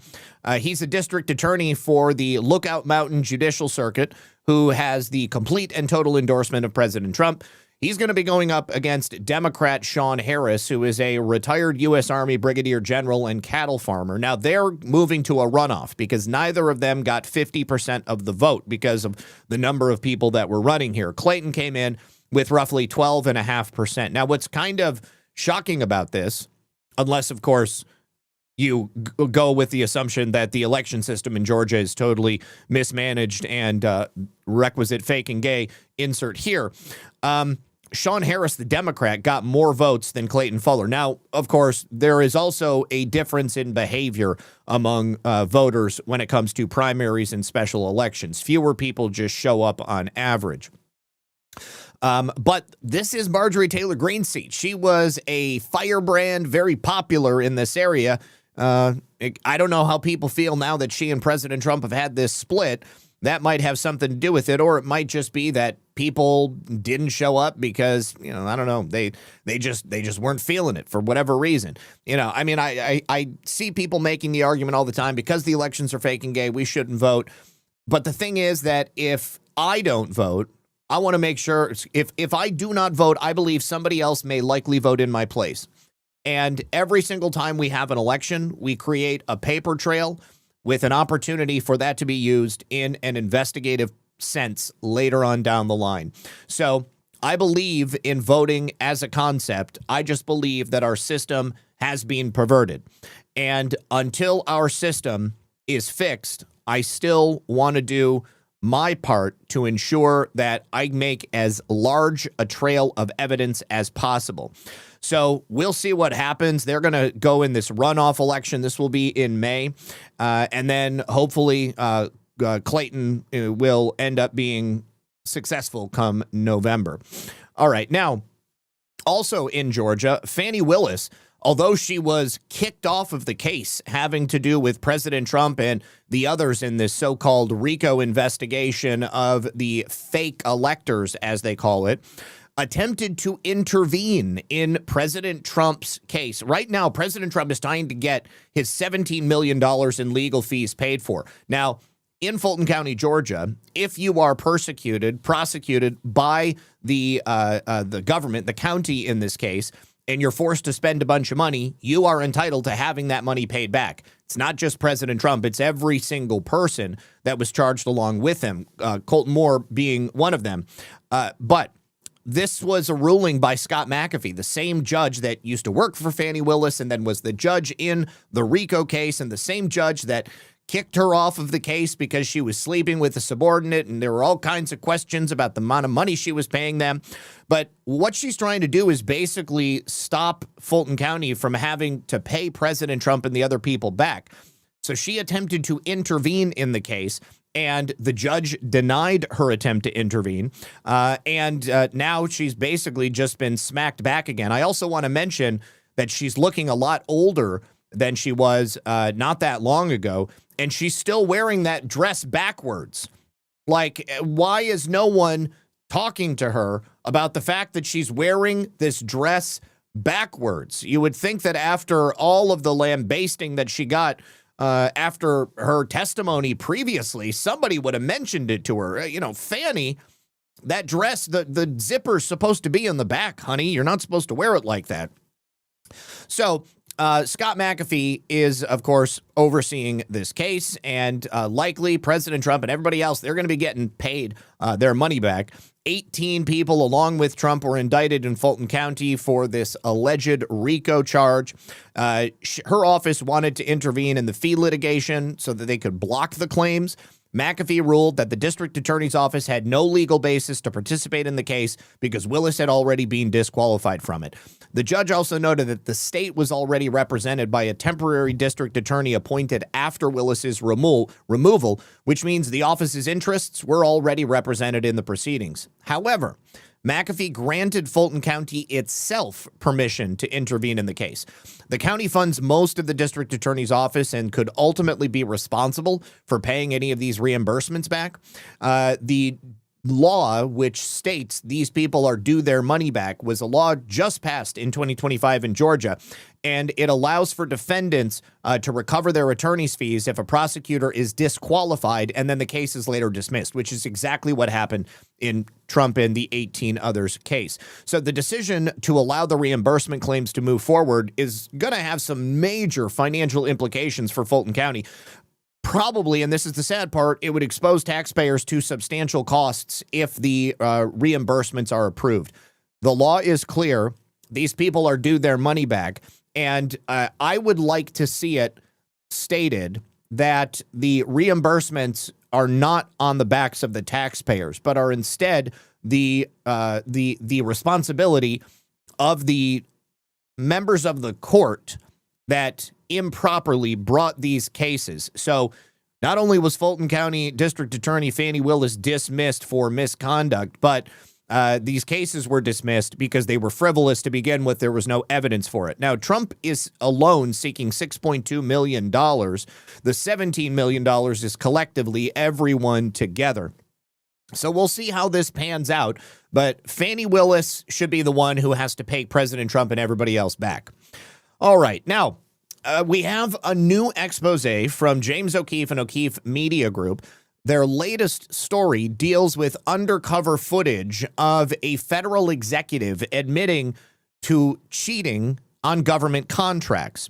He's a district attorney for the Lookout Mountain Judicial Circuit, who has the complete and total endorsement of President Trump. He's going to be going up against Democrat Sean Harris, who is a retired U.S. Army brigadier general and cattle farmer. Now, they're moving to a runoff because neither of them got 50% of the vote because of the number of people that were running here. Clayton came in with roughly 12.5%. Now, what's kind of shocking about this, unless, of course, you go with the assumption that the election system in Georgia is totally mismanaged and requisite fake and gay, insert here. Sean Harris, the Democrat, got more votes than Clayton Fuller. Now, of course, there is also a difference in behavior among voters when it comes to primaries and special elections. Fewer people just show up on average. But this is Marjorie Taylor Greene's seat. She was a firebrand, very popular in this area. I don't know how people feel now that she and President Trump have had this split. That might have something to do with it, or it might just be that people didn't show up because, I don't know, they just weren't feeling it for whatever reason. I mean, I see people making the argument all the time because the elections are fake and gay, we shouldn't vote. But the thing is that if I don't vote, I want to make sure if I do not vote, I believe somebody else may likely vote in my place. And every single time we have an election, we create a paper trail with an opportunity for that to be used in an investigative sense later on down the line. So I believe in voting as a concept. I just believe that our system has been perverted. And until our system is fixed, I still want to do my part to ensure that I make as large a trail of evidence as possible. So we'll see what happens. They're going to go in this runoff election. This will be in May. And then hopefully Clayton will end up being successful come November. All right. Now, also in Georgia, Fani Willis, although she was kicked off of the case having to do with President Trump and the others in this so-called RICO investigation of the fake electors, as they call it, attempted to intervene in President Trump's case. Right now, President Trump is trying to get his $17 million in legal fees paid for. Now, in Fulton County, Georgia, if you are prosecuted by the government, the county in this case, and you're forced to spend a bunch of money, you are entitled to having that money paid back. It's not just President Trump. It's every single person that was charged along with him, Colton Moore being one of them. But this was a ruling by Scott McAfee, the same judge that used to work for Fani Willis and then was the judge in the RICO case, and the same judge that kicked her off of the case because she was sleeping with a subordinate, and there were all kinds of questions about the amount of money she was paying them. But what she's trying to do is basically stop Fulton County from having to pay President Trump and the other people back. So she attempted to intervene in the case, and the judge denied her attempt to intervene. And now she's basically just been smacked back again. I also want to mention that she's looking a lot older than she was not that long ago, and she's still wearing that dress backwards. Like, why is no one talking to her about the fact that she's wearing this dress backwards? You would think that after all of the lambasting that she got after her testimony previously, somebody would have mentioned it to her. You know, Fani, that dress, the zipper's supposed to be in the back, honey. You're not supposed to wear it like that. So Scott McAfee is, of course, overseeing this case, and likely President Trump and everybody else, they're going to be getting paid their money back. 18 people, along with Trump, were indicted in Fulton County for this alleged RICO charge. Her office wanted to intervene in the fee litigation so that they could block the claims. McAfee ruled that the district attorney's office had no legal basis to participate in the case because Willis had already been disqualified from it. The judge also noted that the state was already represented by a temporary district attorney appointed after Willis's removal, which means the office's interests were already represented in the proceedings. However, McAfee granted Fulton County itself permission to intervene in the case. The county funds most of the district attorney's office and could ultimately be responsible for paying any of these reimbursements back. The law which states these people are due their money back was a law just passed in 2025 in Georgia, and it allows for defendants to recover their attorney's fees if a prosecutor is disqualified and then the case is later dismissed, which is exactly what happened in Trump and the 18 others case. So the decision to allow the reimbursement claims to move forward is going to have some major financial implications for Fulton County. Probably, and this is the sad part, it would expose taxpayers to substantial costs if the reimbursements are approved. The law is clear. These people are due their money back. And I would like to see it stated that the reimbursements are not on the backs of the taxpayers, but are instead the responsibility of the members of the court that improperly brought these cases. So not only was Fulton County District Attorney Fani Willis dismissed for misconduct, but these cases were dismissed because they were frivolous to begin with. There was no evidence for it. Now, Trump is alone seeking $6.2 million. The $17 million is collectively everyone together. So we'll see how this pans out. But Fani Willis should be the one who has to pay President Trump and everybody else back. All right. Now, we have a new expose from James O'Keefe and O'Keefe Media Group. Their latest story deals with undercover footage of a federal executive admitting to cheating on government contracts.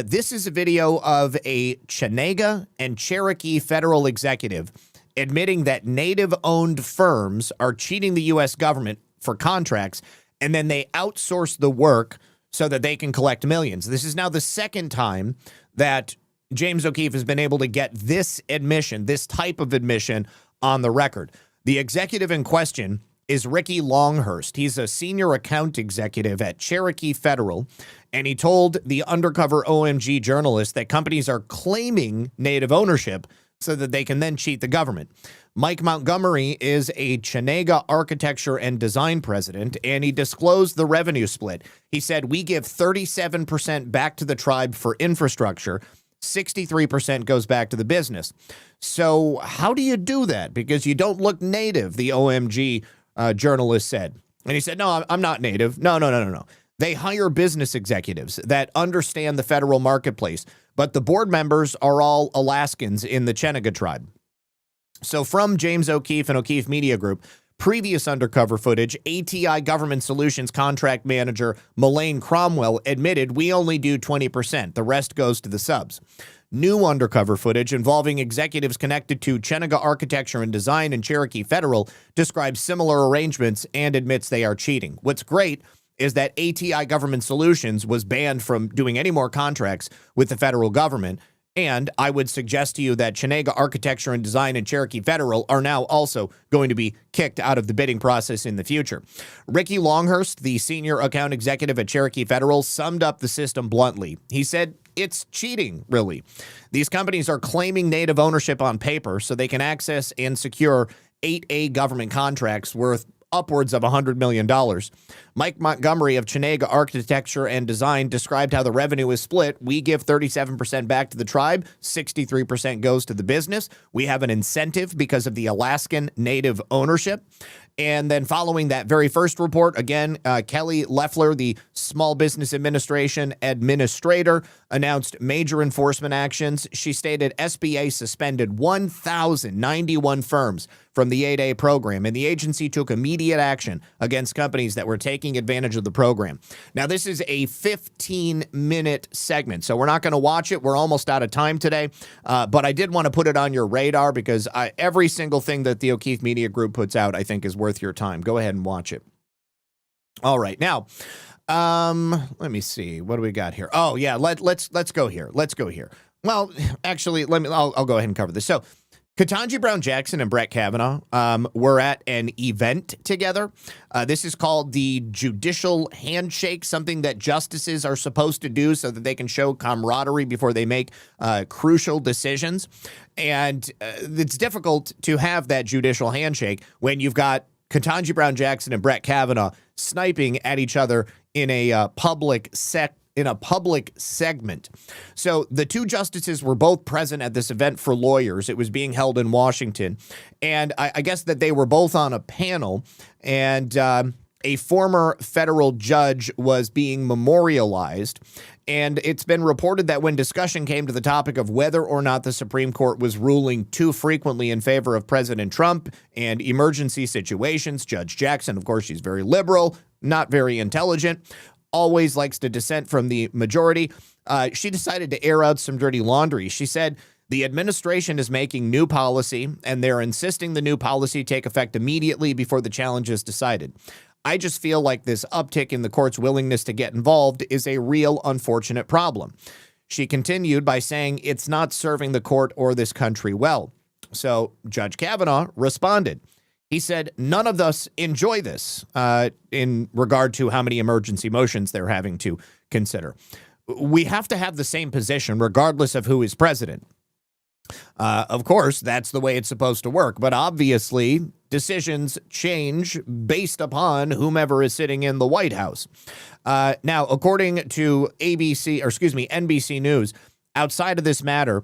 This is a video of a Chenega and Cherokee federal executive admitting that Native-owned firms are cheating the U.S. government for contracts, and then they outsource the work so that they can collect millions. This is now the second time that James O'Keefe has been able to get this admission, this type of admission on the record. The executive in question is Ricky Longhurst. He's a senior account executive at Cherokee Federal, and he told the undercover OMG journalist that companies are claiming native ownership so that they can then cheat the government. Mike Montgomery is a Chenega architecture and design president, and he disclosed the revenue split. He said, we give 37% back to the tribe for infrastructure, 63% goes back to the business. So how do you do that? Because you don't look native, the OMG journalist said. And he said, no, I'm not native. No. They hire business executives that understand the federal marketplace, but the board members are all Alaskans in the Chenega tribe. So from James O'Keefe and O'Keefe Media Group, previous undercover footage, ATI Government Solutions contract manager Melaine Cromwell admitted we only do 20%. The rest goes to the subs. New undercover footage involving executives connected to Chenega Architecture and Design and Cherokee Federal describes similar arrangements and admits they are cheating. What's great is that ATI Government Solutions was banned from doing any more contracts with the federal government. And I would suggest to you that Chenega Architecture and Design and Cherokee Federal are now also going to be kicked out of the bidding process in the future. Ricky Longhurst, the senior account executive at Cherokee Federal, summed up the system bluntly. He said, it's cheating, really. These companies are claiming native ownership on paper so they can access and secure 8A government contracts worth upwards of $100 million. Mike Montgomery of Chenega Architecture and Design described how the revenue is split. We give 37% back to the tribe, 63% goes to the business. We have an incentive because of the Alaskan native ownership. And then following that very first report, again, Kelly Loeffler, the Small Business Administration administrator, announced major enforcement actions. She stated SBA suspended 1,091 firms from the 8A program, and the agency took immediate action against companies that were taking advantage of the program. Now, this is a 15-minute segment, so we're not going to watch it. We're almost out of time today, but I did want to put it on your radar because every single thing that the O'Keefe Media Group puts out, I think, is worth your time. Go ahead and watch it. All right, now, let me see. What do we got here? Oh, yeah, let's go here. Let's go here. Well, actually, I'll go ahead and cover this. So, Ketanji Brown Jackson and Brett Kavanaugh were at an event together. This is called the Judicial Handshake, something that justices are supposed to do so that they can show camaraderie before they make crucial decisions. And it's difficult to have that judicial handshake when you've got Ketanji Brown Jackson and Brett Kavanaugh sniping at each other in a public segment. So the two justices were both present at this event for lawyers. It was being held in Washington. And I guess that they were both on a panel, and a former federal judge was being memorialized. And it's been reported that when discussion came to the topic of whether or not the Supreme Court was ruling too frequently in favor of President Trump and emergency situations, Judge Jackson, of course, she's very liberal, not very intelligent, always likes to dissent from the majority. She decided to air out some dirty laundry. She said, the administration is making new policy, and they're insisting the new policy take effect immediately before the challenge is decided. I just feel like this uptick in the court's willingness to get involved is a real unfortunate problem. She continued by saying it's not serving the court or this country well. So Judge Kavanaugh responded. He said, none of us enjoy this in regard to how many emergency motions they're having to consider. We have to have the same position regardless of who is president. Of course, that's the way it's supposed to work. But obviously, decisions change based upon whomever is sitting in the White House. Now, according to NBC News, outside of this matter,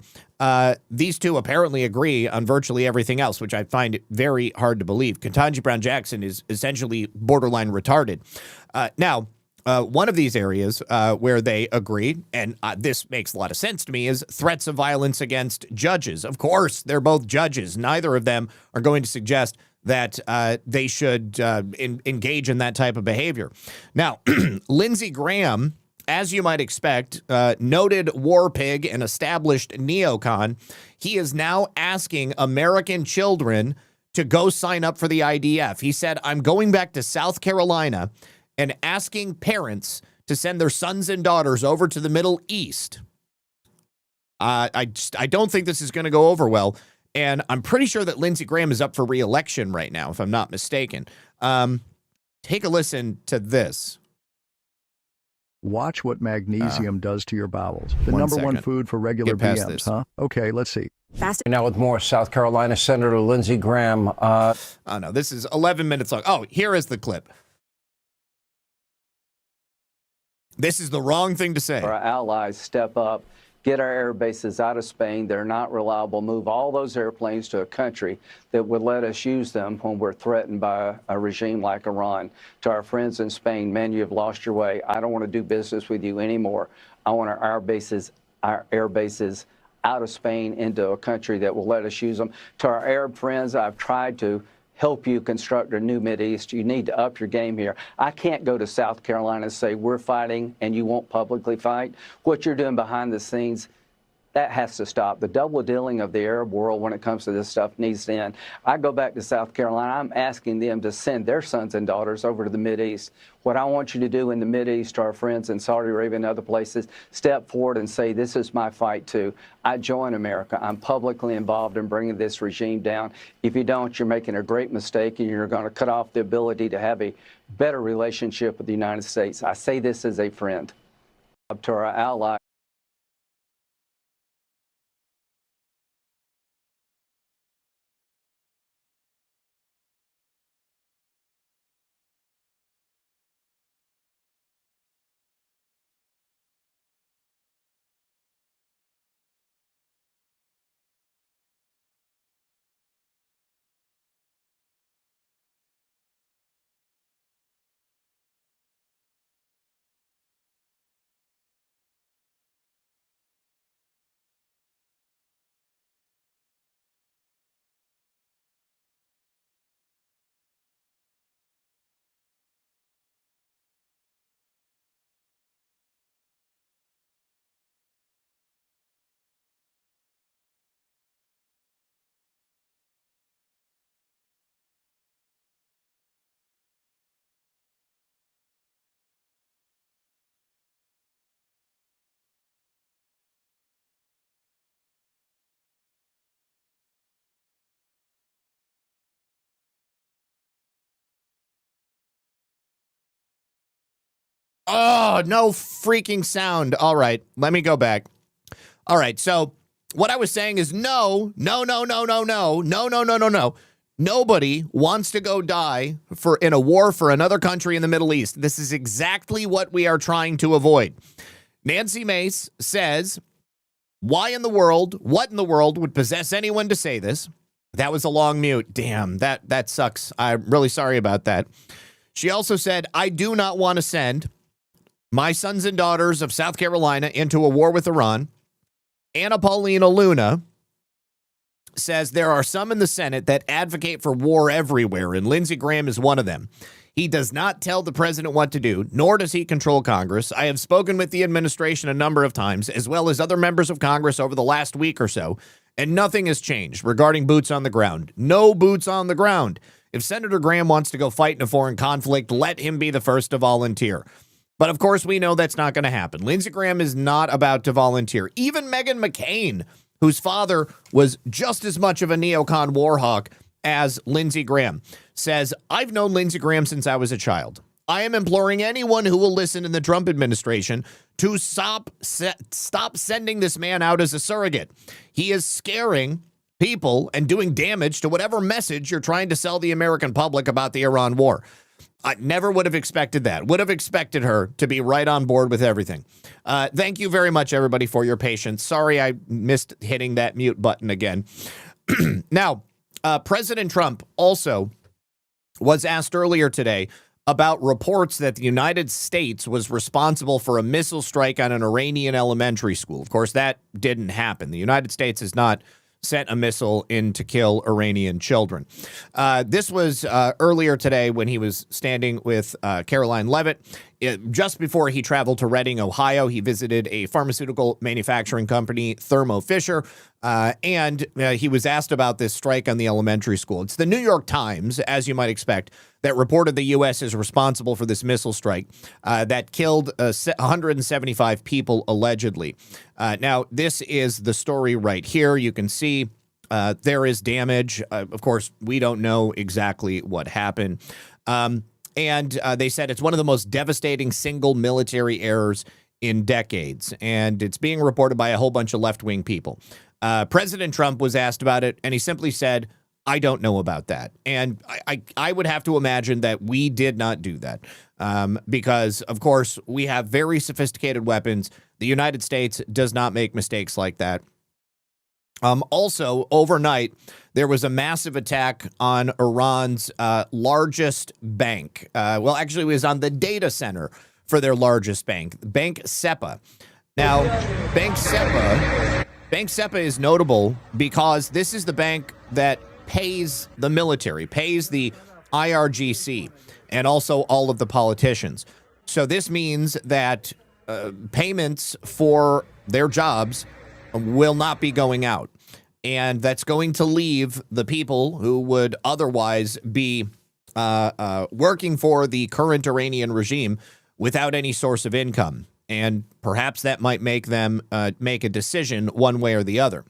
these two apparently agree on virtually everything else, which I find very hard to believe. Ketanji Brown Jackson is essentially borderline retarded. Now, one of these areas where they agree, and this makes a lot of sense to me, is threats of violence against judges. Of course, they're both judges. Neither of them are going to suggest that they should engage in that type of behavior. Now, Lindsey Graham, as you might expect, noted war pig and established neocon, he is now asking American children to go sign up for the IDF. He said, I'm going back to South Carolina and asking parents to send their sons and daughters over to the Middle East. I don't think this is going to go over well. And I'm pretty sure that Lindsey Graham is up for re-election right now, if I'm not mistaken. Take a listen to this. Watch what magnesium does to your bowels. The one number one second. food for regular Get past BMs, this. huh? Okay, let's see. Now with more, South Carolina Senator Lindsey Graham. Oh, no, this is 11 minutes long. Oh, here is the clip. This is the wrong thing to say. Our allies step up, get our air bases out of Spain. They're not reliable. Move all those airplanes to a country that would let us use them when we're threatened by a regime like Iran. To our friends in Spain, man, you have lost your way. I don't want to do business with you anymore. I want our air bases out of Spain into a country that will let us use them. To our Arab friends, I've tried to help you construct a new Mideast. You need to up your game here. I can't go to South Carolina and say we're fighting and you won't publicly fight. What you're doing behind the scenes, that has to stop. The double dealing of the Arab world when it comes to this stuff needs to end. I go back to South Carolina. I'm asking them to send their sons and daughters over to the Mideast. What I want you to do in the Mideast, to our friends in Saudi Arabia and other places, step forward and say, this is my fight too. I join America. I'm publicly involved in bringing this regime down. If you don't, you're making a great mistake and you're going to cut off the ability to have a better relationship with the United States. I say this as a friend. Up to our allies. Oh, no freaking sound. All right, let me go back. All right, so what I was saying is no. Nobody wants to go die in a war for another country in the Middle East. This is exactly what we are trying to avoid. Nancy Mace says, what in the world would possess anyone to say this? That was a long mute. Damn, that sucks. I'm really sorry about that. She also said, I do not want to send my sons and daughters of South Carolina into a war with Iran. Anna Paulina Luna says there are some in the Senate that advocate for war everywhere, and Lindsey Graham is one of them. He does not tell the president what to do, nor does he control Congress. I have spoken with the administration a number of times, as well as other members of Congress over the last week or so, and nothing has changed regarding boots on the ground. No boots on the ground. If Senator Graham wants to go fight in a foreign conflict, let him be the first to volunteer. But of course, we know that's not going to happen. Lindsey Graham is not about to volunteer. Even Meghan McCain, whose father was just as much of a neocon war hawk as Lindsey Graham, says, I've known Lindsey Graham since I was a child. I am imploring anyone who will listen in the Trump administration to stop sending this man out as a surrogate. He is scaring people and doing damage to whatever message you're trying to sell the American public about the Iran war. I never would have expected that. Would have expected her to be right on board with everything. Thank you very much, everybody, for your patience. Sorry I missed hitting that mute button again. Now, President Trump also was asked earlier today about reports that the United States was responsible for a missile strike on an Iranian elementary school. Of course, that didn't happen. The United States has not sent a missile in to kill Iranian children. This was earlier today when he was standing with Caroline Leavitt. Just before he traveled to Reading, Ohio, he visited a pharmaceutical manufacturing company, Thermo Fisher, and he was asked about this strike on the elementary school. It's the New York Times, as you might expect, that reported the U.S. is responsible for this missile strike that killed 175 people, allegedly. Now, this is the story right here. You can see There is damage. Of course, we don't know exactly what happened. And they said it's one of the most devastating single military errors in decades. And it's being reported by a whole bunch of left-wing people. President Trump was asked about it, and he simply said, I don't know about that. And I would have to imagine that we did not do that because, of course, we have very sophisticated weapons. The United States does not make mistakes like that. Also, overnight, there was a massive attack on Iran's largest bank. Well, actually, it was on the data center for their largest bank, Bank SEPA. Now, Bank SEPA is notable because this is the bank that pays the military, pays the IRGC, and also all of the politicians. So this means that payments for their jobs will not be going out. And that's going to leave the people who would otherwise be working for the current Iranian regime without any source of income. And perhaps that might make them make a decision one way or the other.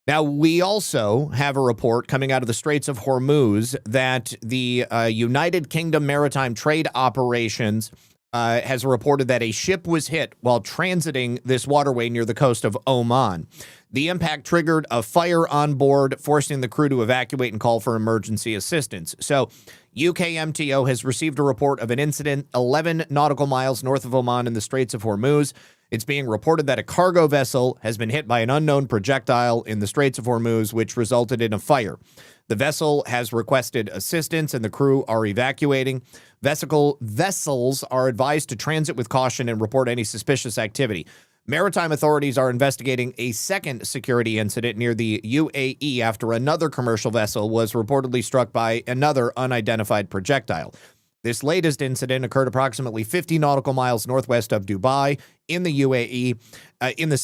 Now, we also have a report coming out of the Straits of Hormuz that the United Kingdom Maritime Trade Operations has reported that a ship was hit while transiting this waterway near the coast of Oman. The impact triggered a fire on board, forcing the crew to evacuate and call for emergency assistance. So, UKMTO has received a report of an incident 11 nautical miles north of Oman in the Straits of Hormuz. It's being reported that a cargo vessel has been hit by an unknown projectile in the Straits of Hormuz, which resulted in a fire. The vessel has requested assistance and the crew are evacuating. Vessels are advised to transit with caution and report any suspicious activity. Maritime authorities are investigating a second security incident near the UAE after another commercial vessel was reportedly struck by another unidentified projectile. This latest incident occurred approximately 50 nautical miles northwest of Dubai in the UAE. In the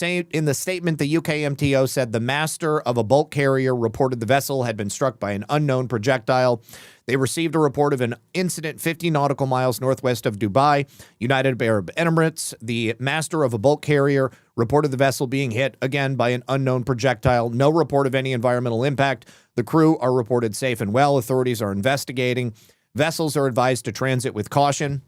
statement, the UKMTO said the master of a bulk carrier reported the vessel had been struck by an unknown projectile. They received a report of an incident 50 nautical miles northwest of Dubai, United Arab Emirates. The master of a bulk carrier reported the vessel being hit again by an unknown projectile. No report of any environmental impact. The crew are reported safe and well. Authorities are investigating. Vessels are advised to transit with caution.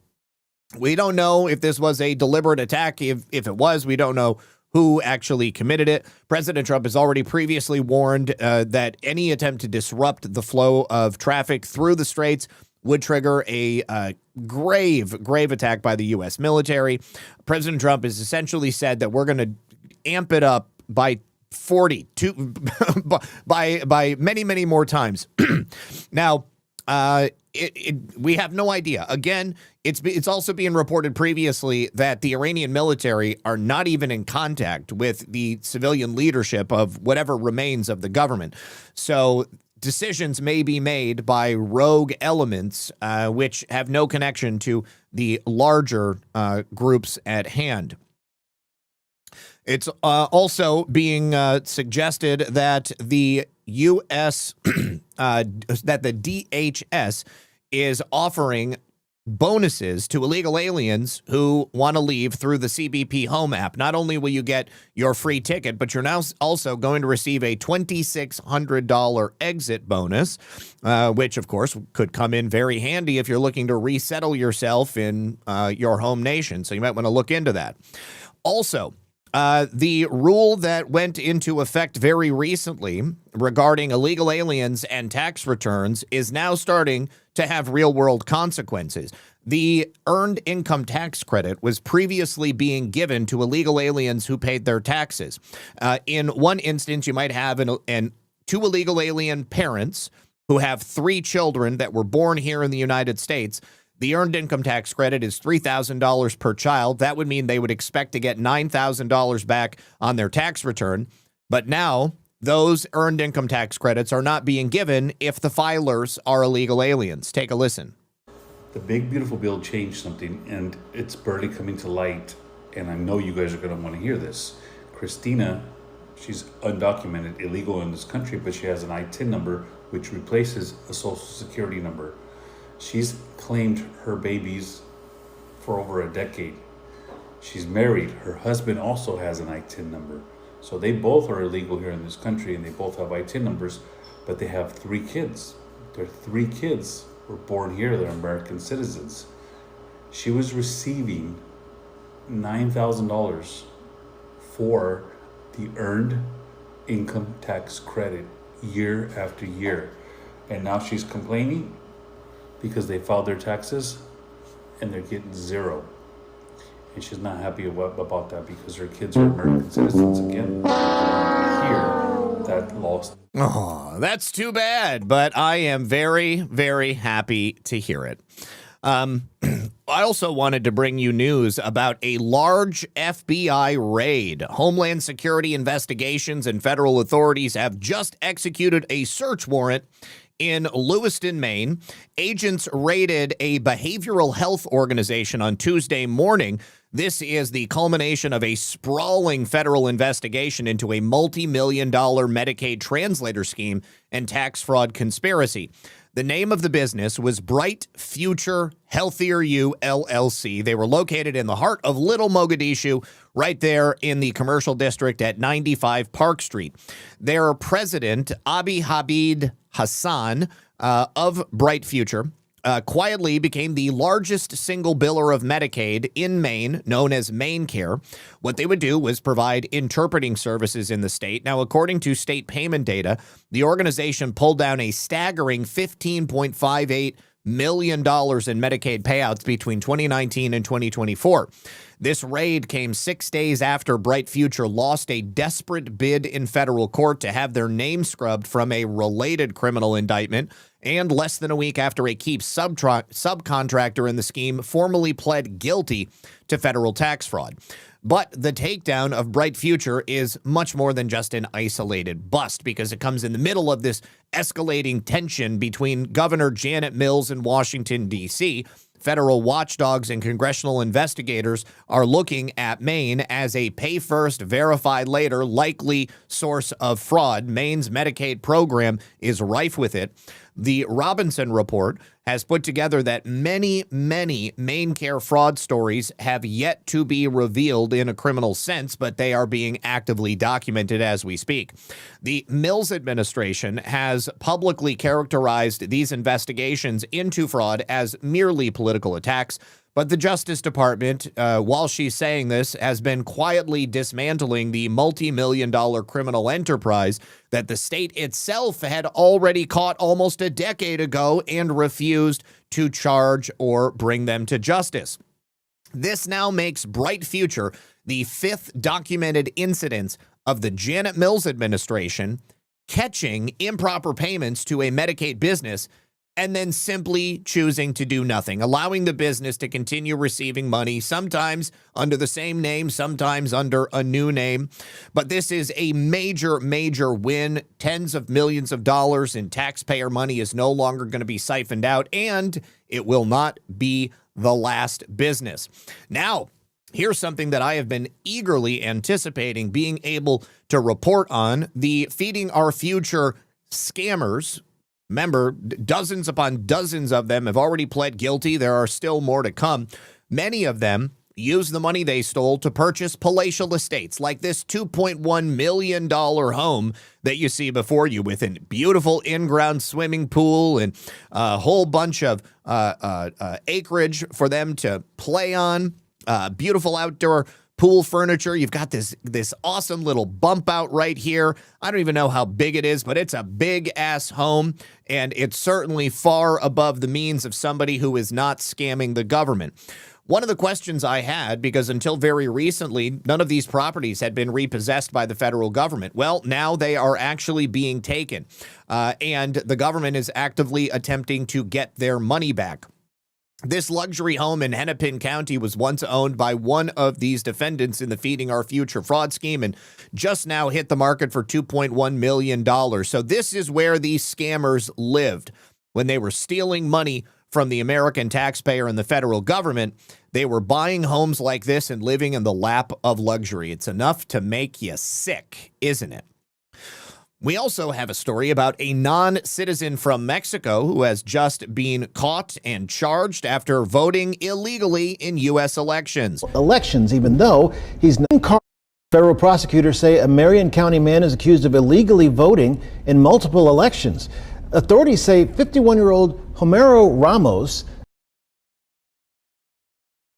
We don't know if this was a deliberate attack. If it was, we don't know who actually committed it. President Trump has already previously warned that any attempt to disrupt the flow of traffic through the straits would trigger a grave attack by the U.S. military. President Trump has essentially said that we're going to amp it up by 40 by many more times. Now, we have no idea. Again, it's also being reported previously that the Iranian military are not even in contact with the civilian leadership of whatever remains of the government. So decisions may be made by rogue elements which have no connection to the larger groups at hand. It's also being suggested that the U.S. that the DHS is offering bonuses to illegal aliens who want to leave through the CBP Home app. Not only will you get your free ticket, but you're now also going to receive a $2,600 exit bonus, which, of course, could come in very handy if you're looking to resettle yourself in your home nation. So you might want to look into that. Also, the rule that went into effect very recently regarding illegal aliens and tax returns is now starting to have real-world consequences. The earned income tax credit was previously being given to illegal aliens who paid their taxes. In one instance, you might have two illegal alien parents who have 3 children that were born here in the United States. The earned income tax credit is $3,000 per child. That would mean they would expect to get $9,000 back on their tax return. But now those earned income tax credits are not being given if the filers are illegal aliens. Take a listen. The big, beautiful bill changed something, and it's barely coming to light. And I know you guys are going to want to hear this. Christina, she's undocumented, illegal in this country, but she has an ITIN number, which replaces a social security number. She's claimed her babies for over a decade. She's married. Her husband also has an ITIN number. So they both are illegal here in this country, and they both have ITIN numbers, but they have 3 kids. Their 3 kids were born here. They're American citizens. She was receiving $9,000 for the earned income tax credit year after year. And now she's complaining because they filed their taxes and they're getting 0. And she's not happy about that because her kids are American citizens again. Here, that lost. Oh, that's too bad, but I am very, very happy to hear it. I also wanted to bring you news about a large FBI raid. Homeland Security investigations and federal authorities have just executed a search warrant in Lewiston, Maine. Agents raided a behavioral health organization on Tuesday morning. This is the culmination of a sprawling federal investigation into a multi-million-dollar Medicaid translator scheme and tax fraud conspiracy. The name of the business was Bright Future Healthier You, LLC. They were located in the heart of Little Mogadishu, right there in the commercial district at 95 Park Street. Their president, Abi Habib Hassan of Bright Future, quietly became the largest single biller of Medicaid in Maine, known as Maine Care. What they would do was provide interpreting services in the state. Now, according to state payment data, the organization pulled down a staggering $15.58 million in Medicaid payouts between 2019 and 2024. This raid came 6 days after Bright Future lost a desperate bid in federal court to have their name scrubbed from a related criminal indictment, and less than a week after a key subcontractor in the scheme formally pled guilty to federal tax fraud. But the takedown of Bright Future is much more than just an isolated bust, because it comes in the middle of this escalating tension between Governor Janet Mills in Washington, D.C. Federal watchdogs and congressional investigators are looking at Maine as a pay first, verify later likely source of fraud. Maine's Medicaid program is rife with it. The Robinson Report has put together that many Maine Care fraud stories have yet to be revealed in a criminal sense, but they are being actively documented as we speak. The Mills administration has publicly characterized these investigations into fraud as merely political attacks, but the Justice Department, while she's saying this, has been quietly dismantling the multi-million-dollar criminal enterprise that the state itself had already caught almost a decade ago and refused to charge or bring them to justice. This now makes Bright Future the 5th documented incidence of the Janet Mills administration catching improper payments to a Medicaid business and then simply choosing to do nothing, allowing the business to continue receiving money, sometimes under the same name, sometimes under a new name. But this is a major win. Tens of millions of dollars in taxpayer money is no longer going to be siphoned out, and it will not be the last business. Now, here's something that I have been eagerly anticipating being able to report on. The Feeding Our Future scammers. Remember, dozens upon dozens of them have already pled guilty. There are still more to come. Many of them used the money they stole to purchase palatial estates like this $2.1 million home that you see before you, with a beautiful in-ground swimming pool and a whole bunch of acreage for them to play on, beautiful outdoor pool furniture. You've got this awesome little bump out right here. I don't even know how big it is, but it's a big ass home, and it's certainly far above the means of somebody who is not scamming the government. One of the questions I had, because until very recently, none of these properties had been repossessed by the federal government. Well, now they are actually being taken, and the government is actively attempting to get their money back. This luxury home in Hennepin County was once owned by one of these defendants in the Feeding Our Future fraud scheme and just now hit the market for $2.1 million. So this is where these scammers lived. When they were stealing money from the American taxpayer and the federal government, they were buying homes like this and living in the lap of luxury. It's enough to make you sick, isn't it? We also have a story about a non-citizen from Mexico who has just been caught and charged after voting illegally in U.S. elections. Elections, even though he's not Federal prosecutors say a Marion County man is accused of illegally voting in multiple elections. Authorities say 51-year-old Homero Ramos,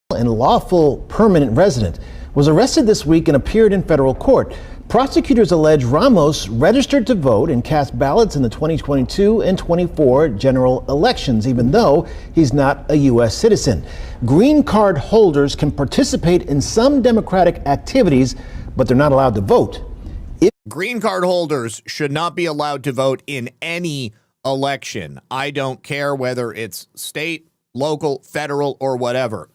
a lawful permanent resident, was arrested this week and appeared in federal court. Prosecutors allege Ramos registered to vote and cast ballots in the 2022 and 24 general elections, even though he's not a U.S. citizen. Green card holders can participate in some democratic activities, but they're not allowed to vote. Green card holders should not be allowed to vote in any election. I don't care whether it's state, local, federal, or whatever.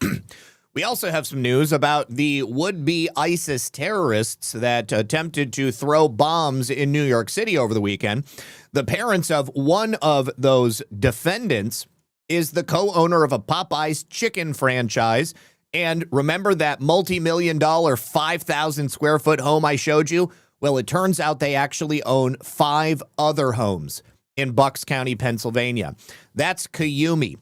We also have some news about the would-be ISIS terrorists that attempted to throw bombs in New York City over the weekend. The parents of one of those defendants is the co-owner of a Popeye's chicken franchise. And remember that multi-million-dollar 5,000 square foot home I showed you? Well, it turns out they actually own 5 other homes in Bucks County, Pennsylvania. That's Kayumi.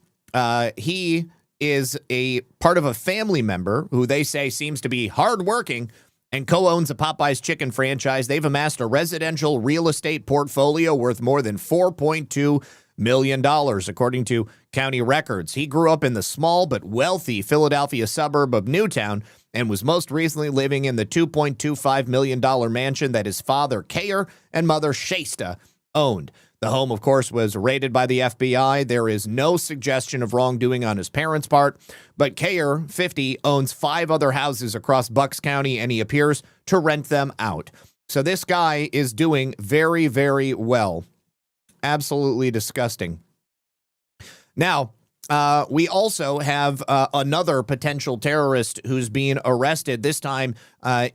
He is a part of a family member who they say seems to be hardworking and co-owns a Popeye's chicken franchise. They've amassed a residential real estate portfolio worth more than $4.2 million, according to county records. He grew up in the small but wealthy Philadelphia suburb of Newtown and was most recently living in the $2.25 million mansion that his father, Kayer, and mother, Shasta, owned. The home, of course, was raided by the FBI. There is no suggestion of wrongdoing on his parents' part, but Kayer, 50, owns 5 other houses across Bucks County, and he appears to rent them out. So this guy is doing very, very well. Absolutely disgusting. Now, we also have another potential terrorist who's being arrested, this time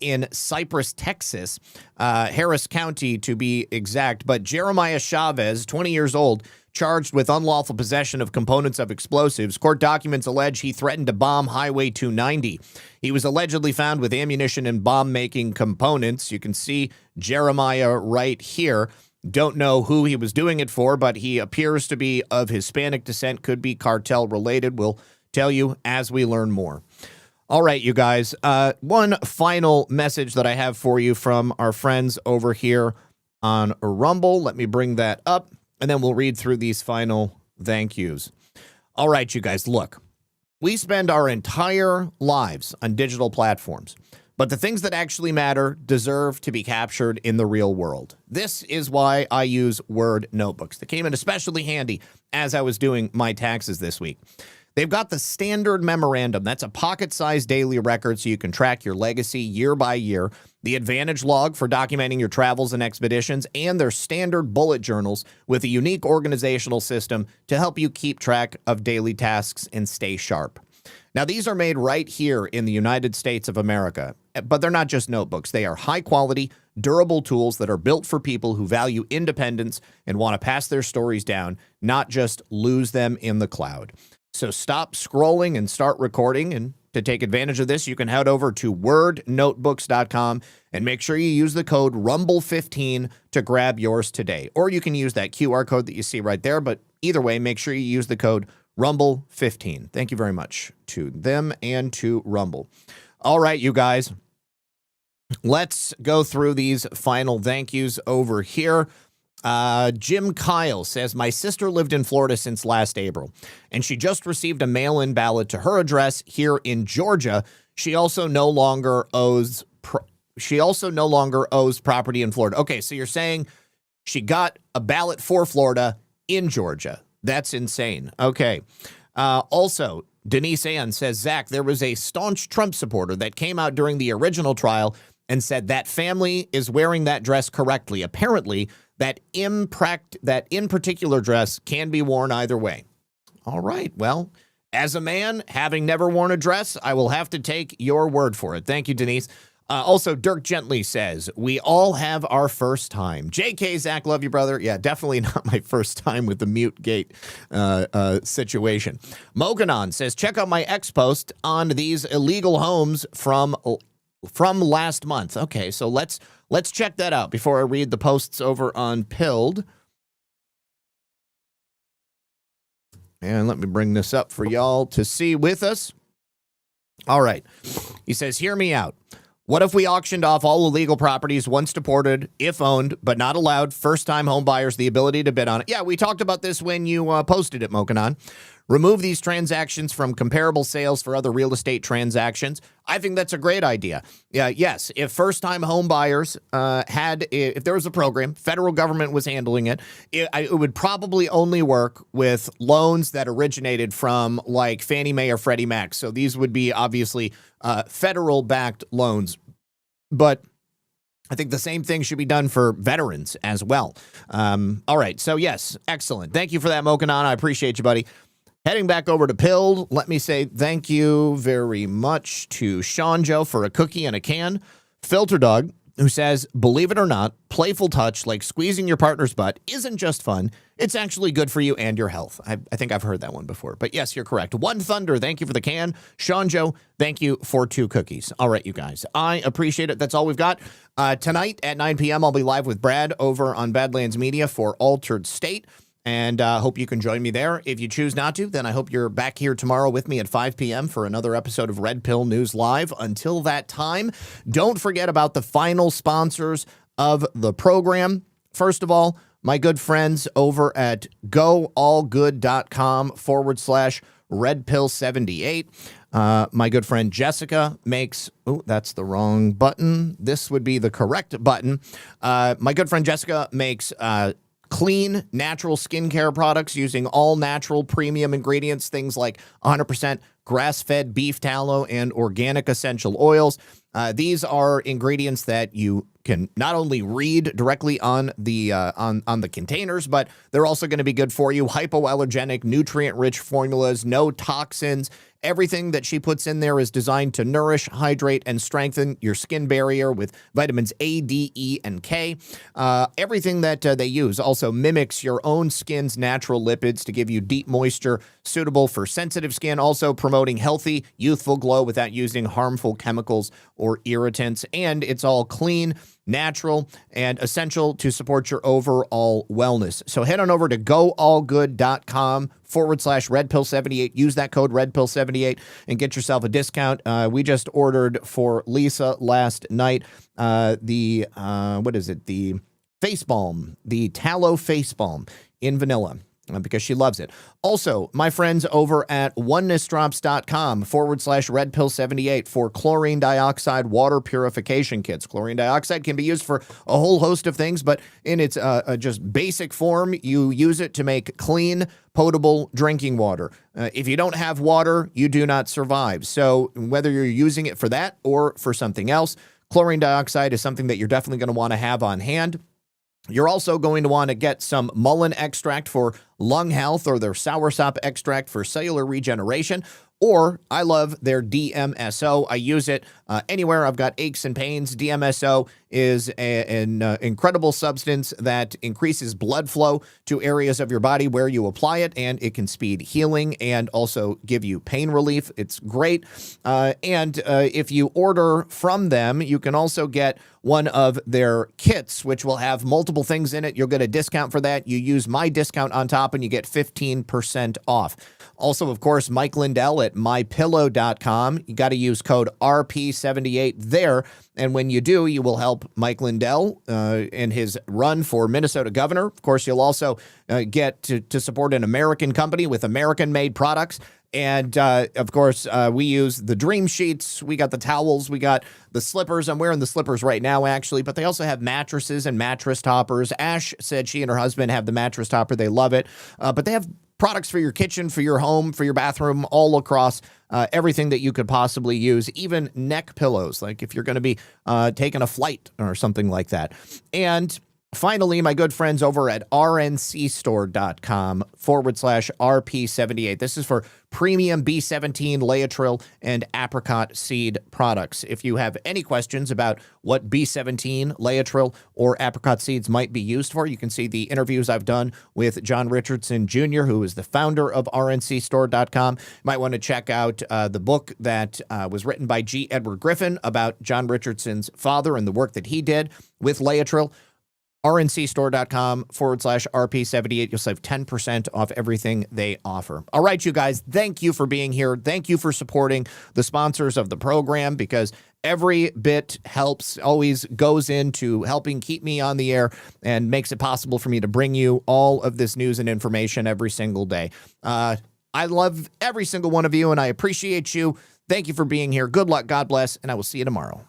in Cypress, Texas, Harris County to be exact. But Jeremiah Chavez, 20 years old, charged with unlawful possession of components of explosives. Court documents allege he threatened to bomb Highway 290. He was allegedly found with ammunition and bomb-making components. You can see Jeremiah right here. Don't know who he was doing it for, but he appears to be of Hispanic descent, could be cartel related. We'll tell you as we learn more. All right, you guys, one final message that I have for you from our friends over here on Rumble. Let me bring that up, and then we'll read through these final thank yous. All right, you guys, look, we spend our entire lives on digital platforms. But the things that actually matter deserve to be captured in the real world. This is why I use Word notebooks. They came in especially handy as I was doing my taxes this week. They've got the standard memorandum. That's a pocket-sized daily record so you can track your legacy year by year. The Advantage log for documenting your travels and expeditions, and their standard bullet journals with a unique organizational system to help you keep track of daily tasks and stay sharp. Now, these are made right here in the United States of America, but they're not just notebooks. They are high-quality, durable tools that are built for people who value independence and want to pass their stories down, not just lose them in the cloud. So stop scrolling and start recording. And to take advantage of this, you can head over to wordnotebooks.com and make sure you use the code RUMBLE15 to grab yours today. Or you can use that QR code that you see right there. But either way, make sure you use the code Rumble15. Thank you very much to them and to Rumble. All right, you guys, let's go through these final thank yous over here. Jim Kyle says, my sister lived in Florida since last April, and she just received a mail-in ballot to her address here in Georgia. She also no longer owes property in Florida. Okay, so you're saying she got a ballot for Florida in Georgia. That's insane. Okay. Also, Denise Ann says, Zach, there was a staunch Trump supporter that came out during the original trial and said that family is wearing that dress correctly. Apparently, that in particular dress can be worn either way. All right. Well, as a man, having never worn a dress, I will have to take your word for it. Thank you, Denise. Also, Dirk Gently says, we all have our first time. JK, Zach, love you, brother. Yeah, definitely not my first time with the mute gate situation. Moganon says, check out my X post on these illegal homes from last month. Okay, so let's check that out before I read the posts over on Pilled. And let me bring this up for y'all to see with us. All right. He says, hear me out. What if we auctioned off all illegal properties once deported, if owned, but not allowed first-time home buyers the ability to bid on it? Yeah, we talked about this when you posted it, Mokanon. Remove these transactions from comparable sales for other real estate transactions. I think that's a great idea. Yeah, yes, if first-time home buyers if there was a program, federal government was handling it, it would probably only work with loans that originated from like Fannie Mae or Freddie Mac. So these would be obviously federal-backed loans. But I think the same thing should be done for veterans as well. All right, so yes, excellent. Thank you for that, Mokanon. I appreciate you, buddy. Heading back over to Pilled, let me say thank you very much to Sean Joe for a cookie and a can. Filter Dog, who says, believe it or not, playful touch like squeezing your partner's butt isn't just fun. It's actually good for you and your health. I think I've heard that one before. But yes, you're correct. One Thunder, thank you for the can. Sean Joe, thank you for 2 cookies. All right, you guys. I appreciate it. That's all we've got. Tonight at 9 p.m., I'll be live with Brad over on Badlands Media for Altered State. And hope you can join me there. If you choose not to, then I hope you're back here tomorrow with me at 5 p.m. for another episode of Red Pill News Live. Until that time, don't forget about the final sponsors of the program. First of all, my good friends over at goallgood.com/redpill78. My good friend Jessica makes, that's the wrong button. This would be the correct button. My good friend Jessica makes clean, natural skincare products using all natural premium ingredients, things like 100% grass-fed beef tallow and organic essential oils. These are ingredients that you can not only read directly on the on the containers, but they're also going to be good for you. Hypoallergenic, nutrient-rich formulas, no toxins. Everything that she puts in there is designed to nourish, hydrate, and strengthen your skin barrier with vitamins A, D, E, and K. Everything that they use also mimics your own skin's natural lipids to give you deep moisture suitable for sensitive skin, also promoting healthy, youthful glow without using harmful chemicals or irritants. And it's all clean, natural, and essential to support your overall wellness. So head on over to goallgood.com/redpill78. Use that code redpill78 and get yourself a discount. We just ordered for Lisa last night the face balm, the tallow face balm in vanilla. Because she loves it. Also, my friends over at onenessdrops.com/redpill78 for chlorine dioxide water purification kits. Chlorine dioxide can be used for a whole host of things, but in its just basic form, you use it to make clean, potable drinking water. If you don't have water, you do not survive. So whether you're using it for that or for something else, chlorine dioxide is something that you're definitely going to want to have on hand. You're also going to want to get some mullein extract for lung health or their soursop extract for cellular regeneration. Or I love their DMSO. I use it anywhere I've got aches and pains. DMSO is an incredible substance that increases blood flow to areas of your body where you apply it, and it can speed healing and also give you pain relief. It's great. And if you order from them, you can also get one of their kits, which will have multiple things in it. You'll get a discount for that. You use my discount on top, and you get 15% off. Also, of course, Mike Lindell at mypillow.com. You got to use code RP78 there. And when you do, you will help Mike Lindell in his run for Minnesota governor. Of course, you'll also get to support an American company with American-made products. And, of course, we use the Dream Sheets. We got the towels. We got the slippers. I'm wearing the slippers right now, actually. But they also have mattresses and mattress toppers. Ash said she and her husband have the mattress topper. They love it. But they have products for your kitchen, for your home, for your bathroom, all across everything that you could possibly use, even neck pillows, like if you're going to be taking a flight or something like that. And finally, my good friends over at rncstore.com/RP78. This is for premium B17, Laetrile, and apricot seed products. If you have any questions about what B17, Laetrile, or apricot seeds might be used for, you can see the interviews I've done with John Richardson Jr., who is the founder of rncstore.com. You might want to check out the book that was written by G. Edward Griffin about John Richardson's father and the work that he did with Laetrile. rncstore.com/RP78. You'll save 10% off everything they offer. All right, you guys, thank you for being here. Thank you for supporting the sponsors of the program, because every bit helps, always goes into helping keep me on the air and makes it possible for me to bring you all of this news and information every single day. I love every single one of you, and I appreciate you. Thank you for being here. Good luck. God bless, and I will see you tomorrow.